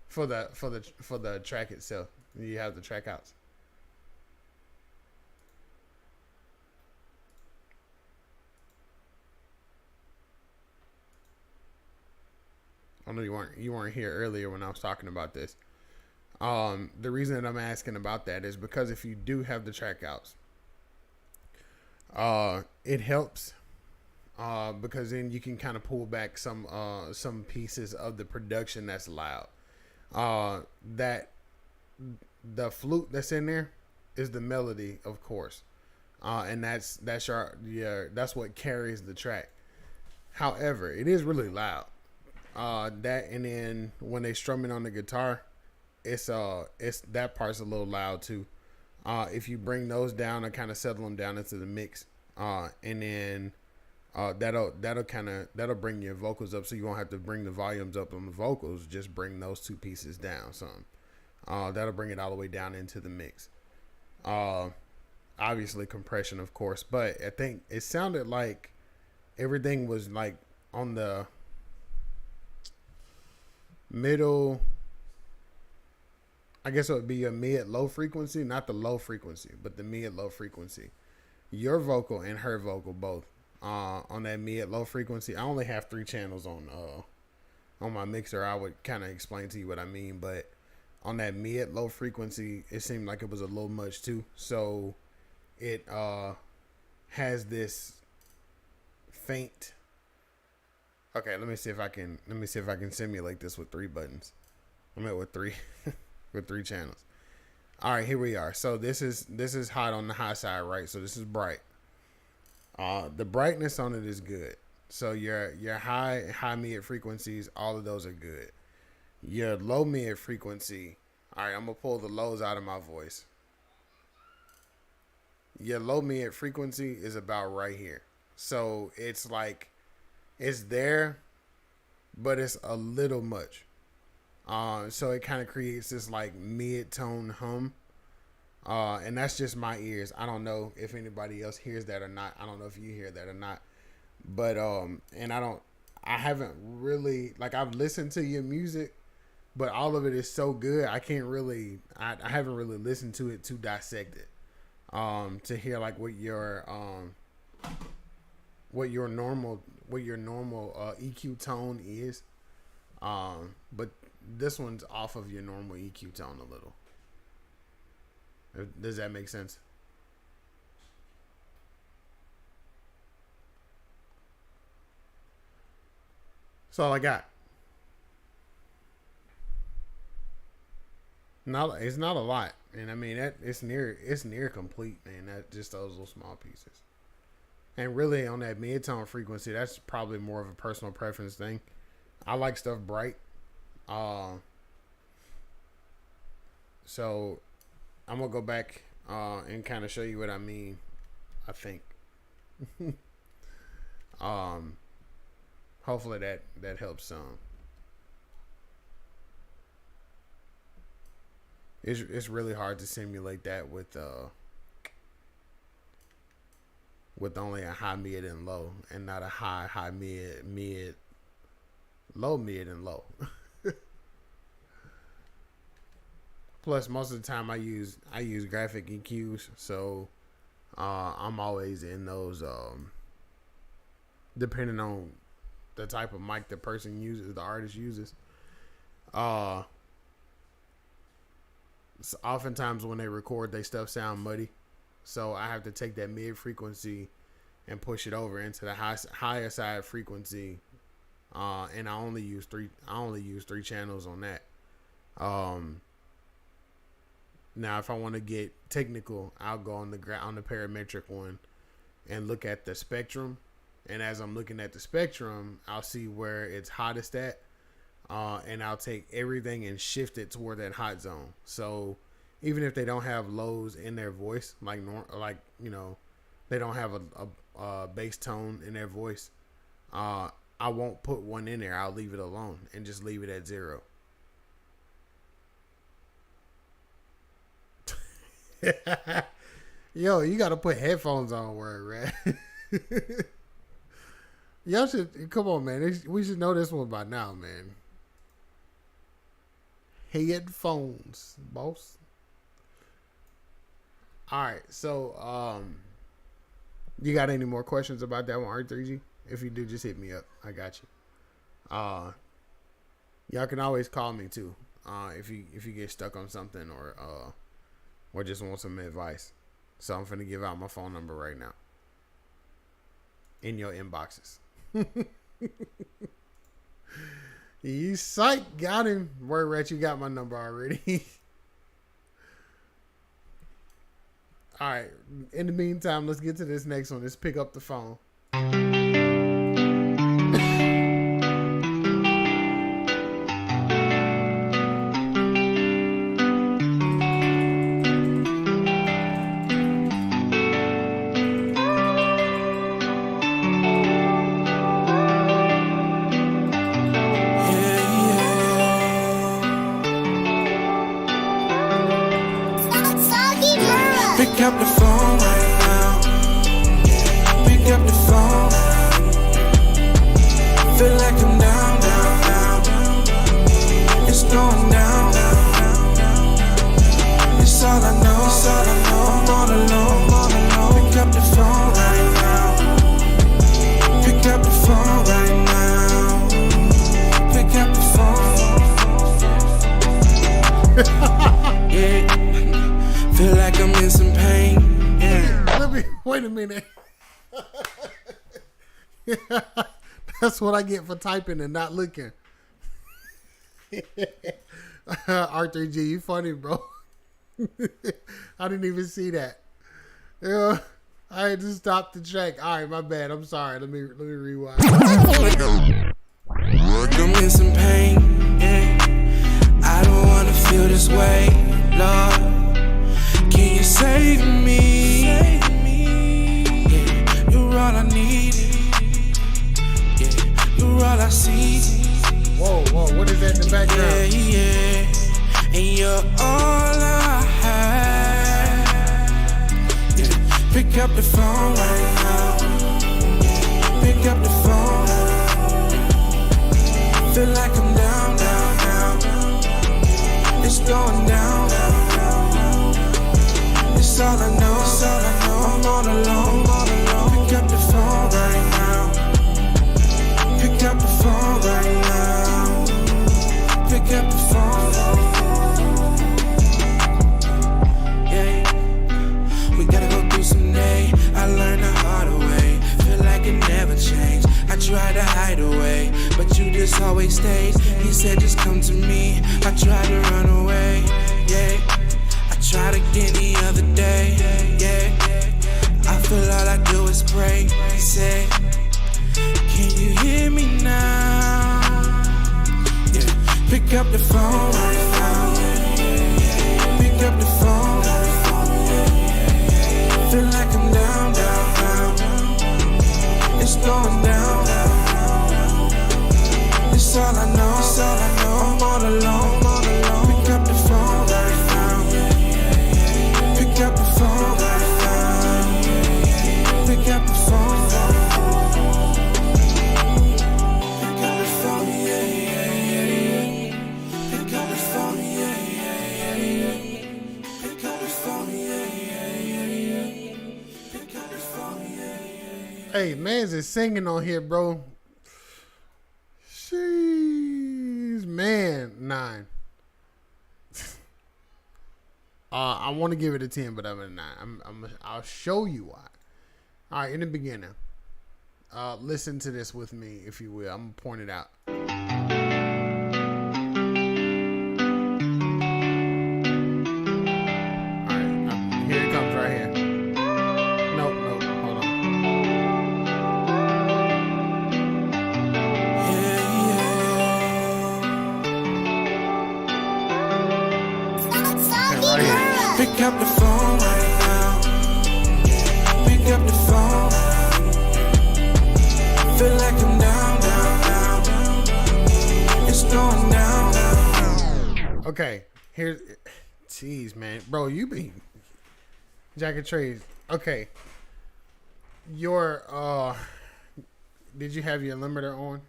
For the track itself, do you have the track outs? I know you weren't here earlier when I was talking about this. The reason that I'm asking about that is because if you do have the track outs, it helps because then you can kind of pull back some pieces of the production that's loud. That the flute that's in there is the melody, of course, and that's what carries the track. However, it is really loud. That, and then when they strumming on the guitar, it's that part's a little loud too. If you bring those down and kind of settle them down into the mix, and then that'll bring your vocals up, so you won't have to bring the volumes up on the vocals. Just bring those two pieces down some. That'll bring it all the way down into the mix. Obviously compression, of course, but I think it sounded like everything was like on the middle. I guess it would be a mid-low frequency, not the low frequency, but the mid-low frequency. Your vocal and her vocal both on that mid-low frequency. I only have 3 channels on my mixer. I would kind of explain to you what I mean, but on that mid-low frequency, it seemed like it was a little much too. So it has this faint. Okay, let me see if I can simulate this with 3 buttons. I mean with 3 with 3 channels. All right, here we are. So this is hot on the high side, right? So this is bright. The brightness on it is good. So your high mid frequencies, all of those are good. Your low mid frequency, all right, I'm gonna pull the lows out of my voice. Your low mid frequency is about right here. So it's like it's there, but it's a little much. So it kind of creates this like mid-tone hum. And that's just my ears. I don't know if anybody else hears that or not. I don't know if you hear that or not. But and I haven't really, like, I've listened to your music, but all of it is so good. I haven't really listened to it to dissect it. To hear like what your normal EQ tone is. But this one's off of your normal EQ tone a little. Does that make sense? That's all I got. It's not a lot, and I mean it's near complete, man. That just those little small pieces, and really on that mid-tone frequency, that's probably more of a personal preference thing. I like stuff bright, so I'm gonna go back and kind of show you what I mean. I think, hopefully that helps some. It's really hard to simulate that with with only a high, mid, and low, and not a high, mid, low, mid, and low. Plus, most of the time I use graphic EQs, so I'm always in those. Depending on the type of mic the person uses, the artist uses. So oftentimes when they record, they stuff sound muddy, so I have to take that mid frequency and push it over into the higher side frequency, and I only use three channels on that. Now, if I want to get technical, I'll go on the parametric one and look at the spectrum. And as I'm looking at the spectrum, I'll see where it's hottest at, and I'll take everything and shift it toward that hot zone. So even if they don't have lows in their voice, like they don't have a bass tone in their voice, I won't put one in there. I'll leave it alone and just leave it at 0. Yo, you gotta put headphones on, word, right? Y'all should come on, man. We should know this one by now, man. Headphones, boss. All right, so you got any more questions about that one, R3G? If you do, just hit me up. I got you. Y'all can always call me too. If you get stuck on something or just want some advice. So I'm finna give out my phone number right now. In your inboxes. You psych, got him. Word rat, you got my number already. Alright. In the meantime, let's get to this next one. Let's pick up the phone. Pick up the phone right now. Pick up the phone. Feel like I'm down, down, down. It's going down. It's all I know, it's all I know. I'm all alone, all alone. Pick up the phone right now. Pick up the phone right now. Pick up the phone. Yeah. Feel like I'm in some pain. Yeah. Wait a minute. That's what I get for typing and not looking. R3G, you funny, bro. I didn't even see that. Yeah, I had to stop the track. All right, my bad. I'm sorry. Let me rewind. I'm in some pain. Yeah. I don't wanna feel this way, Lord. Can you save me? Yeah, you're all I need. Yeah, you're all I see. Whoa, what is that in the background? Yeah, and you're all I have. Yeah, pick up the phone right now. Pick up the phone. Feel like I'm down, down, down. It's going down, down, down. It's all I know, it's all I know. I'm all alone, all alone. Pick up the phone right now. Pick up the phone right now. Pick up the phone. Yeah, we gotta go through some day. I learned the hard way. Feel like it never changed. I tried to hide away, but you just always stayed. He said just come to me. I tried to run away. Yeah. Tried again the other day, yeah. I feel all I do is pray. He said, can you hear me now? Yeah. Pick up the phone right now. Pick up the phone. Feel like I'm down, down, down. It's going down. It's all I know, it's all I know. I'm all alone, all alone. Pick up the phone right now. Pick up the phone right now. Pick up the Hey, man's is singing on here, bro. She's man 9. I want to give it a 10, but I'm a 9. I'll show you why. All right, in the beginning, listen to this with me, if you will. I'm gonna point it out. Here it comes right here. Nope, hold on. Okay, right here. Pick up the phone right now. Pick up the phone. Feel like I'm down, down, down. It's going down, down. Okay, here's. Jeez, man, bro, you be Jacket Trades. Okay, your did you have your limiter on?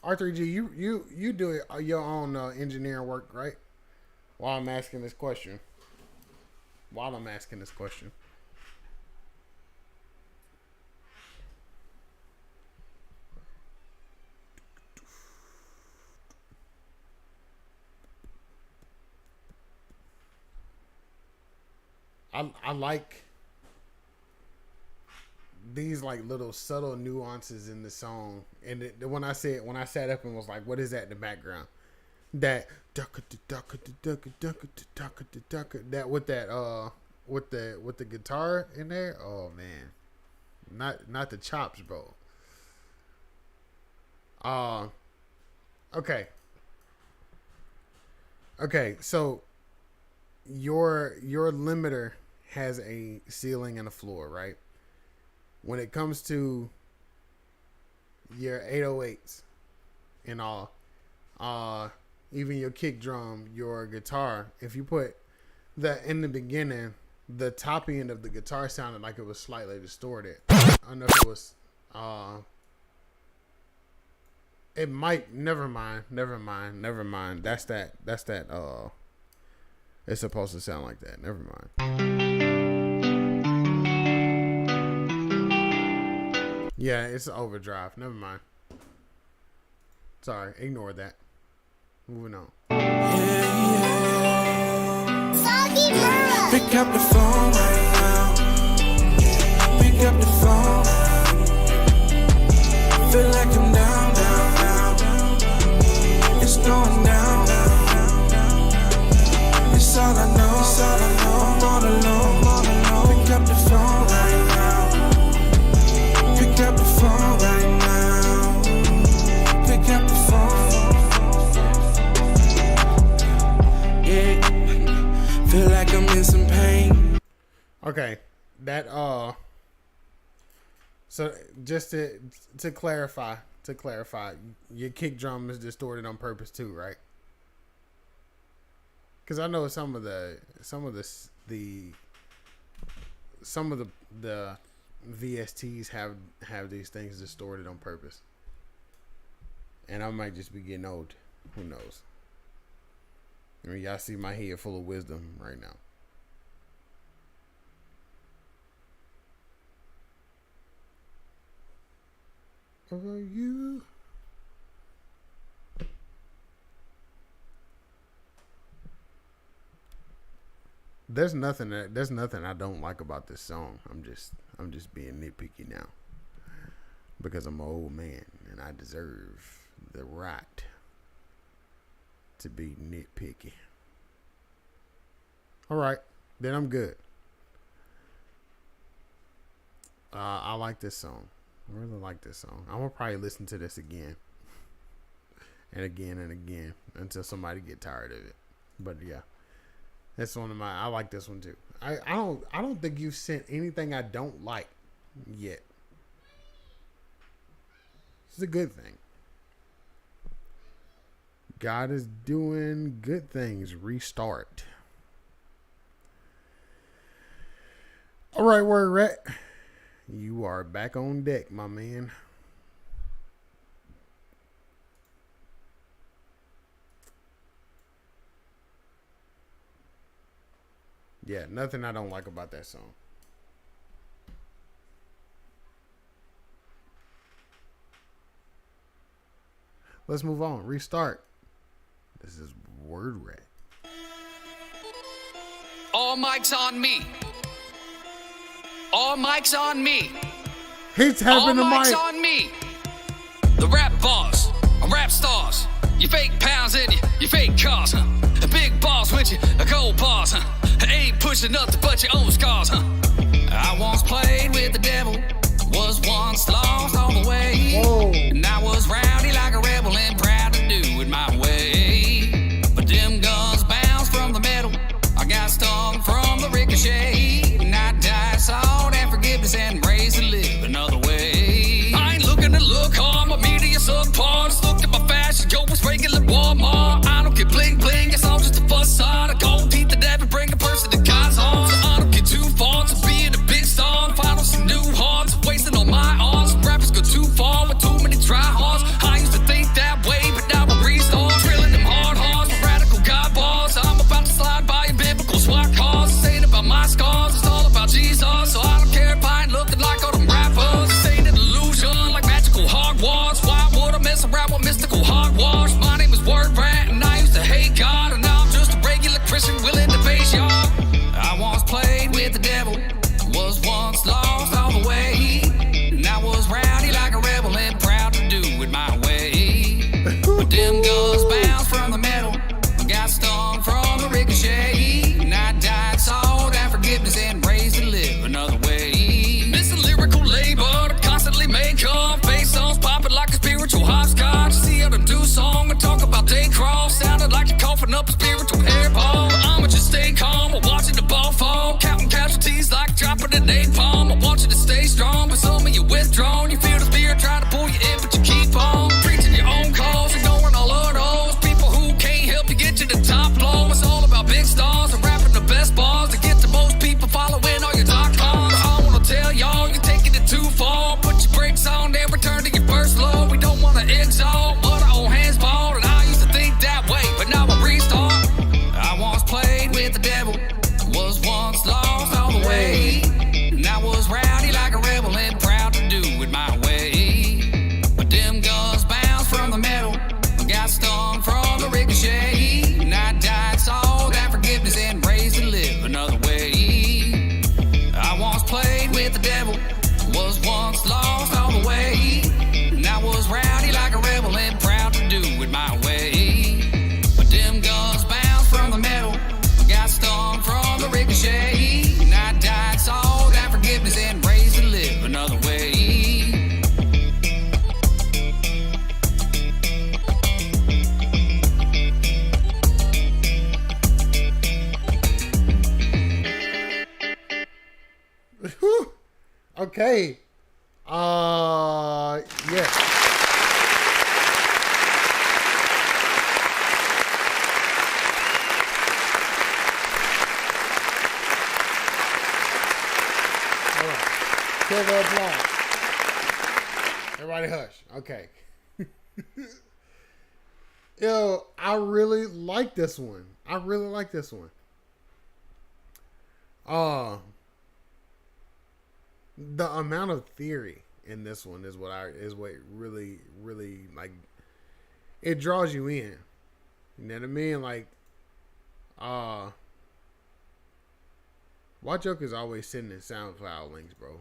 R3G, you do it your own engineering work, right? While I'm asking this question. I like these like little subtle nuances in the song, and when I sat up and was like, "What is that in the background?" That that with the guitar in there. Oh man, not the chops, bro. Okay, so your limiter has a ceiling and a floor, right? When it comes to your 808s and all, even your kick drum, your guitar, if you put that in the beginning, the top end of the guitar sounded like it was slightly distorted. I don't know if it was it might never mind. That's that it's supposed to sound like that. Never mind. Yeah, it's an overdrive. Never mind. Sorry, ignore that. Moving on. Pick up the phone right now. Pick up the phone. Feel like I'm down, down, down. It's going down, down, down. It's all I know. I'm all alone. Pick up the phone right now. Pick up the phone right now. Pick up the phone. Yeah. Feel like I'm in some pain. Okay, that so just to clarify, your kick drum is distorted on purpose too, right? Because I know some of the VSTs have these things distorted on purpose, and I might just be getting old. Who knows? I mean, y'all see my head full of wisdom right now. Over you. There's nothing I don't like about this song. I'm just being nitpicky now because I'm an old man and I deserve the right to be nitpicky. All right, then I'm good. I like this song. I really like this song. I'm gonna probably listen to this again and again and again until somebody get tired of it. But yeah, that's one of my. I like this one too. I don't think you've sent anything I don't like yet. It's a good thing. God is doing good things. Restart. All right, word rat. You are back on deck, my man. Yeah, nothing I don't like about that song. Let's move on. Restart. This is Word Rat. All mics on me. All mics on me. He's having the All mics mic. on me. The rap boss, rap stars. You fake pounds and you fake cars, huh? A big boss with you, a gold boss, huh? Ain't pushing nothing but your own scars, huh? I once played with the devil, was once lost all the way. Whoa. And I was rowdy like a rebel and proud to do it my way. But them guns bounce from the metal. I got stung from the ricochet. And I died, sought and forgiveness and raised to live another way. I ain't looking to look hard, my media subpar. Just look at my fashion, yo, it's regular Walmart. I don't get bling bling, it's all just a facade. A gold teeth that never bring a person to God's arms. I don't get too far to being a big star. Find some new hearts, wasting on my arms. Rappers go too far with too many try hards. I used to think that way, but now I restart. Drilling them hard hearts with radical God bars. I'm about to slide by in biblical SWAT cars. This ain't about my scars, it's all about Jesus. So I don't care if I ain't looking like all them rappers. This ain't an illusion like magical Hogwarts. Why would I mess around with mystical hogwash? My name is Word Rat and I used to hate God. And now I'm just a regular Christian willing to face y'all. I once played with the devil, was once lost all the way. And I was rowdy like a rebel and proud to do it my way. But them guns bounce from the metal, got stung from the ricochet. And I died, sought and forgiveness and raised to live another way. This is lyrical labor to constantly make up. Face songs popping like a spiritual hopscotch. See how to do song and talk about day cross. Sounded like you're coughing up a spiritual hairball. I'ma just stay calm while watching the ball fall. Counting casualties like dropping a napalm. I want you to stay strong, but some of you withdrawn. You feel the spirit trying to pull you in, but you keep on preaching your own cause, ignoring all of those people who can't help you get to the top floor. It's all about big stars and rapping the best bars to get to most people following all your .coms. I wanna tell y'all, you're taking it too far. Put your brakes on and return to your first love. We don't wanna exalt, but our own hands balled. And I used to think that way, but now I restart. I once played with the devil, was once lost all the way. And I was rowdy like a rebel and proud to do it my way. But them guns bounce from the metal, got stung from the ricochet. And I died, sought that forgiveness and raised to live another way. I once played with the devil, was once lost all the way. And I was rowdy like a rebel and proud to do it my way. But them guns bounce from the metal, got stung from the ricochet. And I died, sought that forgiveness and raised to live another way. Okay. Yeah. All right. Kill the applause. Everybody hush. Okay. Yo, I really like this one. I really like this one. The amount of theory in this one is what really like, it draws you in. You know what I mean? Like, Watch Joker's always sending SoundCloud links, bro.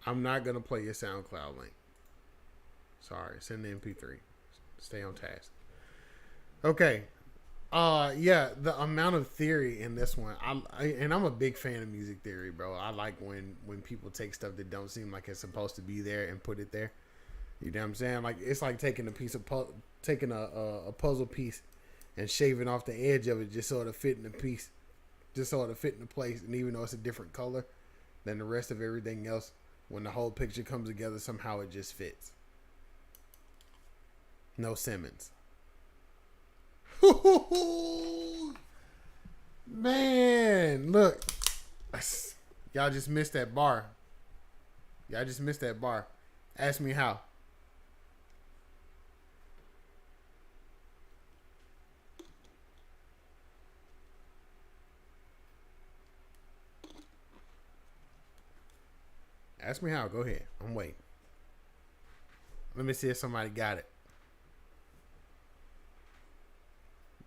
I'm not gonna play your SoundCloud link. Sorry, send the MP3. Stay on task. Okay. Yeah, the amount of theory in this one, and I'm a big fan of music theory, bro. I like when people take stuff that don't seem like it's supposed to be there and put it there. You know what I'm saying? Like, it's like taking a piece of taking a puzzle piece and shaving off the edge of it just so it'll fit in the piece, just so it'll fit in the place. And even though it's a different color than the rest of everything else, when the whole picture comes together, somehow it just fits. No Simmons. Man, look. Y'all just missed that bar. Y'all just missed that bar. Ask me how. Ask me how. Go ahead. I'm waiting. Let me see if somebody got it.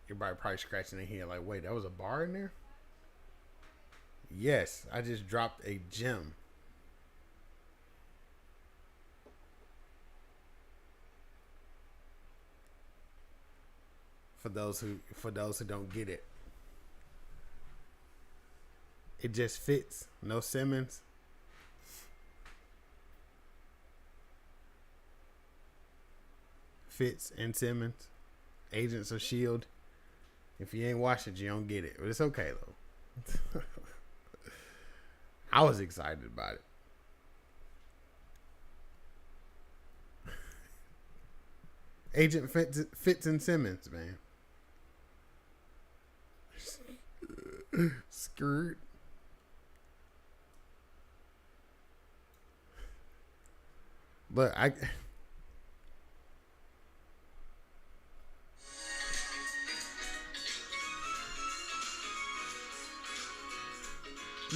Everybody probably scratching their head like, wait, that was a bar in there? Yes, I just dropped a gem. For those who don't get it. It just fits. No Simmons. Fitz and Simmons. Agents of S.H.I.E.L.D. If you ain't watched it, you don't get it. But it's okay though. I was excited about it. Agent Fitz and Simmons, man. Skirt. But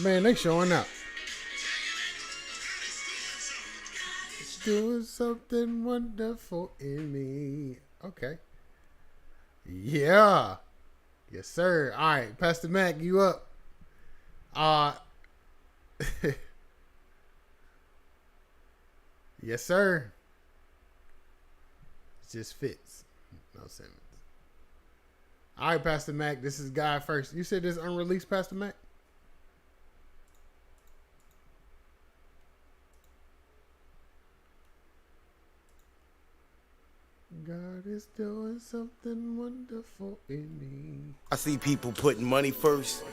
man, they showing up. Doing something wonderful in me. Okay. Yeah. Yes, sir. All right, Pastor Mac, you up. Yes, sir. It just fits. No Simmons. All right, Pastor Mac, this is Guy first. You said this unreleased, Pastor Mac? God is doing something wonderful in me. I see people putting money first,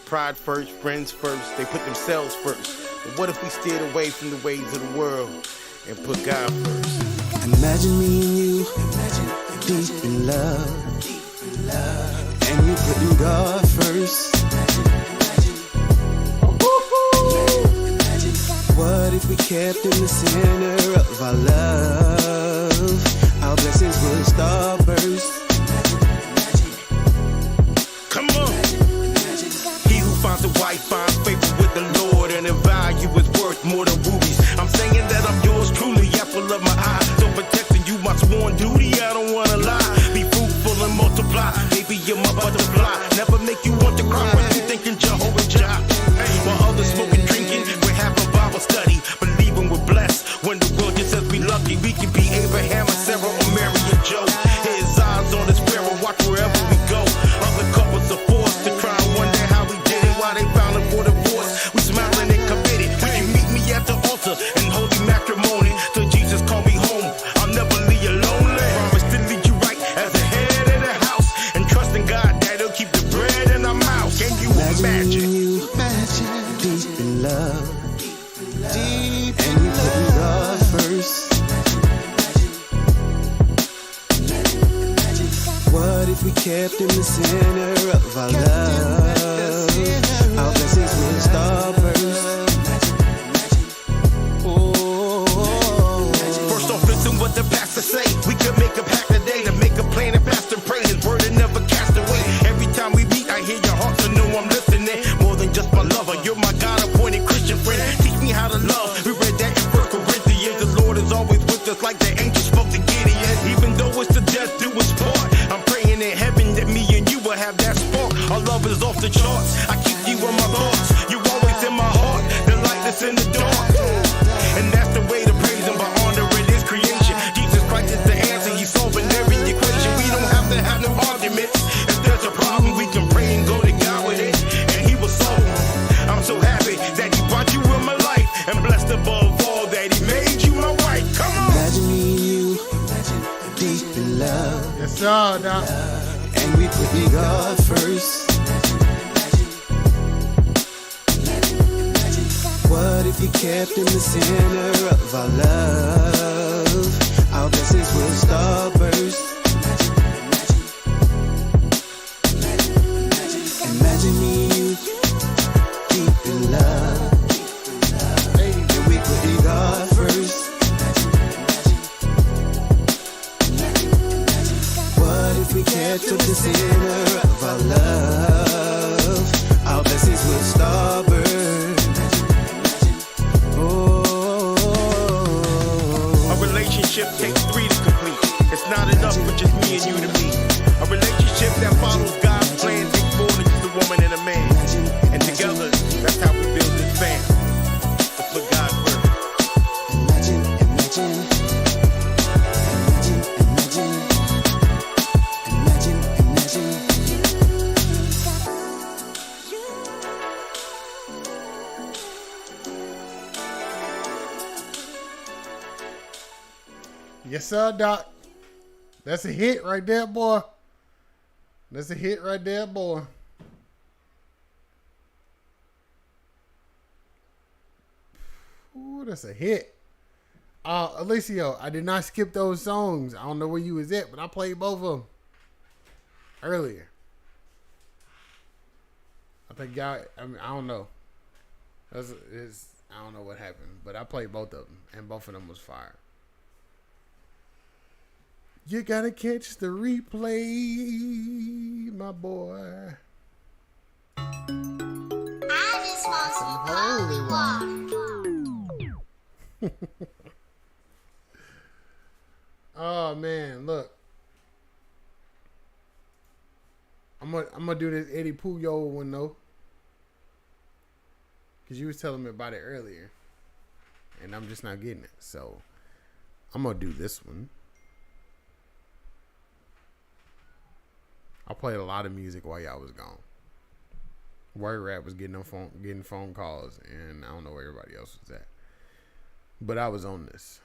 pride first, friends first. They put themselves first. But what if we steered away from the ways of the world and put God first? Imagine me and you, deep in love, and we putting God first. What if we kept in the center of our love? Our blessings would start burst. Come on. He who finds a wife finds favor with the Lord, and their value is worth more than rubies. I'm saying that I'm yours truly, apple of my eye. So protecting you, my sworn duty. I don't wanna lie. Be fruitful and multiply. Baby, you're my butterfly. Never make you want to cry when you thinking Jehovah Jireh. While others smoking, drinking, we're having Bible study, believing we're blessed. When the world just says we lucky, we can be Abraham and Sarah or Mary and Joe. His eyes on the sparrow, watch wherever we go. Other couples are forced to cry, wonder how we did it, why they filing for divorce. We smiling and committed. Will you meet me at the altar in holy matrimony? Till Jesus call me home, I'll never leave you lonely. Promise to lead you right as the head of the house, and trust in God that He'll keep the bread in our mouth. Can you imagine? Deep in love, and we putting God first. What if we kept in the center of our love? Our blessings will start first. First off, listen what the pastor say. We could make a pact today to make a plan and fast and pray. His word and never cast away. Every time we meet, I hear your heart to know I'm listening. More than just my lover, you're my God-appointed Christian friend. Teach me how to love. We read that in 1 Corinthians. The Lord is always with us like the angel spoke to Gideon. Even though it's the death do its part, I'm praying in heaven that me and you will have that spark. Our love is off the charts. I keep you in my thoughts. You always in my heart. The light that's in the dark. And that's the way to praise Him, by honoring His creation. Jesus Christ is the answer. He's solving every equation. We don't have to have no arguments. If there's a problem, we can pray and go to God with it, and He will solve it. I'm so happy that He brought you in my life, and blessed above all that He made you my wife. Come on. Imagine me and you, deep in love. Yes, sir, Doc. And we putting God first. What if we kept in the center of our love? Our blessings will start burst. Imagine me and you, deep in love, and we putting God first. What if we kept in the center of our love? Our blessings will start burst. Oh. relationship takes three to complete. It's not enough for just me and you to be. A relationship that follows God's plan takes more than just a woman and a man. And together, that's how we build this family. Let's put God first. Yes, sir, Doc. That's a hit right there, boy. That's a hit right there, boy. Ooh, that's a hit. Alicio, I did not skip those songs. I don't know where you was at, but I played both of them earlier. I think y'all, I mean, I don't know. I don't know what happened, but I played both of them, and both of them was fire. You gotta catch the replay, my boy. I just want some holy water. Oh man, look. I'm gonna do this Eddie Puyo one though, cause you was telling me about it earlier, and I'm just not getting it. So I'm gonna do this one. I played a lot of music while y'all was gone. Word Rap was getting phone calls, and I don't know where everybody else was at. But I was on this.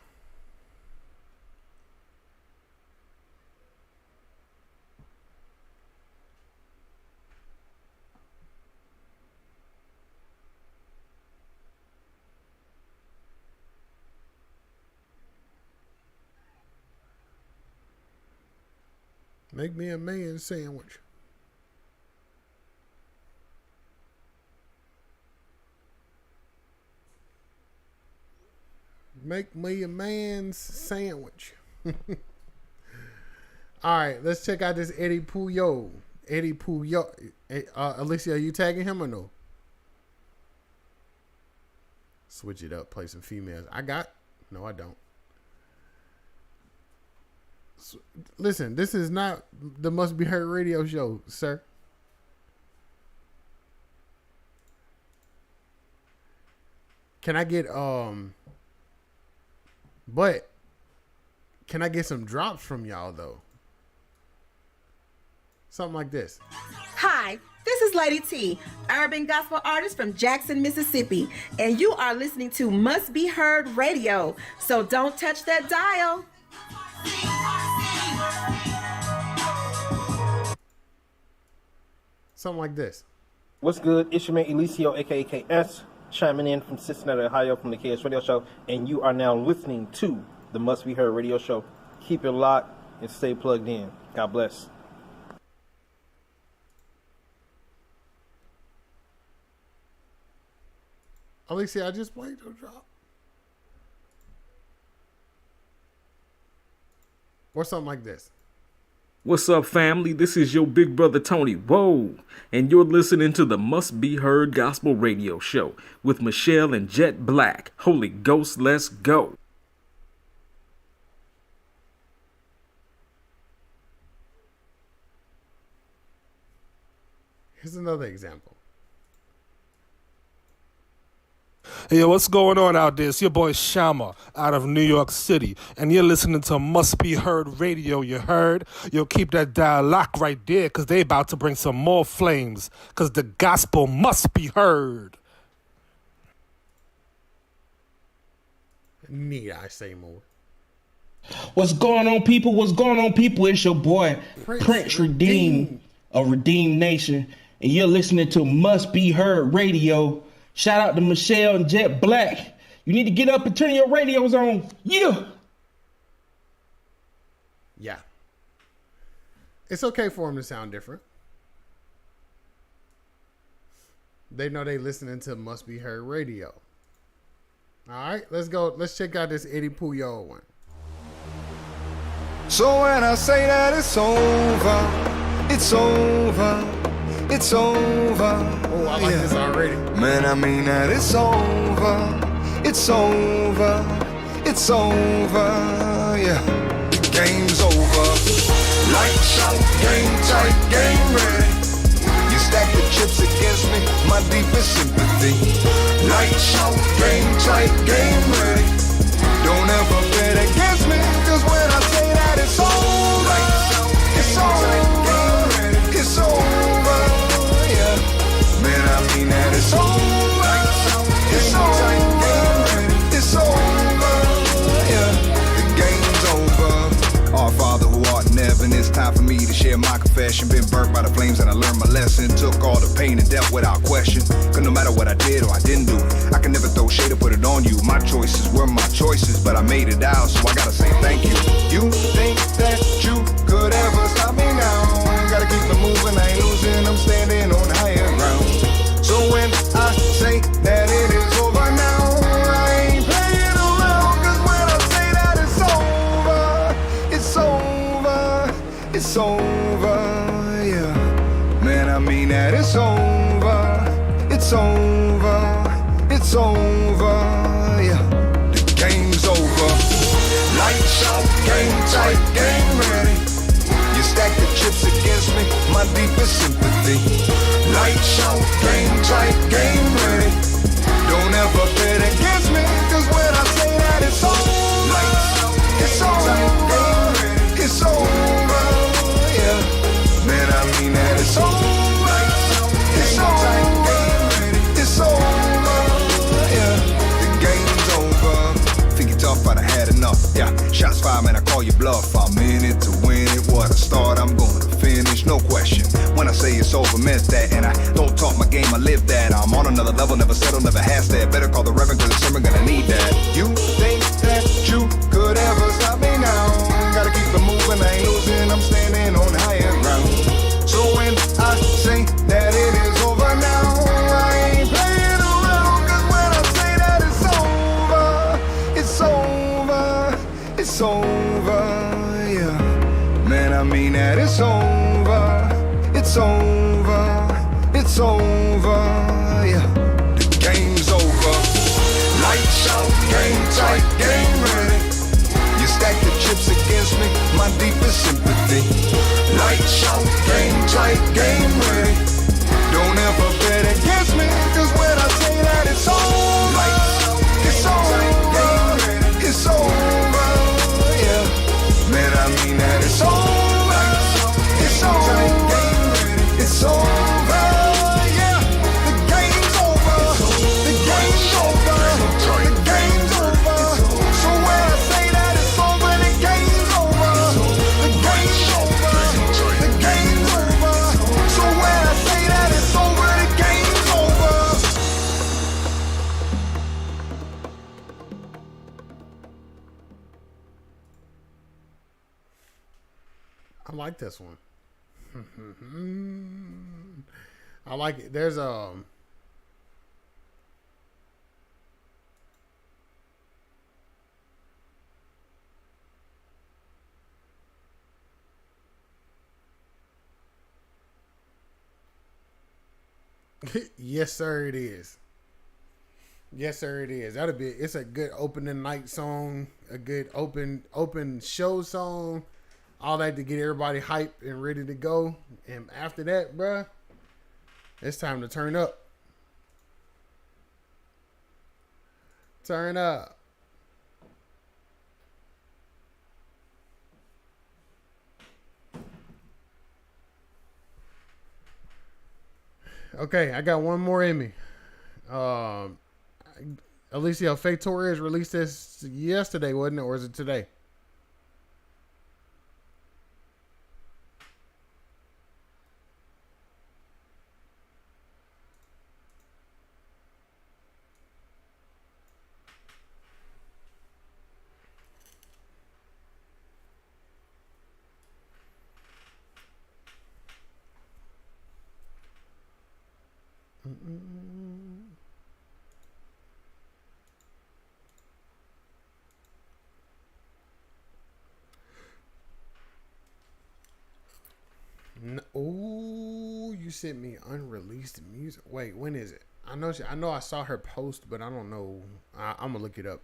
Make me a man sandwich. Make me a man's sandwich. All right, let's check out this Eddie Puyo. Eddie Puyo. Alicia, are you tagging him or no? Switch it up. Play some females. No, I don't. Listen, this is not the Must Be Heard radio show, sir. Can I get but can I get some drops from y'all though? Something like this. Hi, this is Lady T, urban gospel artist from Jackson, Mississippi, and you are listening to Must Be Heard Radio. So don't touch that dial. Something like this. What's good? It's your man Elicio, aka KS, chiming in from Cincinnati, Ohio, from the KS Radio Show, and you are now listening to the Must Be Heard Radio Show. Keep it locked and stay plugged in. God bless. Alicia, I just played your drop. Or something like this. What's up, family? This is your big brother Tony. Whoa! And you're listening to the Must Be Heard Gospel Radio Show with Michelle and Jet Black. Holy Ghost, let's go. Here's another example. Hey, what's going on out there? It's your boy Shama out of New York City, and you're listening to Must Be Heard Radio, you heard? You'll keep that dial locked right there, because they about to bring some more flames, because the gospel must be heard. Need I say more? What's going on, people? What's going on, people? It's your boy, Prince Redeemed of Redeemed Nation, and you're listening to Must Be Heard Radio. Shout out to Michelle and Jet Black. You need to get up and turn your radios on. Yeah. Yeah. It's okay for them to sound different. They know they listening to Must Be Heard Radio. All right, let's go. Let's check out this Eddie Puyo one. So when I say that it's over, it's over. It's over. Oh, I like this already. Man, I mean that it's over. It's over. It's over. yeah, the game's over. Lights out, game tight, game ready. You stack the chips against me, my deepest sympathy. Lights out, game tight, game ready. Don't ever bet against me, cause when I say that it's over, it's over, it's over, yeah. Man, I mean that it's over, it's over, it's over, yeah. The game's over. Our Father who art in heaven, it's time for me to share my confession. Been burnt by the flames and I learned my lesson. Took all the pain and death without question. Cause no matter what I did or I didn't do, I can never throw shade or put it on you. My choices were my choices, but I made it out, so I gotta say thank you. You think that you could ever stop me now? Gotta keep it moving, I ain't losing, I'm standing on higher ground. So when I say that it is over now, I ain't playing around, cause when I say that it's over, it's over, it's over, yeah. Man, I mean that it's over, it's over, it's over, yeah. The game's over. Lights out, game tight, game ready. You stack the chips against me, my deepest sympathy. Lights out, game tight, game ready. Don't ever bet against me, cause when I say that it's over, it's over, it's over, yeah. Man, I mean that it's over, it's over, it's over, yeah. The game's over. Think you're tough, but I had enough, yeah. Shots fired, man, I call you bluff. I'm in it to win it, what a start, I'm going to finish, no question. When I say it's over, meant that, and I don't talk my game, I live that. I'm on another level, never settle, never has that. Better call the reverend, cause the sermon gonna need that. You think that you could ever stop me now? Gotta keep it moving, I ain't losing, I'm standing on higher ground. So when I say that it is over now, I ain't playing around, cause when I say that it's over, it's over, it's over, yeah. Man, I mean that it's over, it's over, it's over, yeah. The game's over. Lights out, game tight, game ready. You stack the chips against me, my deepest sympathy. Lights out, game tight, game ready. Don't ever bet against me, cause when I say that it's over, it's over, it's over, yeah. Man, I mean that it's over, it's over, it's over, yeah. The game's over, the game's over, the game's over. So when I say that it's over, the game's over, the game's over, the game's over. So when I say that it's over, the game's over. I like this one. I like it. There's yes sir it is. Yes sir it is. It's a good opening night song, a good open show song. All that to get everybody hyped and ready to go. And after that, bruh, it's time to turn up. Turn up. Okay, I got one more in me. Alicia Faye Torres released this yesterday, wasn't it? Or is it today? Oh, you sent me unreleased music. Wait, when is it? I know I saw her post, but I don't know. I'm gonna look it up.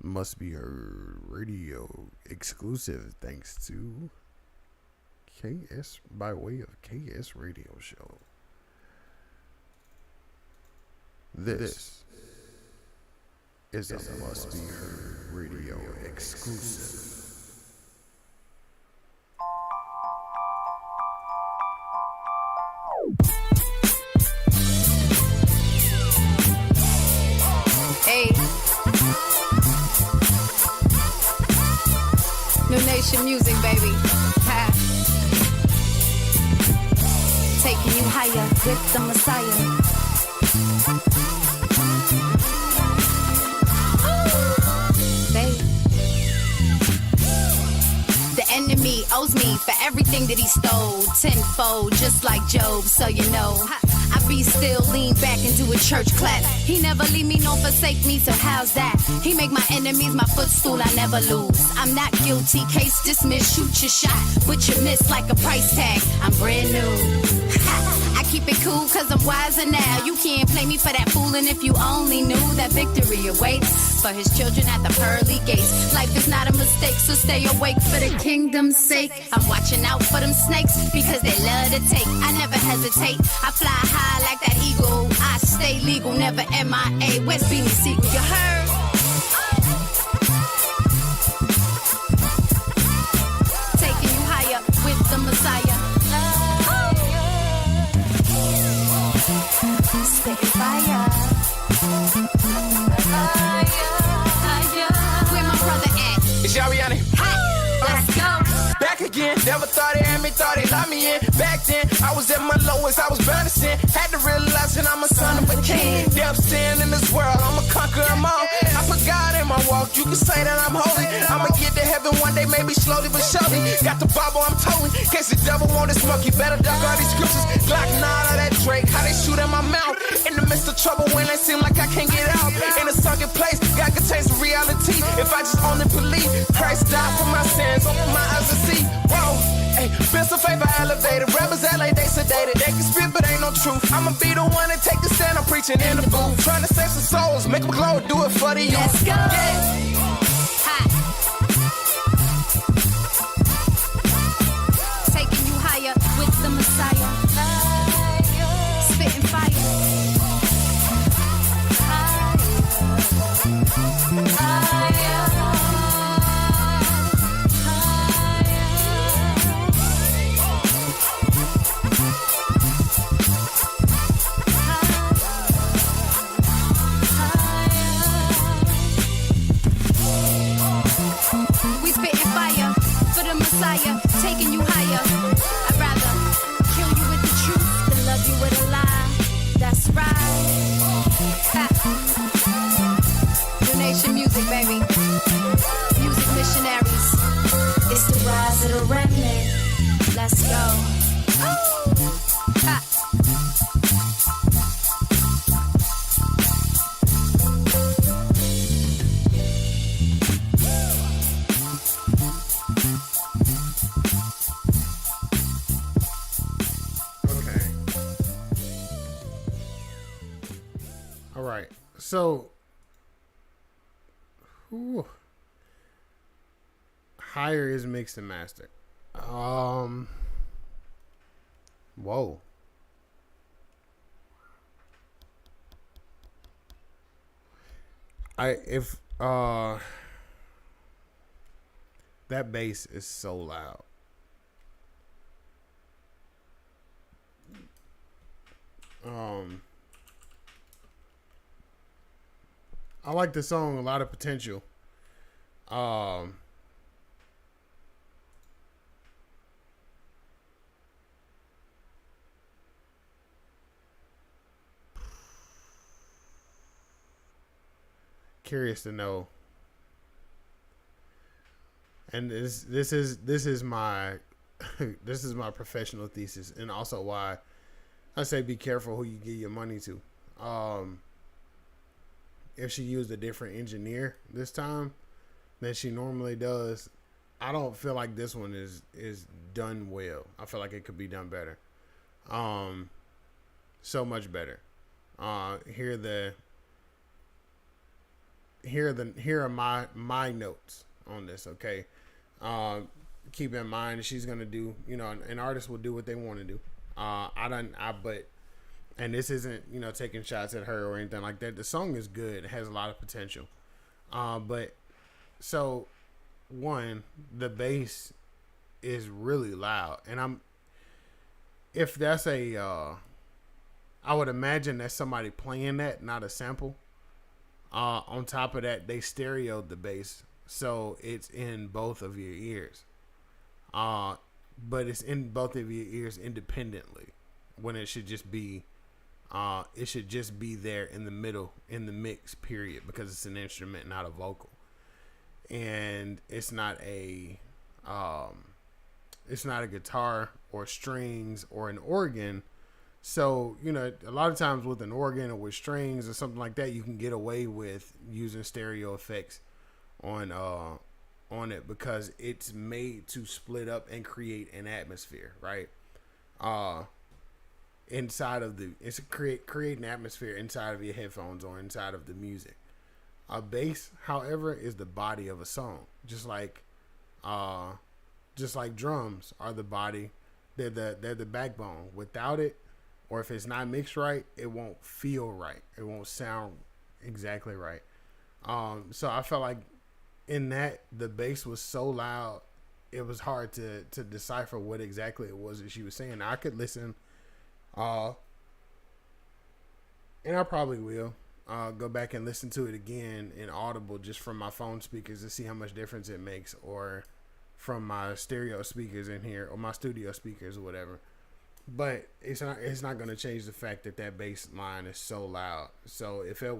Must Be Heard Radio exclusive thanks to KS by way of KS Radio Show. This is a Must Be Heard Radio exclusive. Hey. New Nation Music, baby. Ha. Taking you higher with the Messiah. Babe. The enemy owes me for everything that he stole tenfold, just like Job, so you know. I be still, lean back and do a church clap. He never leave me nor forsake me, so how's that? He make my enemies my footstool, I never lose. I'm not guilty, case dismissed, shoot your shot, but you miss like a price tag. I'm brand new. I keep it cool cause I'm wiser now. You can't play me for that fooling if you only knew that victory awaits for his children at the pearly gates. Life is not a mistake, so stay awake for the kingdom's sake. I'm watching out for them snakes because they love to take. I never hesitate, I fly high like that eagle. I stay legal, never MIA. West Beanie Siegel, you heard? Taking you higher with the Messiah. Spitting fire. Where my brother at? It's Yariani. Let's go. Back again, never thought they had me, thought they loved me in. Back then, I was at my lowest, I was bound to sin. Had to realize that I'm a son of a king. Death sin in this world, I'ma conquer them all. I put God in my walk, you can say that I'm holy. I'ma get to heaven one day, maybe slowly but surely. Got the Bible, I'm towing, case the devil want to smoke. You better duck all these scriptures, Glock 9 of that Drake. How they shoot in my mouth, in the midst of trouble when it seem like I can't get out. In a sunken place, God can change the reality. If I just only believe, Christ died for my sins, open my eyes to see. Whoa, hey, been some favor elevated. Rappers LA, they sedated. They can spit, but ain't no truth. I'ma be the one that take the stand. I'm preaching in the booth. Trying to save some souls, make them glow, do it for the youth. Let's go. Yeah. Taking you higher with the Messiah. Spitting fire. We spitting fire for the Messiah, taking you higher. I'd rather kill you with the truth than love you with a lie. That's right. Ha. New Nation Music, baby. Music missionaries. It's the rise of the remnant. Let's go. Ha. All right. So, higher is mixed and mastered. Whoa. That bass is so loud. I like the song, a lot of potential. Curious to know. And this is my this is my professional thesis, and also why I say be careful who you give your money to. If she used a different engineer this time than she normally does, I don't feel like this one is done well. I feel like it could be done better. So much better. Hear here are my notes on this. Okay, keep in mind she's gonna do, an artist will do what they want to do. And this isn't, taking shots at her or anything like that. The song is good. It has a lot of potential. So one, the bass is really loud. And if that's I would imagine that's somebody playing that, not a sample. On top of that, they stereoed the bass. So it's in both of your ears. But it's in both of your ears independently when it should just be there in the middle, in the mix, period, because it's an instrument, not a vocal. And it's not a guitar or strings or an organ. So, a lot of times with an organ or with strings or something like that, you can get away with using stereo effects on it because it's made to split up and create an atmosphere, right? Create an atmosphere inside of your headphones or inside of the music. A bass, however, is the body of a song. Just like drums are the body, they're the backbone. Without it, or if it's not mixed right, it won't feel right. It won't sound exactly right. So I felt like in that the bass was so loud, it was hard to decipher what exactly it was that she was saying. Now, I could listen, and I probably will go back and listen to it again in Audible just from my phone speakers to see how much difference it makes, or from my stereo speakers in here or my studio speakers or whatever. But it's not going to change the fact that bass line is so loud. So if I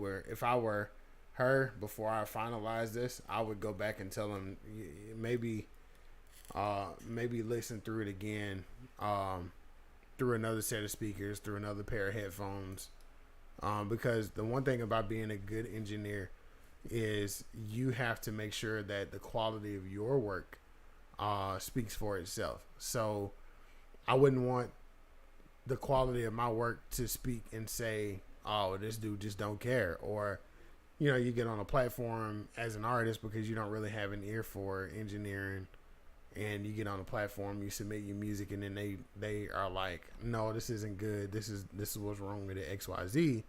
were her before I finalize this, I would go back and tell them maybe listen through it again, through another set of speakers, through another pair of headphones, because the one thing about being a good engineer is you have to make sure that the quality of your work speaks for itself. So I wouldn't want the quality of my work to speak and say, oh, this dude just don't care. Or, you get on a platform as an artist because you don't really have an ear for engineering, and you get on a platform, you submit your music, and then they are like, no, this isn't good. This is what's wrong with it, XYZ.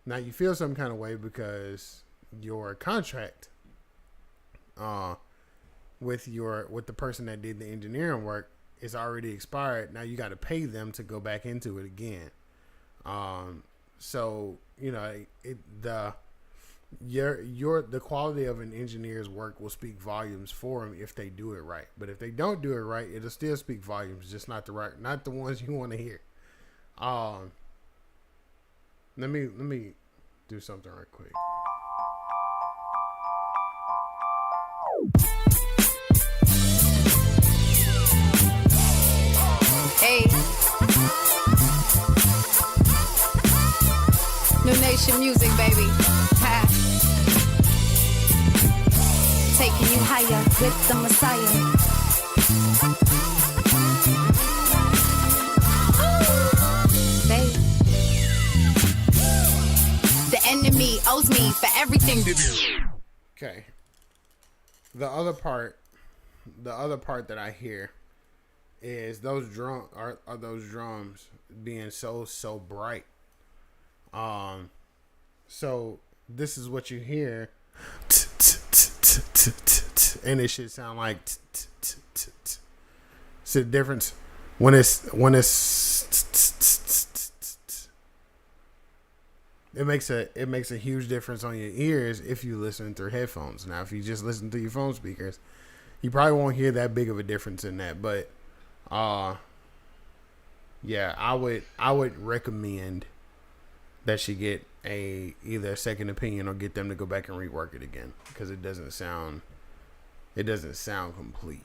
Now you feel some kind of way because your contract with the person that did the engineering work is already expired. Now you got to pay them to go back into it again. So the quality of an engineer's work will speak volumes for them if they do it right. But if they don't do it right, it'll still speak volumes, just not the ones you want to hear. Let me do something right quick. Hey. New Nation music, baby. Ha. Taking you higher with the Messiah. Babe. The enemy owes me for everything. Okay. The other part that I hear is those drums being so bright. So this is what you hear, and it should sound like. See the difference when it's it makes a huge difference on your ears if you listen through headphones. Now, if you just listen through your phone speakers, you probably won't hear that big of a difference in that. But yeah, I would recommend that she get either a second opinion or get them to go back and rework it again, because it doesn't sound complete.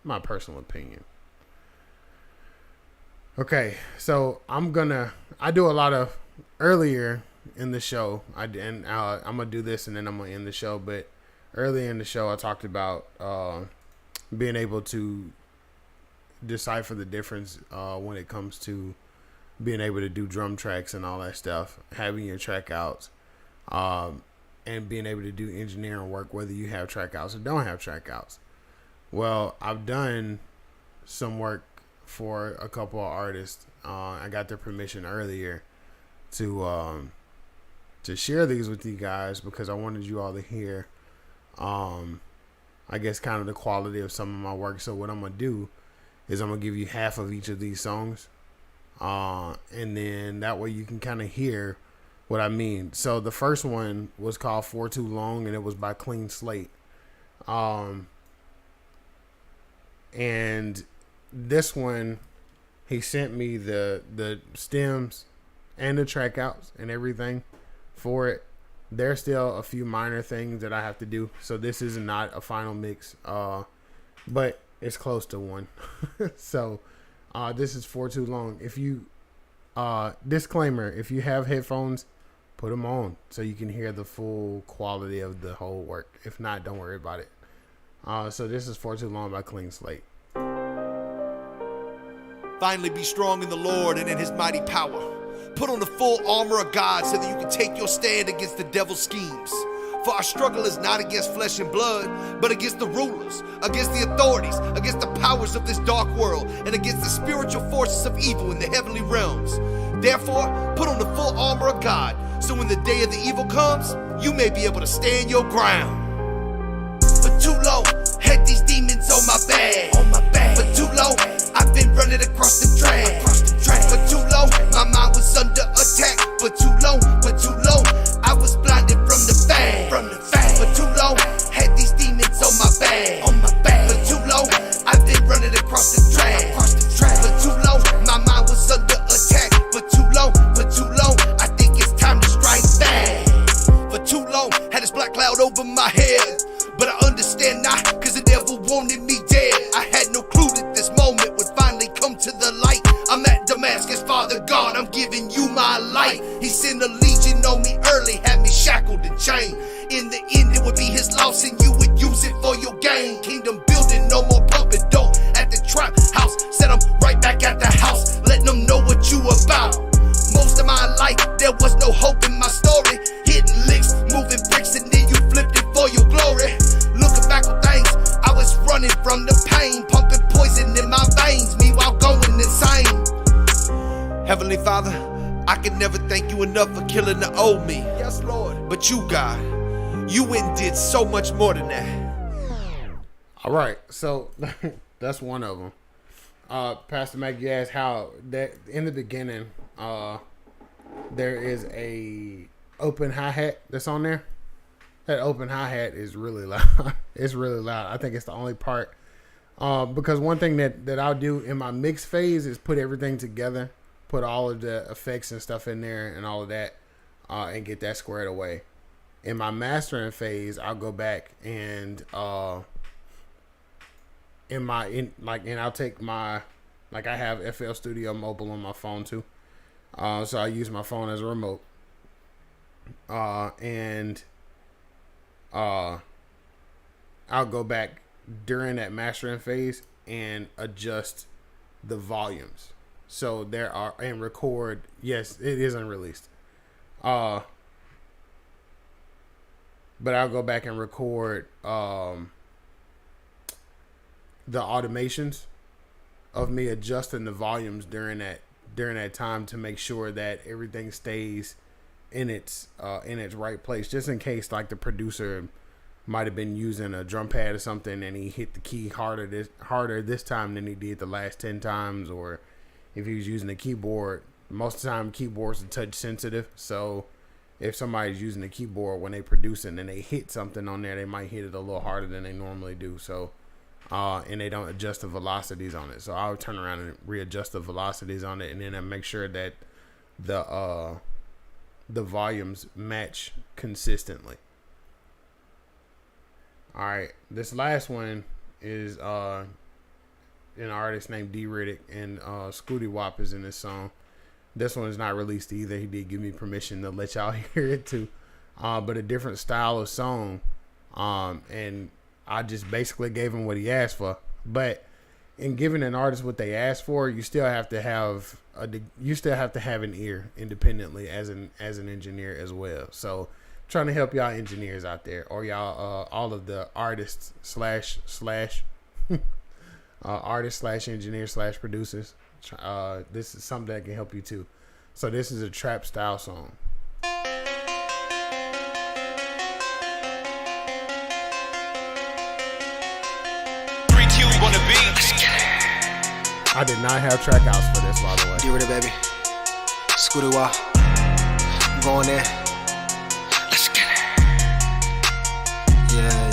My personal opinion. Okay, so I'm do a lot of earlier in the show. I'm gonna do this and then I'm gonna end the show. But earlier in the show, I talked about being able to decipher the difference when it comes to being able to do drum tracks and all that stuff, having your track outs, and and being able to do engineering work, whether you have track outs or don't have track outs. Well, I've done some work for a couple of artists. I got their permission earlier to share these with you guys because I wanted you all to hear, I guess, kind of the quality of some of my work. So what I'm going to do is I'm going to give you half of each of these songs. And then that way you can kind of hear what I mean. So the first one was called For Too Long, and it was by Clean Slate. And this one, he sent me the stems and the track outs and everything for it. There's still a few minor things that I have to do. So this is not a final mix, but it's close to one. So this is For Too Long. If you, disclaimer, if you have headphones, put them on so you can hear the full quality of the whole work. If not, don't worry about it. So this is For Too Long by Clean Slate. Finally be strong in the Lord and in his mighty power. Put on the full armor of God so that you can take your stand against the devil's schemes. For our struggle is not against flesh and blood, but against the rulers, against the authorities, against the powers of this dark world, and against the spiritual forces of evil in the heavenly realms. Therefore, put on the full armor of God, so when the day of the evil comes, you may be able to stand your ground. For too long, had these demons on my back. For too long, I've been running across the track. For too long, my mind was under attack. For too long, I was blinded from the fact. For too long, had these demons on my back. For too long, I've been running across the track. For too long, my mind was under attack. For too long, I think it's time to strike back. For too long, had this black cloud over my head. But I understand now, cause the devil wanted me dead. I had no clue that this moment would finally come to the light. I'm at Damascus, Father God, I'm giving you my light. He sent a legion on me early, had me shackled and chained. In the end, it would be his loss and you would use it for your gain. Kingdom building, no more pumping dope at the trap house. Said I'm right back at the house, letting them know what you about. Most of my life, there was no hope in my story. Hitting licks, moving bricks, and then you flipped it for your glory. Looking back on things, I was running from the pain, pumping poison in my veins, meanwhile going insane. Heavenly Father, I can never thank you enough for killing the old me. Yes, Lord. But you, God, you went and did so much more than that. All right, so that's one of them. Pastor Mac, you asked how that in the beginning, there is a open hi-hat that's on there. That open hi-hat is really loud. It's really loud. I think it's the only part. Because one thing that I'll do in my mix phase is put everything together, put all of the effects and stuff in there and all of that, and get that squared away. In my mastering phase, I'll go back and I'll take my, like, I have FL Studio Mobile on my phone too. So I use my phone as a remote. And I'll go back during that mastering phase and adjust the volumes. So there are, and record. Yes, it is unreleased. But I'll go back and record the automations of me adjusting the volumes during that time to make sure that everything stays in its right place, just in case like the producer might have been using a drum pad or something and he hit the key harder this time than he did the last 10 times, or if he was using a keyboard. Most of the time keyboards are touch sensitive, so if somebody's using the keyboard when they producing and they hit something on there, they might hit it a little harder than they normally do. So and they don't adjust the velocities on it, so I'll turn around and readjust the velocities on it, and then I make sure that the volumes match consistently. All right, this last one is an artist named D Riddick, and Scooty Wop is in this song. This one is not released either. He did give me permission to let y'all hear it too, but a different style of song, and I just basically gave him what he asked for. But in giving an artist what they asked for, you still have to have an ear independently as an engineer as well. So trying to help y'all engineers out there, or y'all all of the artists slash artists slash engineers slash producers. This is something that can help you too. So this is a trap style song. I did not have track outs for this, by the way. Get rid of baby. Scooty Wah. I'm going there. Let's get it. Yeah.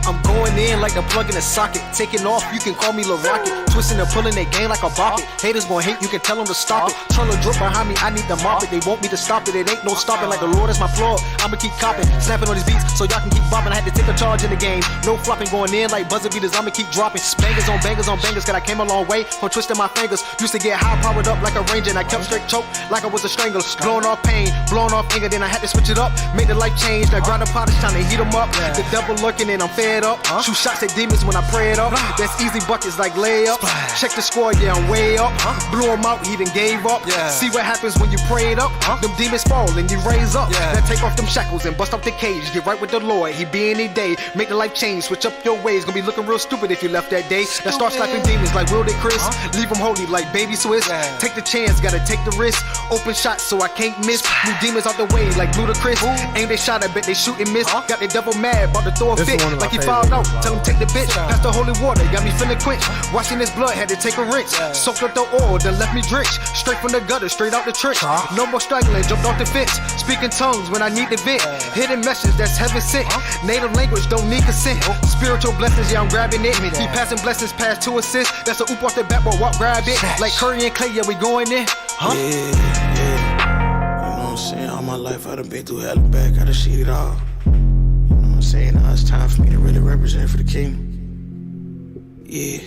I'm going in like the plug in the socket. Taking off, you can call me Lil Rocket. Twisting and pulling their game like a bop it. Haters gon' hate, you can tell them to stop it. Trying to drip behind me, I need to mop it. They want me to stop it, it ain't no stopping. Like the Lord is my floor, I'ma keep copping. Snapping on these beats so y'all can keep bopping. I had to take a charge in the game. No flopping, going in like buzzer beaters, I'ma keep dropping. Bangers on bangers on bangers, cause I came a long way from twisting my fingers. Used to get high powered up like a ranger, and I kept straight choke like I was a strangler. Blowing off pain, blowing off anger, then I had to switch it up. Make the life change, now grind the polish, trying to heat them up. The devil lurking and I'm fed up. Shoot shots at demons when I pray it up. That's easy buckets like layup. Check the score, yeah, I'm way up. Blew him out, he done gave up. See what happens when you pray it up. Them demons fall and you raise up. Now take off them shackles and bust up the cage. Get right with the Lord, he be any day. Make the life change, switch up your ways. Gonna be looking real stupid if you left that day. Now start slapping demons like Will They Chris. Leave them holy like baby Swiss. Take the chance, gotta take the risk. Open shots so I can't miss. Move demons out the way like Ludacris. Aim they shot, I bet they shoot and miss. Got the devil mad, about to throw a fit. Like he fouled out, tell him take the bitch. Pass the holy water, got me feeling quench. Washing his blood, had to take a rinse. Soaked up the oil, then left me drenched. Straight from the gutter, straight out the trench. No more struggling, jumped off the fence. Speaking tongues when I need to vent. Hidden message that's heaven sent. Native language don't need consent. Spiritual blessings, yeah, I'm grabbing it. He passing blessings past 2 assists. That's a oop off the backboard, walk, grab it. Like Curry and Clay, yeah, we going in. Yeah. You know what I'm saying? All my life I done been through hell and back, I done seen it all. You know what I'm saying? Now it's time for me to really represent for the king. Yeah.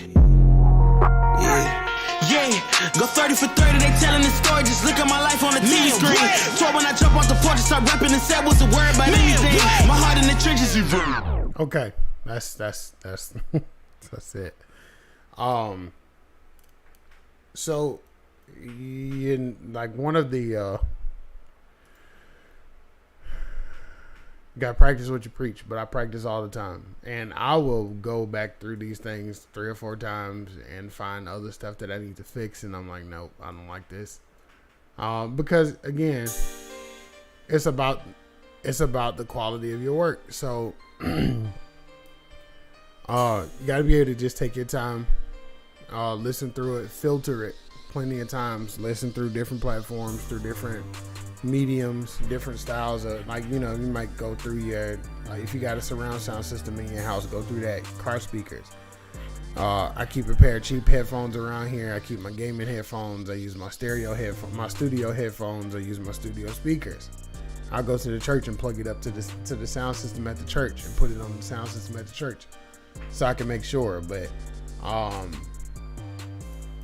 Go 30 for 30, they telling the story. Just look at my life on the TV screen. So when I jump off the porch and start rapping and said what's the word about anything. My heart in the trenches. Okay, that's that's it. So you, like one of the you gotta practice what you preach, but I practice all the time, and I will go back through these things 3 or 4 times and find other stuff that I need to fix, and I'm like, nope, I don't like this, because again, it's about the quality of your work. So you gotta be able to just take your time, listen through it, filter it plenty of times, listen through different platforms, through different mediums, different styles of, like, you know, you might go through your, like, if you got a surround sound system in your house, go through that, car speakers. I keep a pair of cheap headphones around here. I keep my gaming headphones. I use my stereo headphones, my studio headphones. I use my studio speakers. I go to the church and plug it up to the sound system at the church and put it on the sound system at the church, so I can make sure. But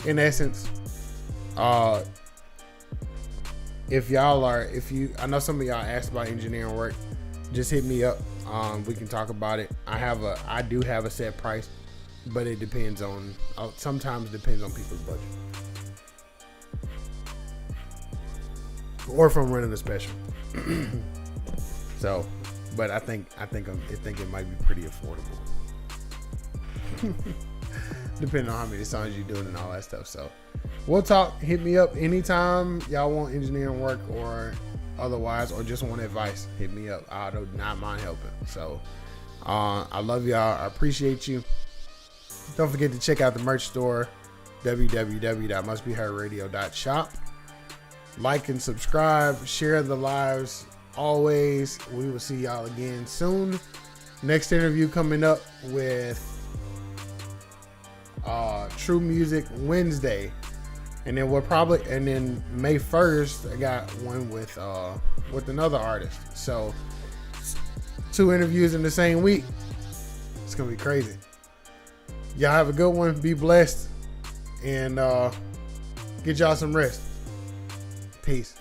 in essence, I know some of y'all asked about engineering work, just hit me up. We can talk about it. I do have a set price, but it depends on, sometimes depends on people's budget, or if I'm running a special. So, but I think it might be pretty affordable, depending on how many songs you're doing and all that stuff. So we'll talk. Hit me up anytime y'all want engineering work or otherwise, or just want advice. Hit me up. I do not mind helping. So I love y'all. I appreciate you. Don't forget to check out the merch store, www.mustbeheardradio.shop. Like and subscribe. Share the lives always. We will see y'all again soon. Next interview coming up with True Music Wednesday. And then May 1st, I got one with another artist. So 2 interviews in the same week. It's gonna be crazy. Y'all have a good one. Be blessed, and get y'all some rest. Peace.